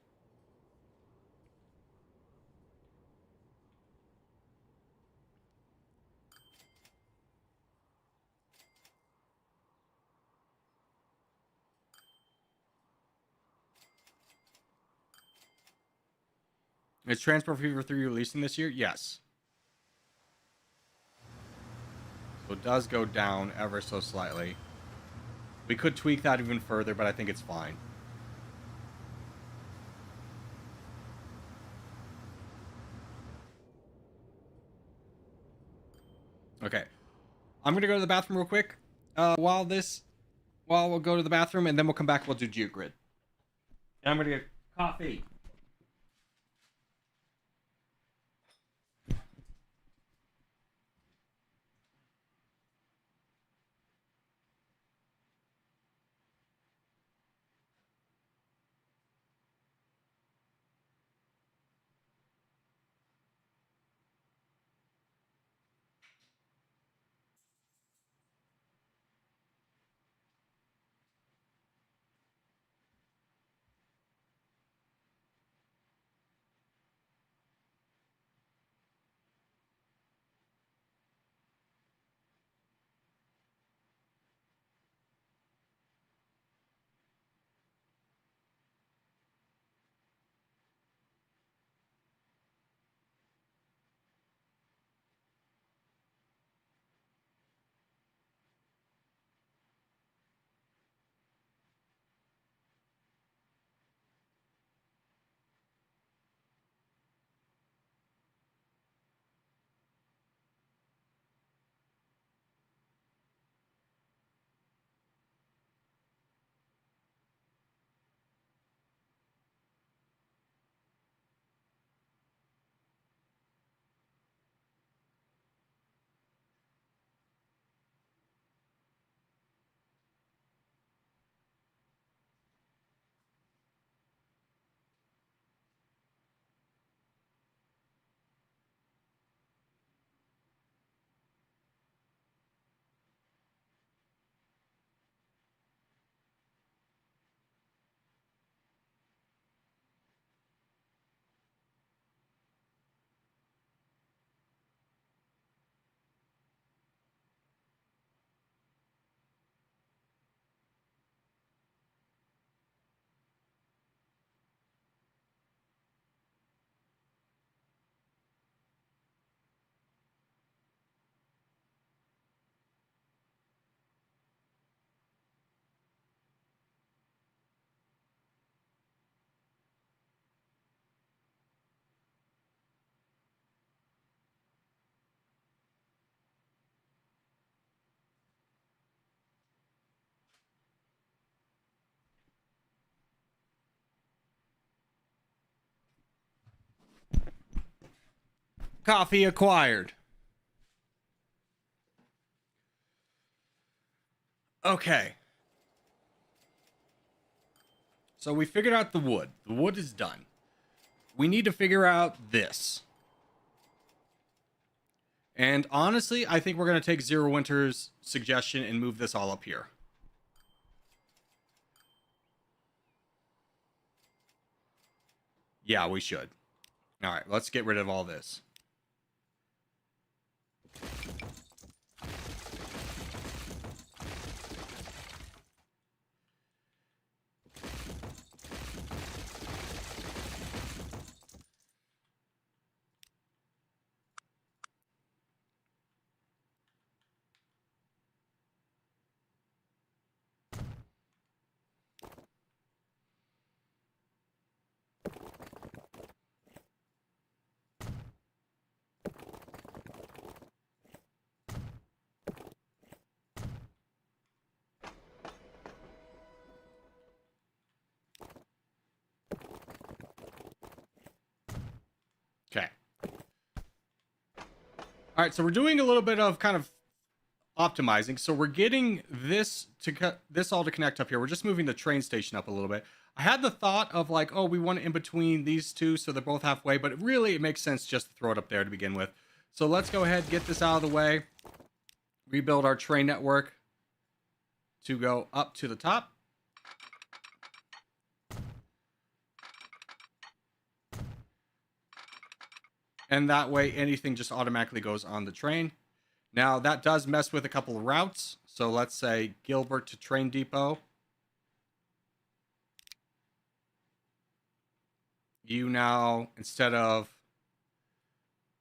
Is Transport Fever 3 releasing this year? Yes. So it does go down ever so slightly. We could tweak that even further, but I think it's fine. Okay. I'm going to go to the bathroom real quick. While we'll go to the bathroom and then we'll come back. We'll do GeoGrid. And I'm gonna get coffee. Coffee acquired. Okay. So we figured out the wood. The wood is done. We need to figure out this. And honestly, I think we're going to take Zero Winter's suggestion and move this all up here. Yeah, we should. All right, let's get rid of all this. Okay. All right, so we're doing a little bit of kind of optimizing. So we're getting this to this all to connect up here. We're just moving the train station up a little bit. I had the thought of like, oh, we want it in between these two so they're both halfway, but it makes sense just to throw it up there to begin with. So let's go ahead, get this out of the way, rebuild our train network to go up to the top. And that way anything just automatically goes on the train. Now that does mess with a couple of routes. So let's say Gilbert to Train Depot. You now, instead of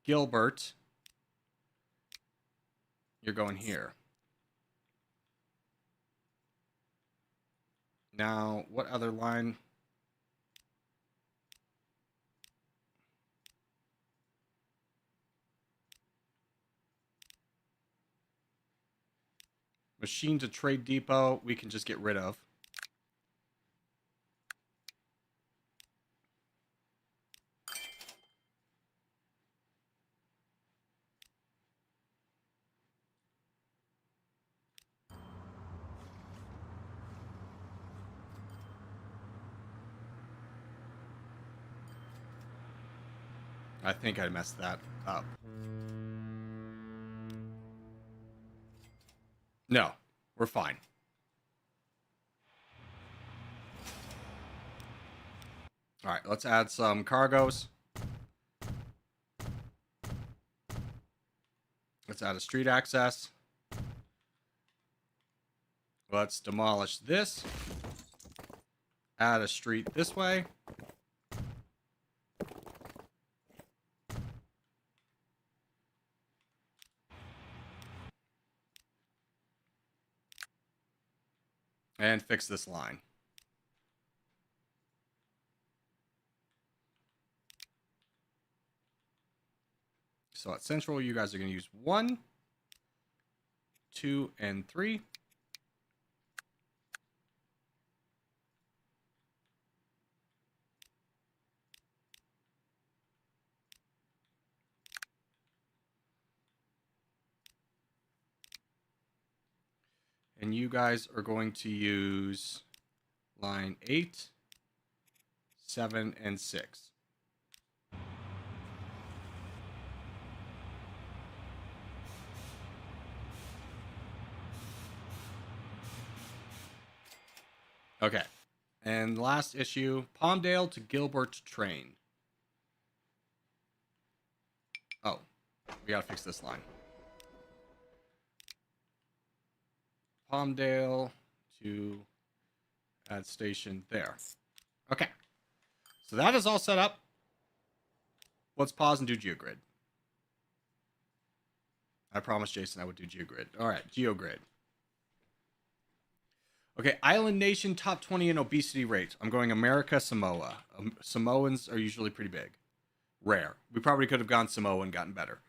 Gilbert, you're going here. Now, what other line? Machine to trade depot, we can just get rid of. I think I messed that up. No, we're fine. All right, let's add some cargoes. Let's add a street access. Let's demolish this. Add a street this way. And fix this line. So at Central, you guys are going to use 1, 2, and 3. And you guys are going to use line 8, 7, and 6. Okay. And last issue, Palmdale to Gilbert train. Oh, we gotta fix this line. Palmdale to add station there. Okay. So that is all set up. Let's pause and do GeoGrid. I promised Jason I would do GeoGrid. All right, GeoGrid. Okay, Island Nation top 20 in obesity rate. I'm going America, Samoa. Samoans are usually pretty big. Rare. We probably could have gone Samoa and gotten better.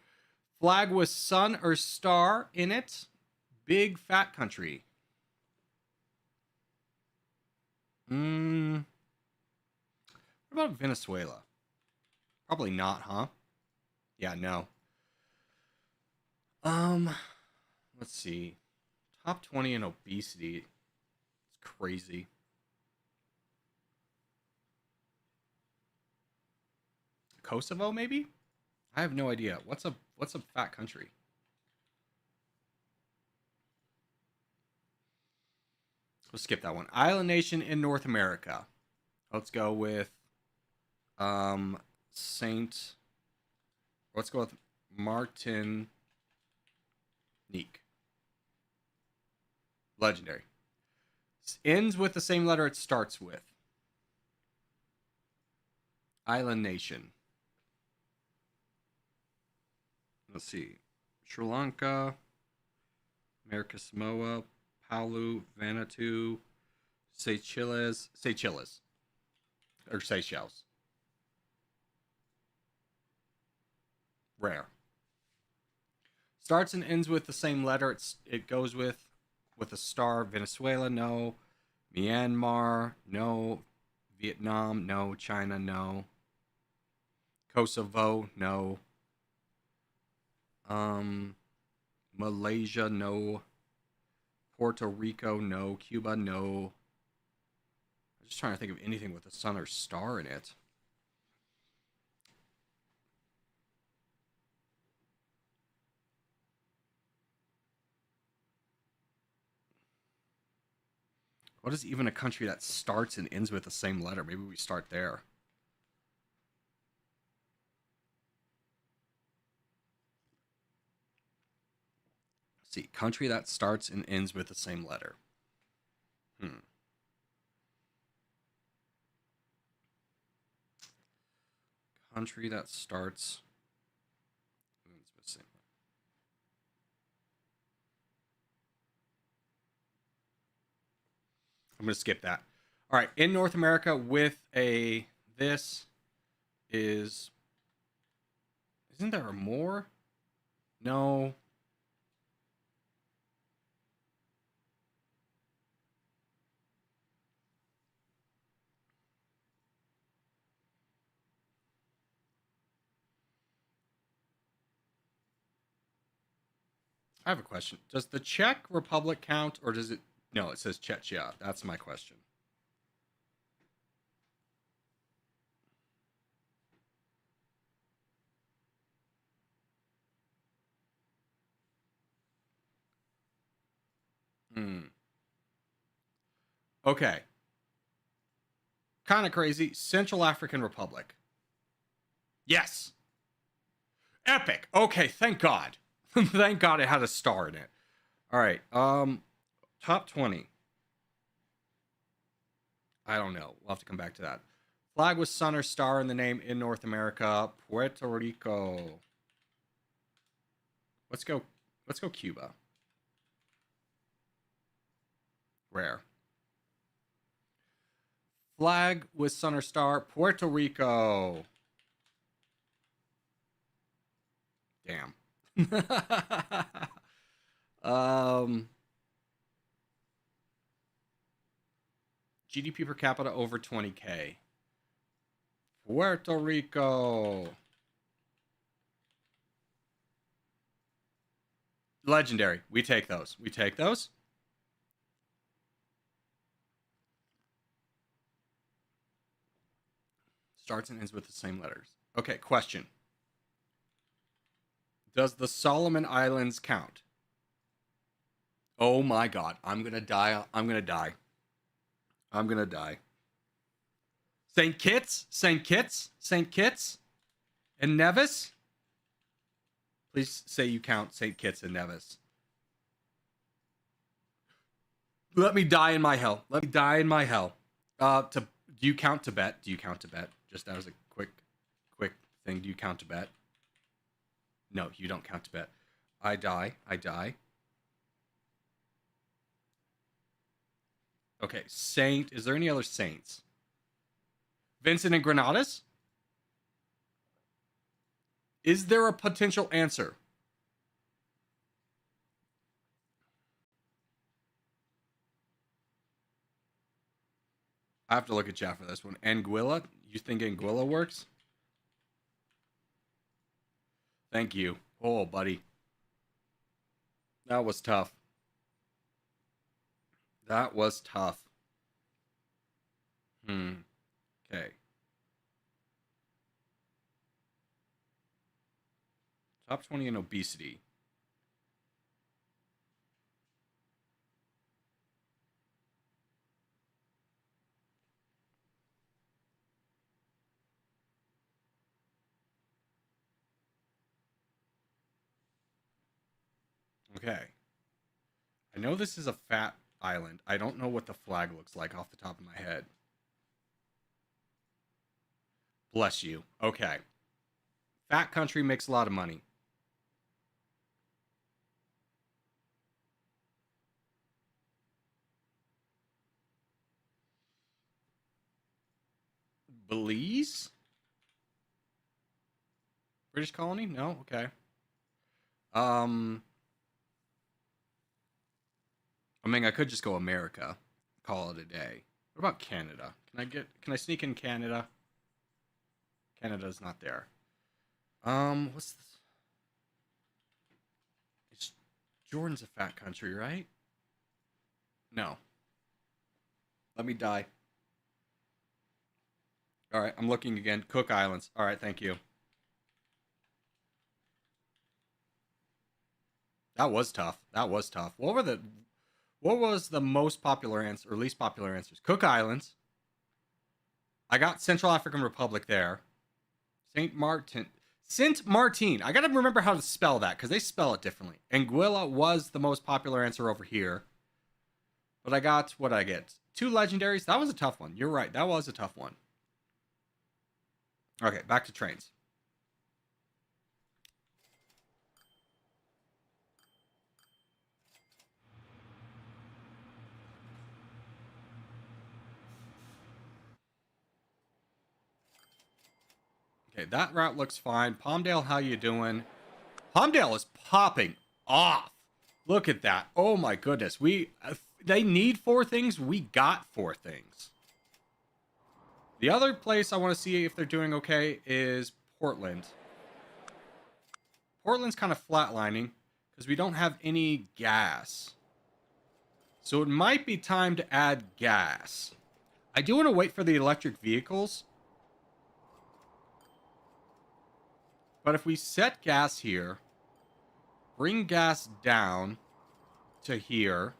Flag with sun or star in it. Big fat country. What about Venezuela? Probably not, huh? Yeah, no. Let's see. Top 20 in obesity. Crazy. Kosovo, maybe? I have no idea. What's a fat country? Let's skip that one. Island nation in North America. Let's go with Saint. Let's go with Martinique. Legendary. Ends with the same letter it starts with. Island nation. Let's see. Sri Lanka, America Samoa, Palau, Vanuatu, Seychelles. Or Seychelles. Rare. Starts and ends with the same letter it goes with a star. Venezuela, no. Myanmar, no. Vietnam, no. China, no. Kosovo, no. Malaysia, no. Puerto Rico, no. Cuba, no. I'm just trying to think of anything with a sun or star in it. What is even a country that starts and ends with the same letter? Maybe we start there. Let's see, country that starts and ends with the same letter. Country that starts. I'm going to skip that. All right. In North America with a, this is, isn't there more? No. I have a question. Does the Czech Republic count, or does it? No, it says Czechia. That's my question. Hmm. Okay. Kind of crazy. Central African Republic. Yes. Epic. Okay, thank God. Thank God it had a star in it. All right. Top 20. I don't know. We'll have to come back to that. Flag with sun or star in the name in North America. Puerto Rico. Let's go. Let's go Cuba. Rare. Flag with sun or star. Puerto Rico. Damn. um GDP per capita over 20K. Puerto Rico. Legendary. We take those. We take those. Starts and ends with the same letters. Okay, question. Does the Solomon Islands count? Oh my god. I'm gonna die. I'm gonna die. I'm gonna die. St. Kitts? St. Kitts? St. Kitts? And Nevis? Please say you count St. Kitts and Nevis. Let me die in my hell. Let me die in my hell. Do you count Tibet? Do you count Tibet? Just that was a quick thing. Do you count Tibet? No, you don't count Tibet. I die. I die. Okay, Saint. Is there any other saints? Vincent and Grenadines? Is there a potential answer? I have to look at chat for this one. Anguilla? You think Anguilla works? Thank you. Oh, buddy. That was tough. That was tough. Okay. Top 20 in obesity. Okay. I know this is a fat island. I don't know what the flag looks like off the top of my head. Bless you. Okay. Fat country makes a lot of money. Belize? British colony? No? Okay. Um I mean I could just go America. Call it a day. What about Canada? Can I sneak in Canada? Canada's not there. What's this? It's Jordan's a fat country, right? No. Let me die. All right, I'm looking again. Cook Islands. All right, thank you. That was tough. That was tough. What was the most popular answer or least popular answers? Cook Islands. I got Central African Republic there. Saint Martin. Saint Martin. I got to remember how to spell that because they spell it differently. Anguilla was the most popular answer over here. But I got, what did I get? 2 legendaries. That was a tough one. You're right. That was a tough one. Okay, back to trains. Okay, that route looks fine. Palmdale, how you doing? Palmdale is popping off. Look at that. Oh my goodness. They need 4 things. We got 4 things. The other place I want to see if they're doing okay is Portland. Portland's kind of flatlining because we don't have any gas. So it might be time to add gas. I do want to wait for the electric vehicles. But if we set gas here, bring gas down to here,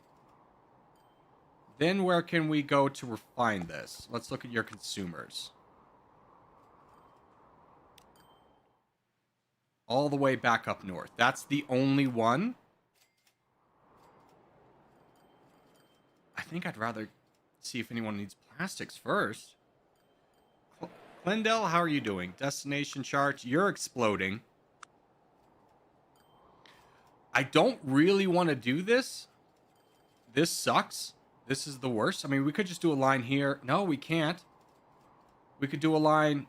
then where can we go to refine this? Let's look at your consumers. All the way back up north. That's the only one. I think I'd rather see if anyone needs plastics first. Glendale, how are you doing? Destination chart, you're exploding. I don't really want to do this. This sucks. This is the worst. I mean, we could just do a line here. No, we can't. We could do a line.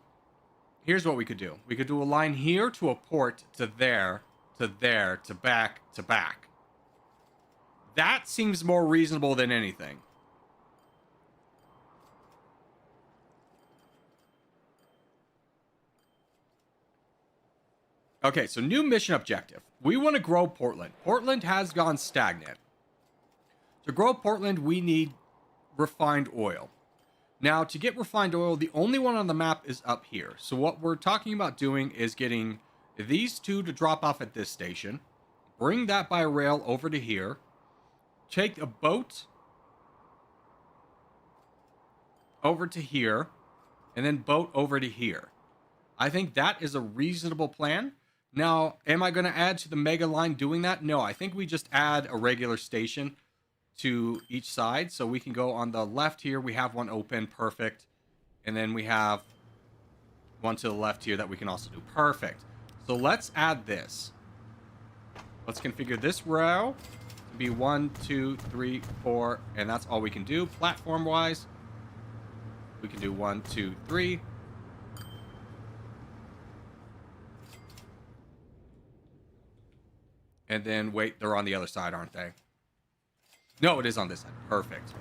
Here's what we could do. We could do a line here to a port to there, to there, to back, to back. That seems more reasonable than anything. Okay, so new mission objective. We want to grow Portland. Portland has gone stagnant. To grow Portland, we need refined oil. Now, to get refined oil, the only one on the map is up here. So what we're talking about doing is getting these two to drop off at this station, bring that by rail over to here, take a boat over to here, and then boat over to here. I think that is a reasonable plan. Now, am I going to add to the mega line doing that? No, I think we just add a regular station to each side. So we can go on the left here. We have one open. Perfect. And then we have one to the left here that we can also do. Perfect. So let's add this. Let's configure this row to be 1, 2, 3, 4. And that's all we can do. Platform wise, we can do 1, 2, 3. And then, wait, they're on the other side, aren't they? No, it is on this side. Perfect.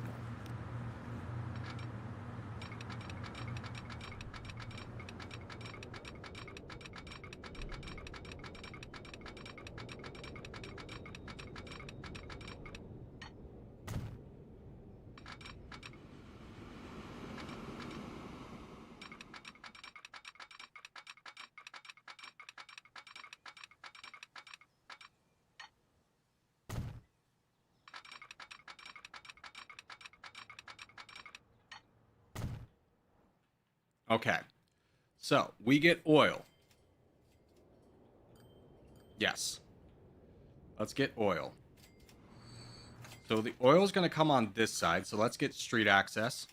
Okay. So, we get oil. Yes. Let's get oil. So, the oil is going to come on this side. So, let's get street access.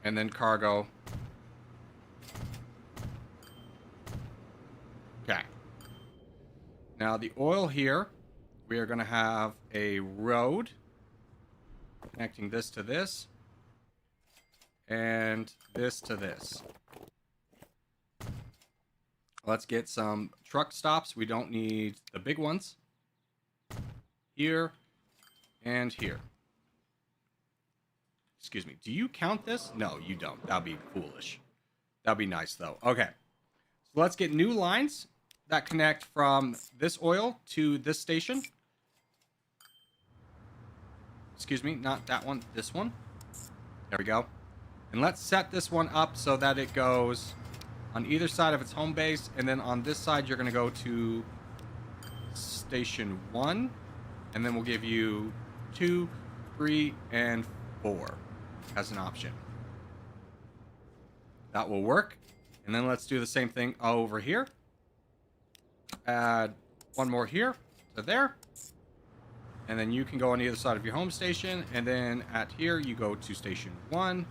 And then cargo. Okay. Now, the oil here, we are going to have a road connecting this to this, and this to this. Let's get some truck stops. We don't need the big ones. Here and here. Excuse me. Do you count this? No, you don't. That'd be foolish. That'd be nice, though. Okay. So let's get new lines that connect from this oil to this station. Excuse me, not that one, this one. There we go. And let's set this one up so that it goes on either side of its home base. And then on this side, you're going to go to station 1. And then we'll give you 2, 3, and 4 as an option. That will work. And then let's do the same thing over here. Add one more here to there. And then you can go on either side of your home station. And then at here, you go to station 1,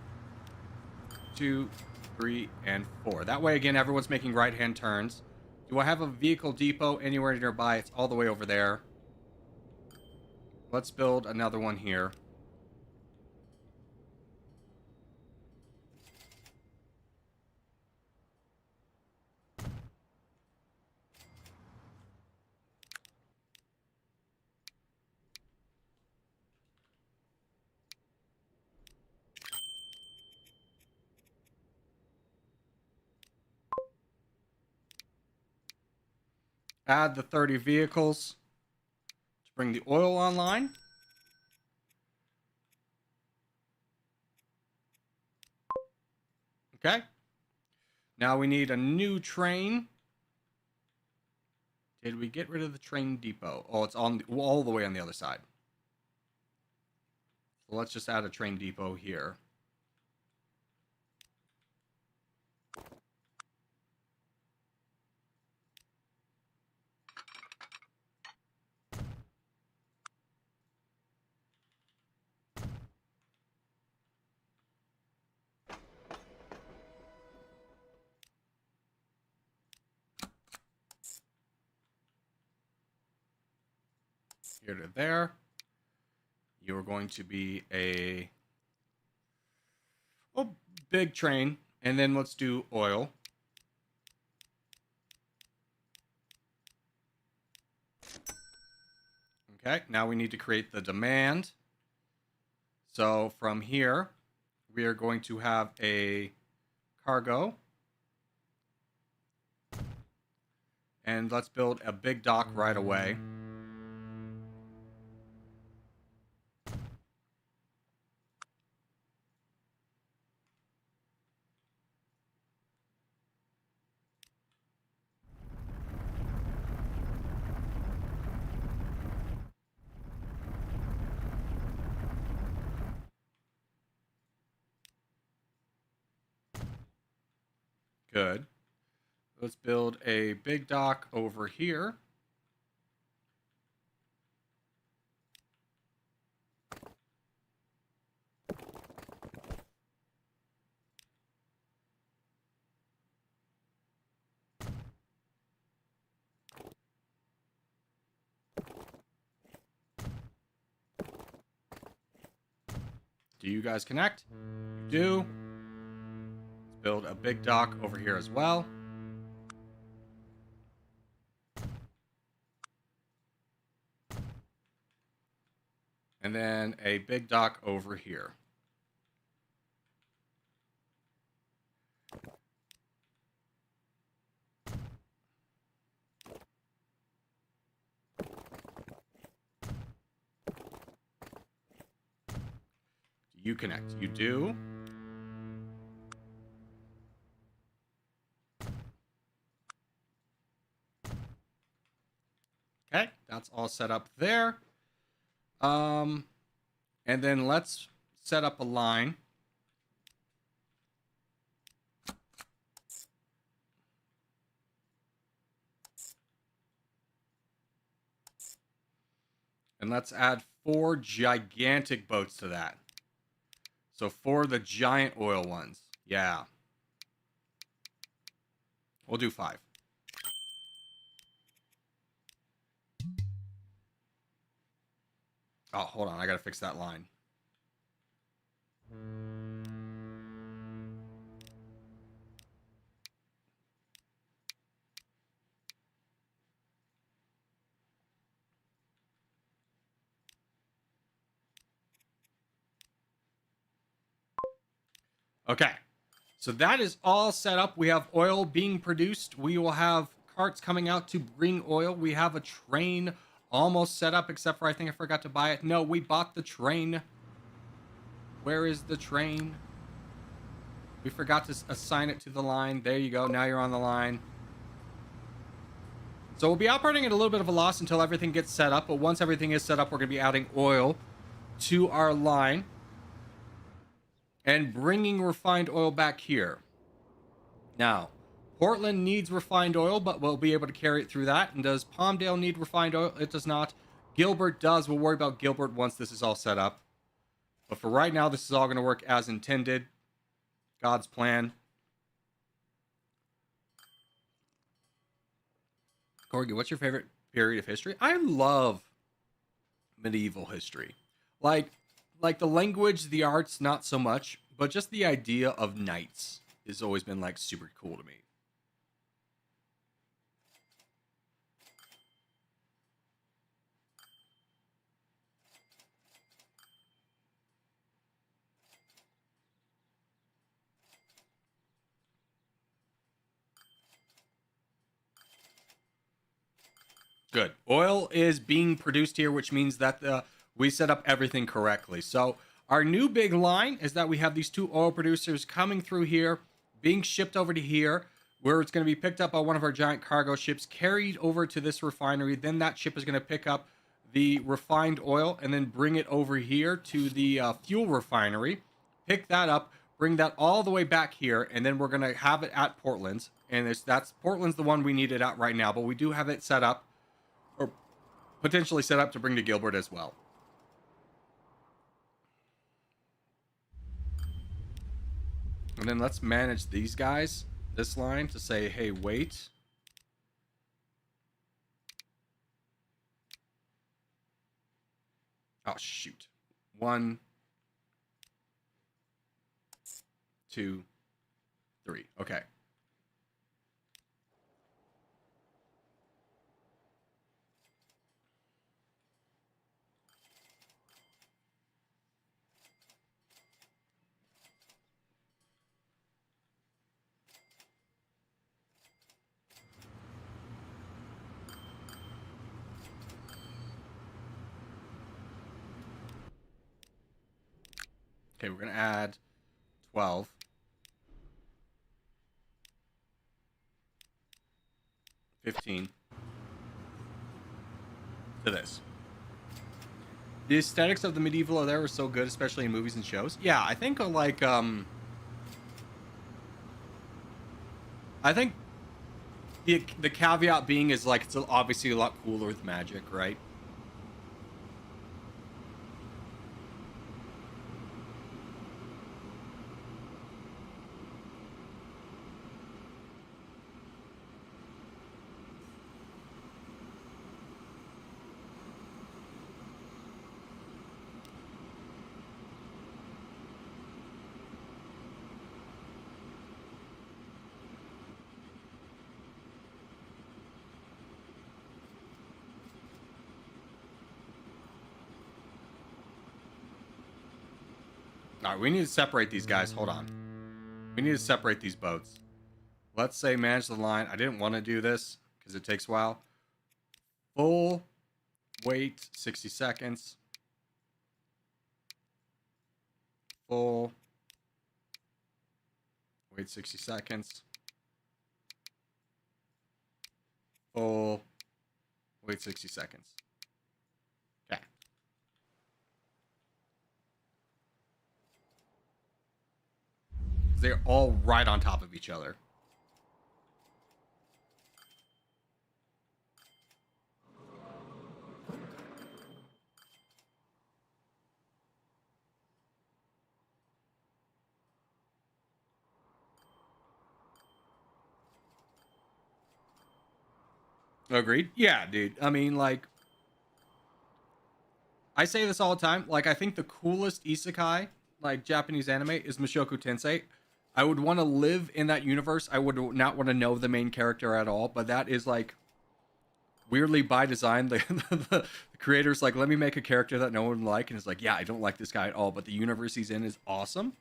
2, 3, and 4. That way, again, everyone's making right-hand turns. Do I have a vehicle depot anywhere nearby? It's all the way over there. Let's build another one here. Add the 30 vehicles to bring the oil online. Okay. Now we need a new train. Did we get rid of the train depot? Oh, it's on all the way on the other side. So let's just add a train depot here. Here to there. You're going to be a big train. And then let's do oil. Okay, now we need to create the demand. So from here, we are going to have a cargo. And let's build a big dock right away. Good. Let's build a big dock over here. Do you guys connect? You do. Let's build a big dock over here as well. And then a big dock over here. Do you connect? You do. Okay, that's all set up there. And then let's set up a line. And let's add 4 gigantic boats to that. So 4 of the giant oil ones. Yeah. We'll do 5. Oh, hold on. I gotta fix that line. Okay. So that is all set up. We have oil being produced. We will have carts coming out to bring oil. We have a train almost set up, except for I think I forgot to buy it. No, we bought the train. Where is the train? We forgot to assign it to the line. There you go. Now you're on the line. So we'll be operating at a little bit of a loss until everything gets set up. But once everything is set up, we're going to be adding oil to our line and bringing refined oil back here. Now, Portland needs refined oil, but we'll be able to carry it through that. And does Palmdale need refined oil? It does not. Gilbert does. We'll worry about Gilbert once this is all set up. But for right now, this is all going to work as intended. God's plan. Corgi, what's your favorite period of history? I love medieval history. Like the language, the arts, not so much, but just the idea of knights has always been like super cool to me. Good. Oil is being produced here, which means that we set up everything correctly. So our new big line is that we have these two oil producers coming through here, being shipped over to here, where it's going to be picked up by one of our giant cargo ships, carried over to this refinery. Then that ship is going to pick up the refined oil and then bring it over here to the fuel refinery, pick that up, bring that all the way back here, and then we're going to have it at Portland's. And that's Portland's the one we need it at right now, but we do have it set up, or potentially set up, to bring to Gilbert as well. And then let's manage these guys, this line, to say, hey, wait. Oh, shoot. 1, 2, 3. Okay. Okay, we're going to add 12. 15 to this. The aesthetics of the medieval there were so good, especially in movies and shows. Yeah, I think I think the caveat being is like it's obviously a lot cooler with magic, right? All right, we need to separate these guys. Hold on. We need to separate these boats. Let's say manage the line. I didn't want to do this because it takes a while. Full wait 60 seconds. Full wait 60 seconds. Full wait 60 seconds. Okay. They're all right on top of each other. Agreed. Yeah, dude. I mean, like, I say this all the time. Like, I think the coolest isekai, like Japanese anime, is Mushoku Tensei. I would want to live in that universe. I would not want to know the main character at all, but that is like weirdly by design. The creator's like, let me make a character that no one would like, and it's like, yeah, I don't like this guy at all, but the universe he's in is awesome.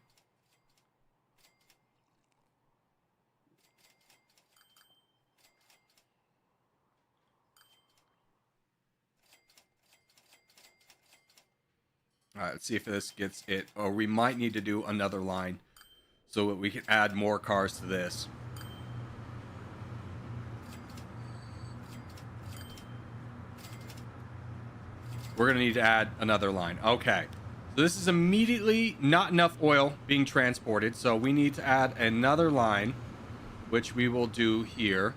All right, let's see if this gets it. Or we might need to do another line so that we can add more cars to this. We're going to need to add another line. Okay. So this is immediately not enough oil being transported. So we need to add another line, which we will do here.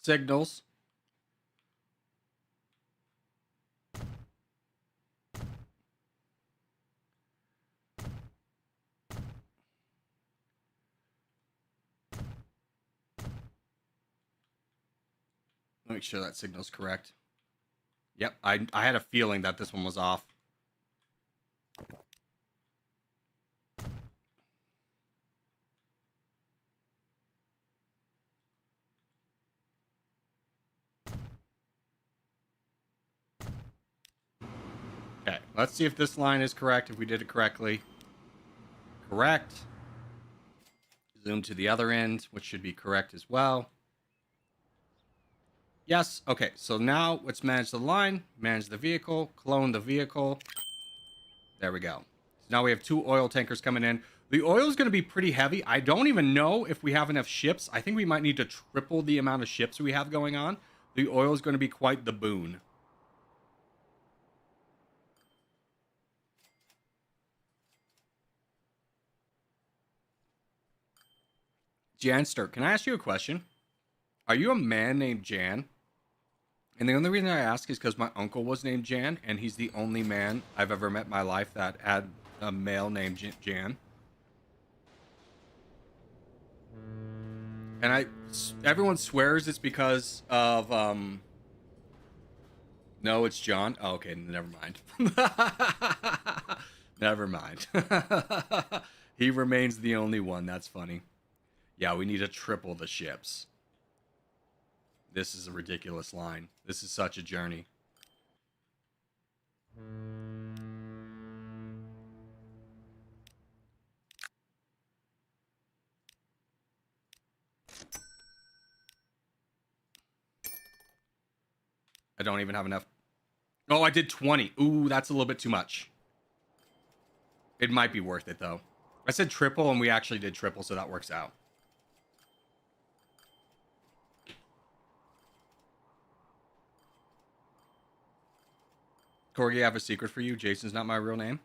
Signals. Make sure that signal's correct. Yep, I had a feeling that this one was off. Okay, let's see if this line is correct, if we did it correctly. Correct. Zoom to the other end, which should be correct as well. Yes, okay, so now let's manage the line, manage the vehicle, clone the vehicle. There we go. So now we have 2 oil tankers coming in. The oil is going to be pretty heavy. I don't even know if we have enough ships. I think we might need to triple the amount of ships we have going on. The oil is going to be quite the boon. Janster, can I ask you a question? Are you a man named Jan? And the only reason I ask is because my uncle was named Jan, and he's the only man I've ever met in my life that had a male named Jan. And everyone swears it's because of, no, it's John. Oh, okay, never mind. Never mind. He remains the only one. That's funny. Yeah, we need to triple the ships. This is a ridiculous line. This is such a journey. I don't even have enough. Oh, I did 20. Ooh, that's a little bit too much. It might be worth it, though. I said triple, and we actually did triple, so that works out. Corgi, I have a secret for you. Jason's not my real name.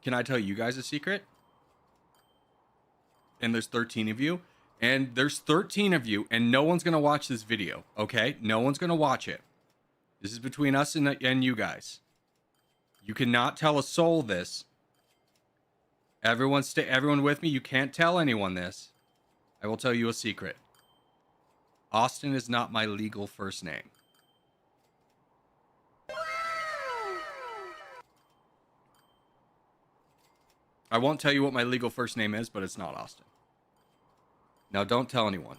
Can I tell you guys a secret? And there's 13 of you. And there's 13 of you, and no one's going to watch this video, okay? No one's going to watch it. This is between us and you guys. You cannot tell a soul this. Everyone with me. You can't tell anyone this. I will tell you a secret. Austin is not my legal first name. I won't tell you what my legal first name is, but it's not Austin. Now, don't tell anyone.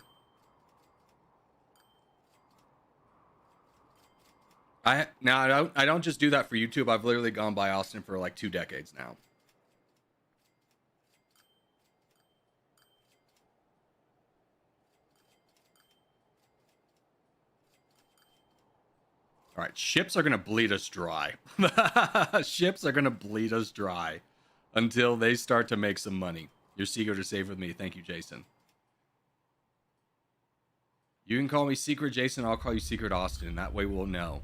I don't just do that for YouTube. I've literally gone by Austin for like 2 decades now. All right, ships are going to bleed us dry. Ships are going to bleed us dry until they start to make some money. Your secret is safe with me. Thank you, Jason. You can call me Secret Jason. I'll call you Secret Austin. That way we'll know.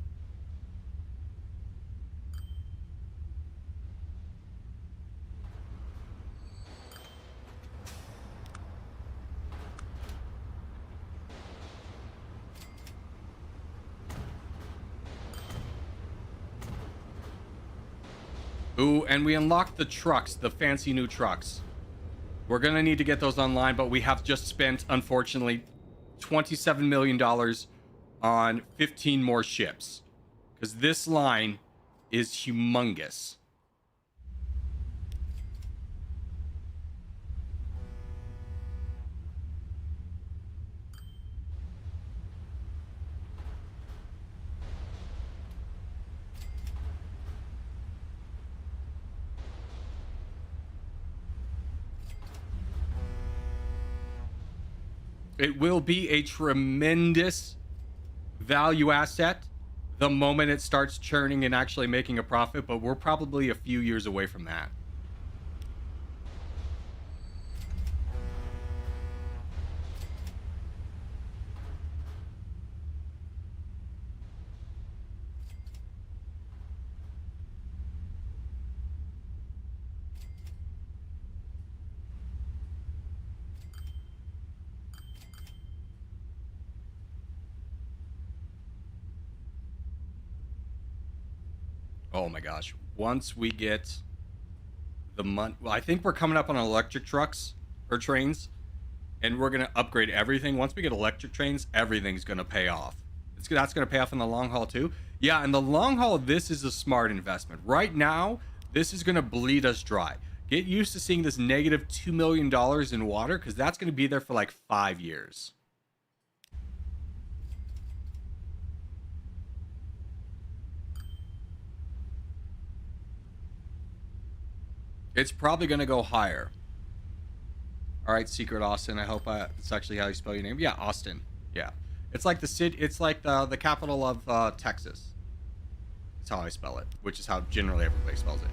Ooh, and we unlocked the trucks, the fancy new trucks. We're going to need to get those online, but we have just spent, unfortunately, $27 million on 15 more ships. Because this line is humongous. It will be a tremendous value asset the moment it starts churning and actually making a profit, but we're probably a few years away from that. Oh my gosh. Once we get the month, well, I think we're coming up on electric trucks or trains. and we're gonna upgrade everything. Once we get electric trains, everything's gonna pay off. That's gonna pay off in the long haul too. Yeah, in the long haul, this is a smart investment. Right now, this is gonna bleed us dry. Get used to seeing this negative $2 million in water, because that's gonna be there for like 5 years. It's probably gonna go higher. All right, Secret Austin. I hope it's actually how you spell your name. Yeah, Austin. Yeah, it's like the city. It's like the capital of Texas. That's how I spell it, which is how generally everybody spells it.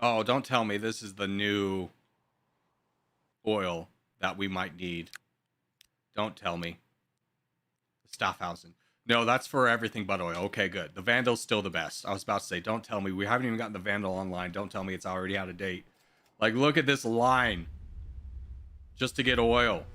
Oh, don't tell me this is the new oil that we might need. Don't tell me. Staffhausen. No, that's for everything but oil. Okay, good. The Vandal's still the best. I was about to say, don't tell me. We haven't even gotten the Vandal online. Don't tell me it's already out of date. Like, look at this line. Just to get oil.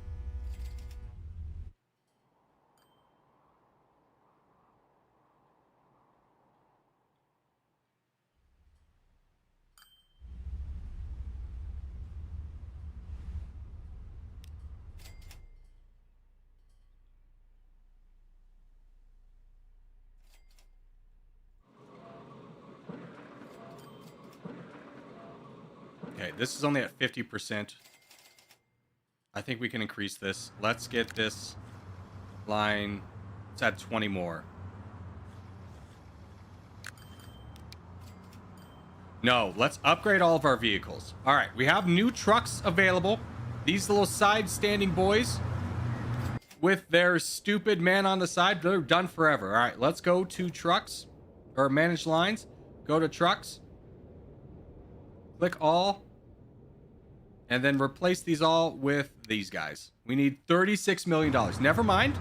Okay, this is only at 50%. I think we can increase this. Let's get this line. Let's add 20 more. No, let's upgrade all of our vehicles. All right, we have new trucks available. These little side standing boys with their stupid man on the side, they're done forever. All right, let's go to trucks or manage lines. Go to trucks. Click all. And then replace these all with these guys. We need $36 million. Never mind.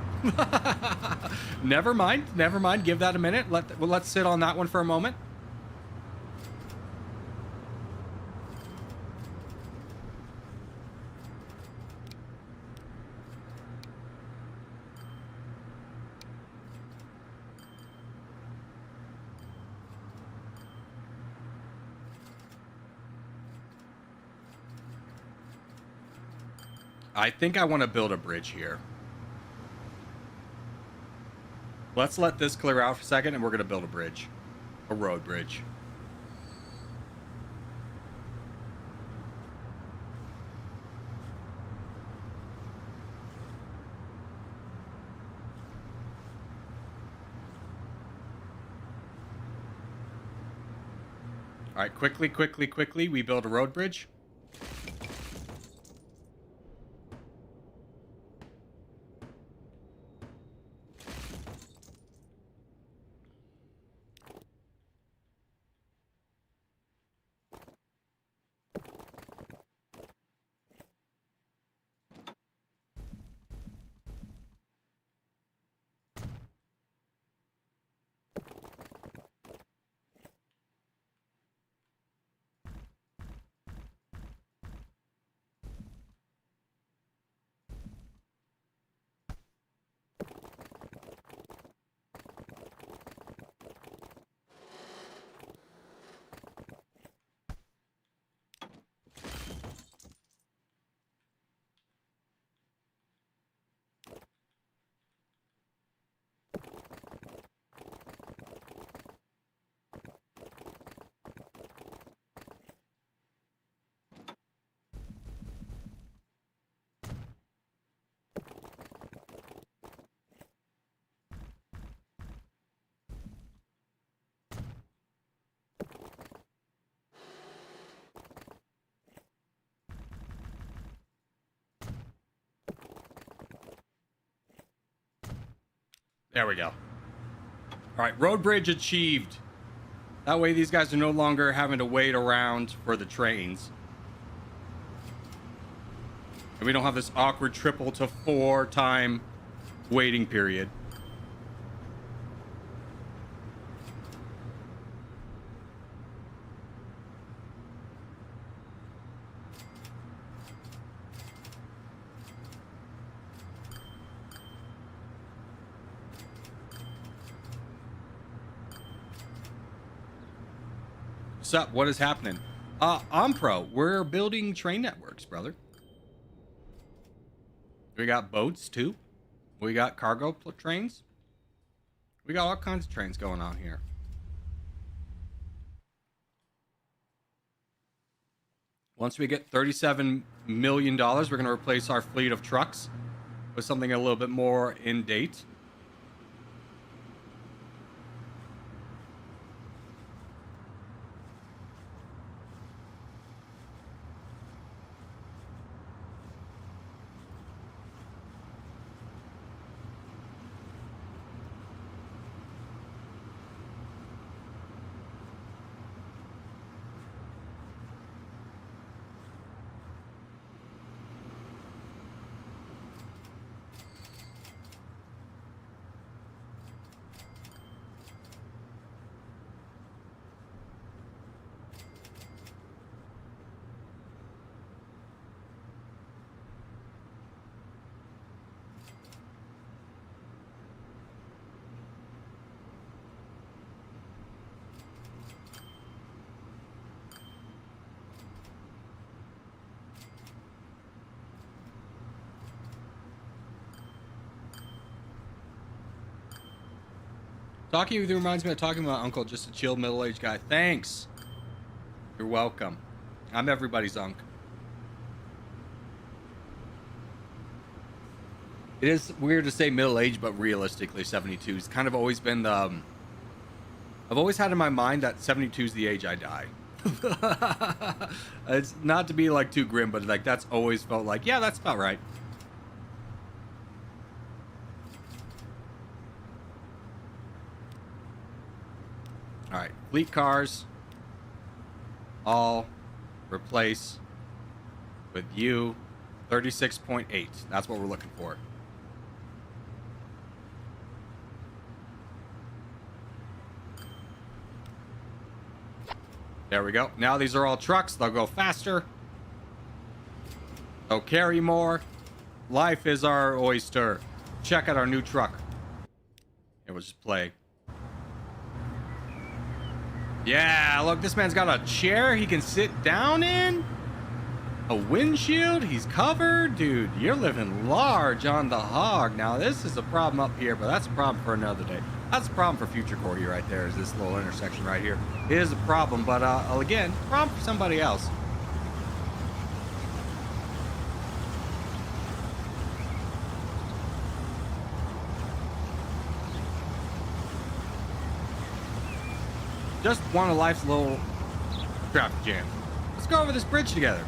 Never mind. Never mind. Give that a minute. Let's sit on that one for a moment. I think I want to build a bridge here. Let's let this clear out for a second, and we're going to build a bridge. A road bridge. All right, quickly, we build a road bridge. There we go. All right, road bridge achieved. That way these guys are no longer having to wait around for the trains. And we don't have this awkward triple to 4 time waiting period. What's up? What is happening? Ampro, we're building train networks, brother. We got boats too. We got cargo trains. We got all kinds of trains going on here. Once we get $37 million, we're going to replace our fleet of trucks with something a little bit more in date. Talking with you reminds me of talking about Uncle, just a chill middle-aged guy. Thanks. You're welcome. I'm everybody's Unc. It is weird to say middle-aged, but realistically, 72 has kind of always been the... I've always had in my mind that 72 is the age I die. It's not to be like too grim, but like that's always felt like, yeah, that's about right. All right, fleet cars, all replace with you, 36.8. That's what we're looking for. There we go. Now these are all trucks. They'll go faster. They'll carry more. Life is our oyster. Check out our new truck. It was just play. Yeah, look, this man's got a chair he can sit down in. A windshield, he's covered. Dude, you're living large on the hog. Now, this is a problem up here, but that's a problem for another day. That's a problem for Future Corey right there, is this little intersection right here. It is a problem, but again, problem for somebody else. Just one of life's little traffic jam. Let's go over this bridge together.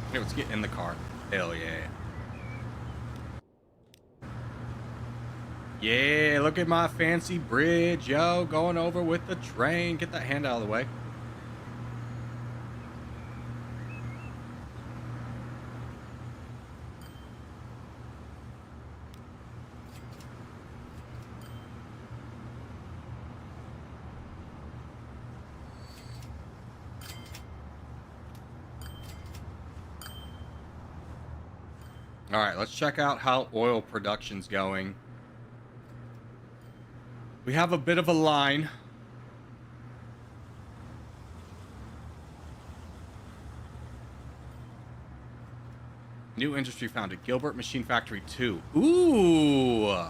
Okay, let's get in the car. Hell yeah. Yeah, look at my fancy bridge, yo. Going over with the train. Get that hand out of the way. All right, let's check out how oil production's going. We have a bit of a line. New industry founded. Gilbert Machine Factory 2. Ooh.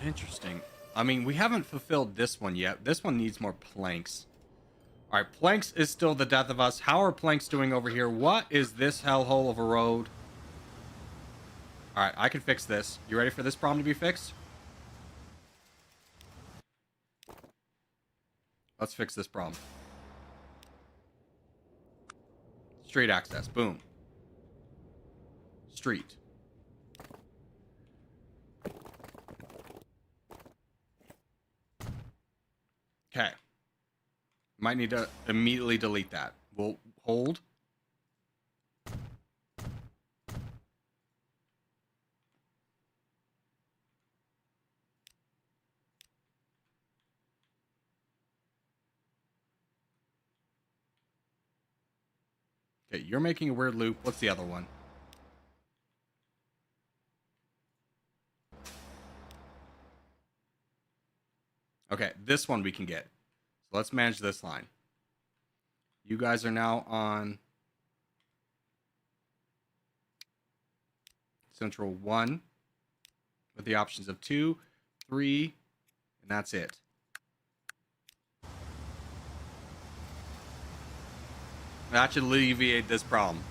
Interesting. I mean, we haven't fulfilled this one yet. This one needs more planks. All right, planks is still the death of us. How are planks doing over here? What is this hellhole of a road? All right, I can fix this. You ready for this problem to be fixed? Let's fix this problem. Street access. Boom. Street. Okay. Might need to immediately delete that. We'll hold. Okay, you're making a weird loop. What's the other one? Okay, this one we can get. So let's manage this line. You guys are now on Central 1 with the options of 2, 3, and that's it. That should alleviate this problem.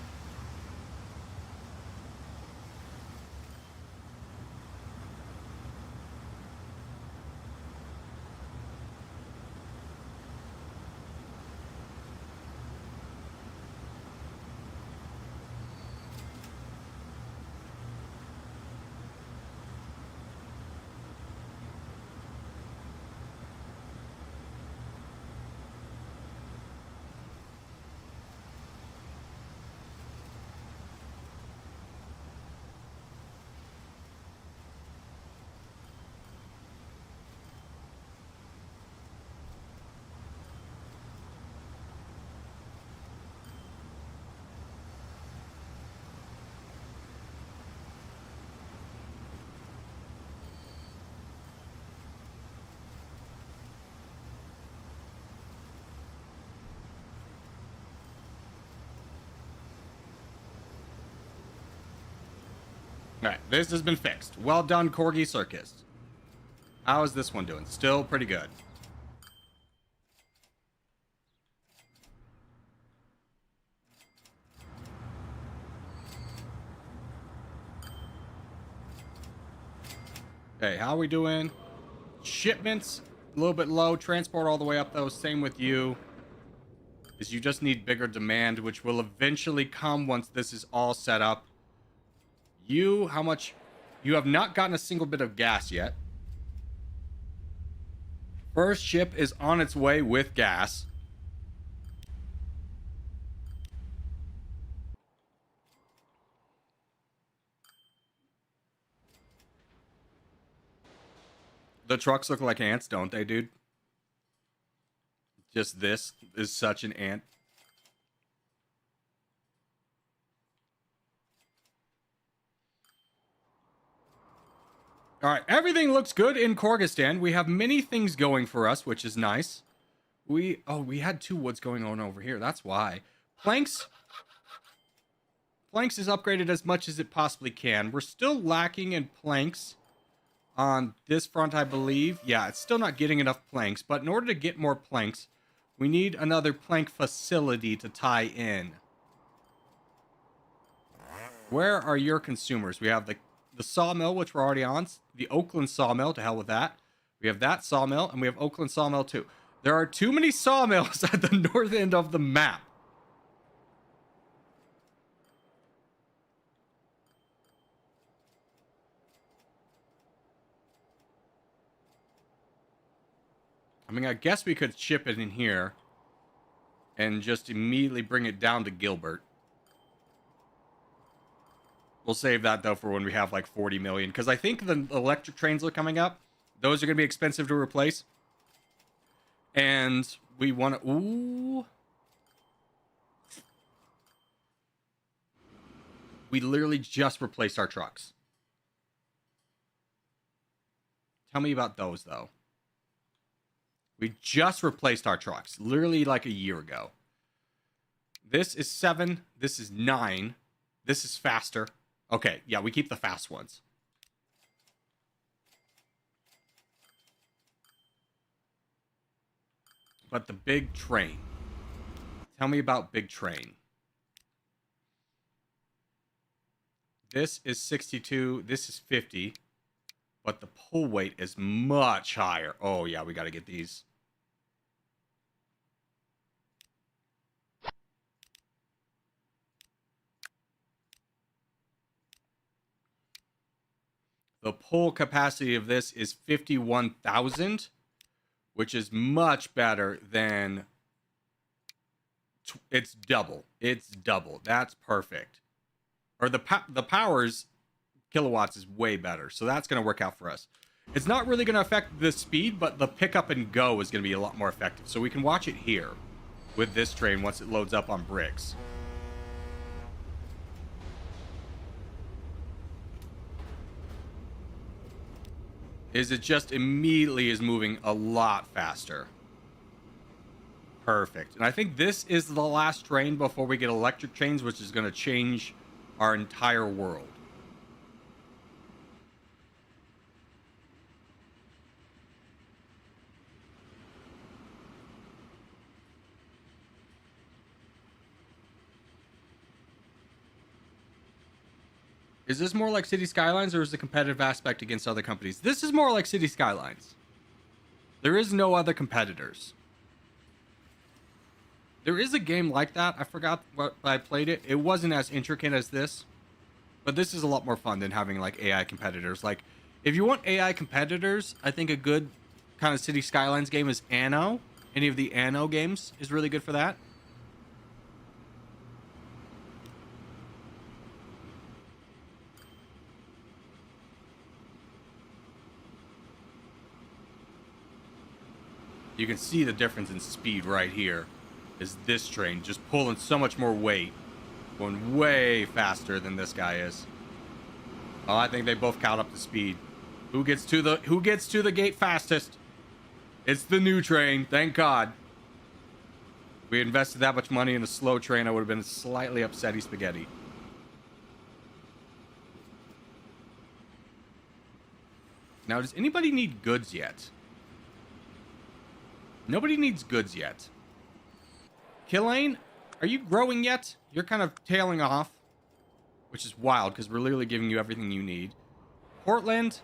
All right, this has been fixed. Well done, Corgi Circus. How is this one doing? Still pretty good. Okay, how are we doing? Shipments, a little bit low. Transport all the way up, though. Same with you. Is you just need bigger demand, which will eventually come once this is all set up. You, how much? You have not gotten a single bit of gas yet. First ship is on its way with gas. The trucks look like ants, don't they, dude? Just this is such an ant. All right, everything looks good in Kyrgyzstan. We have many things going for us, which is nice. We had 2 woods going on over here. That's why. Planks is upgraded as much as it possibly can. We're still lacking in planks on this front, I believe. Yeah, it's still not getting enough planks, but in order to get more planks, we need another plank facility to tie in. Where are your consumers? We have the sawmill, which we're already on. The Oakland sawmill, to hell with that. We have that sawmill, and we have Oakland sawmill too. There are too many sawmills at the north end of the map. I mean, I guess we could ship it in here and just immediately bring it down to Gilbert. We'll save that, though, for when we have like 40 million. Because I think the electric trains are coming up. Those are going to be expensive to replace. And we want to... Ooh. We literally just replaced our trucks. Tell me about those, though. We just replaced our trucks. Literally like a year ago. This is 7. This is 9. This is faster. Okay, yeah, we keep the fast ones. But the big train. Tell me about big train. This is 62. This is 50. But the pull weight is much higher. Oh, yeah, we got to get these. The pull capacity of this is 51,000, which is much better than... It's double. It's double. That's perfect. Or the power's kilowatts is way better. So that's going to work out for us. It's not really going to affect the speed, but the pickup and go is going to be a lot more effective. So we can watch it here with this train once it loads up on bricks. Is it just immediately is moving a lot faster. Perfect. And I think this is the last train before we get electric trains, which is going to change our entire world. Is this more like City Skylines, or is the competitive aspect against other companies? This is more like City Skylines. There is no other competitors. There is a game like that. I forgot what I played it. It wasn't as intricate as this, but this is a lot more fun than having like AI competitors. Like, if you want AI competitors, I think a good kind of City Skylines game is Anno. Any of the Anno games is really good for that. You can see the difference in speed right here. Is this train just pulling so much more weight, going way faster than this guy is. Oh, I think they both caught up to speed. Who gets to the gate fastest? It's the new train, thank God. If we invested that much money in a slow train, I would have been slightly upsetty spaghetti. Now, does anybody need goods yet? Nobody needs goods yet. Killane, are you growing yet? You're kind of tailing off, which is wild because we're literally giving you everything you need. Portland,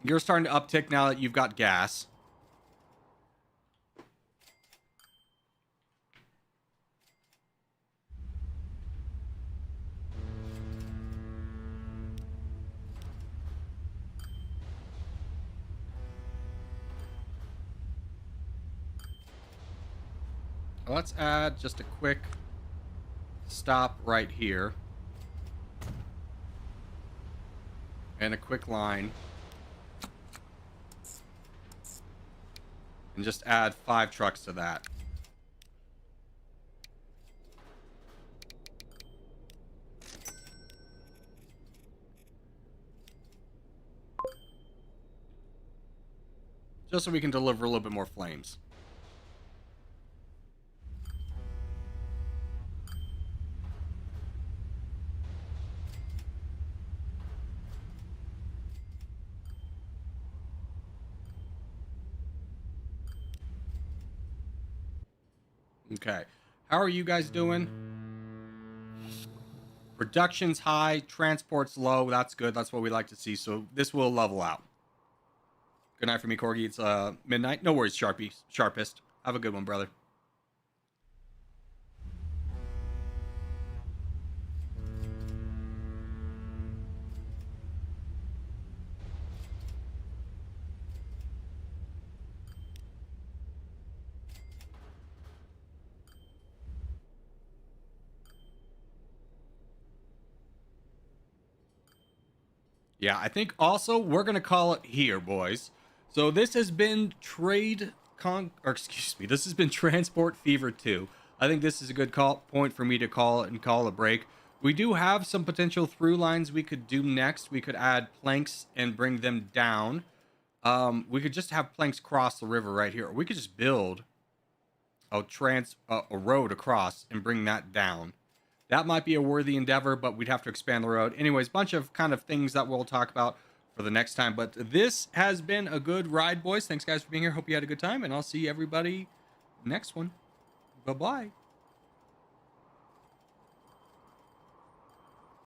you're starting to uptick now that you've got gas. Let's add just a quick stop right here. And a quick line. And just add 5 trucks to that. Just so we can deliver a little bit more flames. Okay. How are you guys doing? Production's high, transport's low. That's good. That's what we like to see. So this will level out. Good night for me, Corgi. It's midnight. No worries, Sharpest. Have a good one, brother. Yeah, I think also we're going to call it here, boys. So this has been this has been Transport Fever 2. I think this is a good point for me to call it and call a break. We do have some potential through lines we could do next. We could add planks and bring them down. We could just have planks cross the river right here. Or we could just build a road across and bring that down. That might be a worthy endeavor, but we'd have to expand the road. Anyways, bunch of kind of things that we'll talk about for the next time. But this has been a good ride, boys. Thanks, guys, for being here. Hope you had a good time, and I'll see everybody next one. Bye-bye.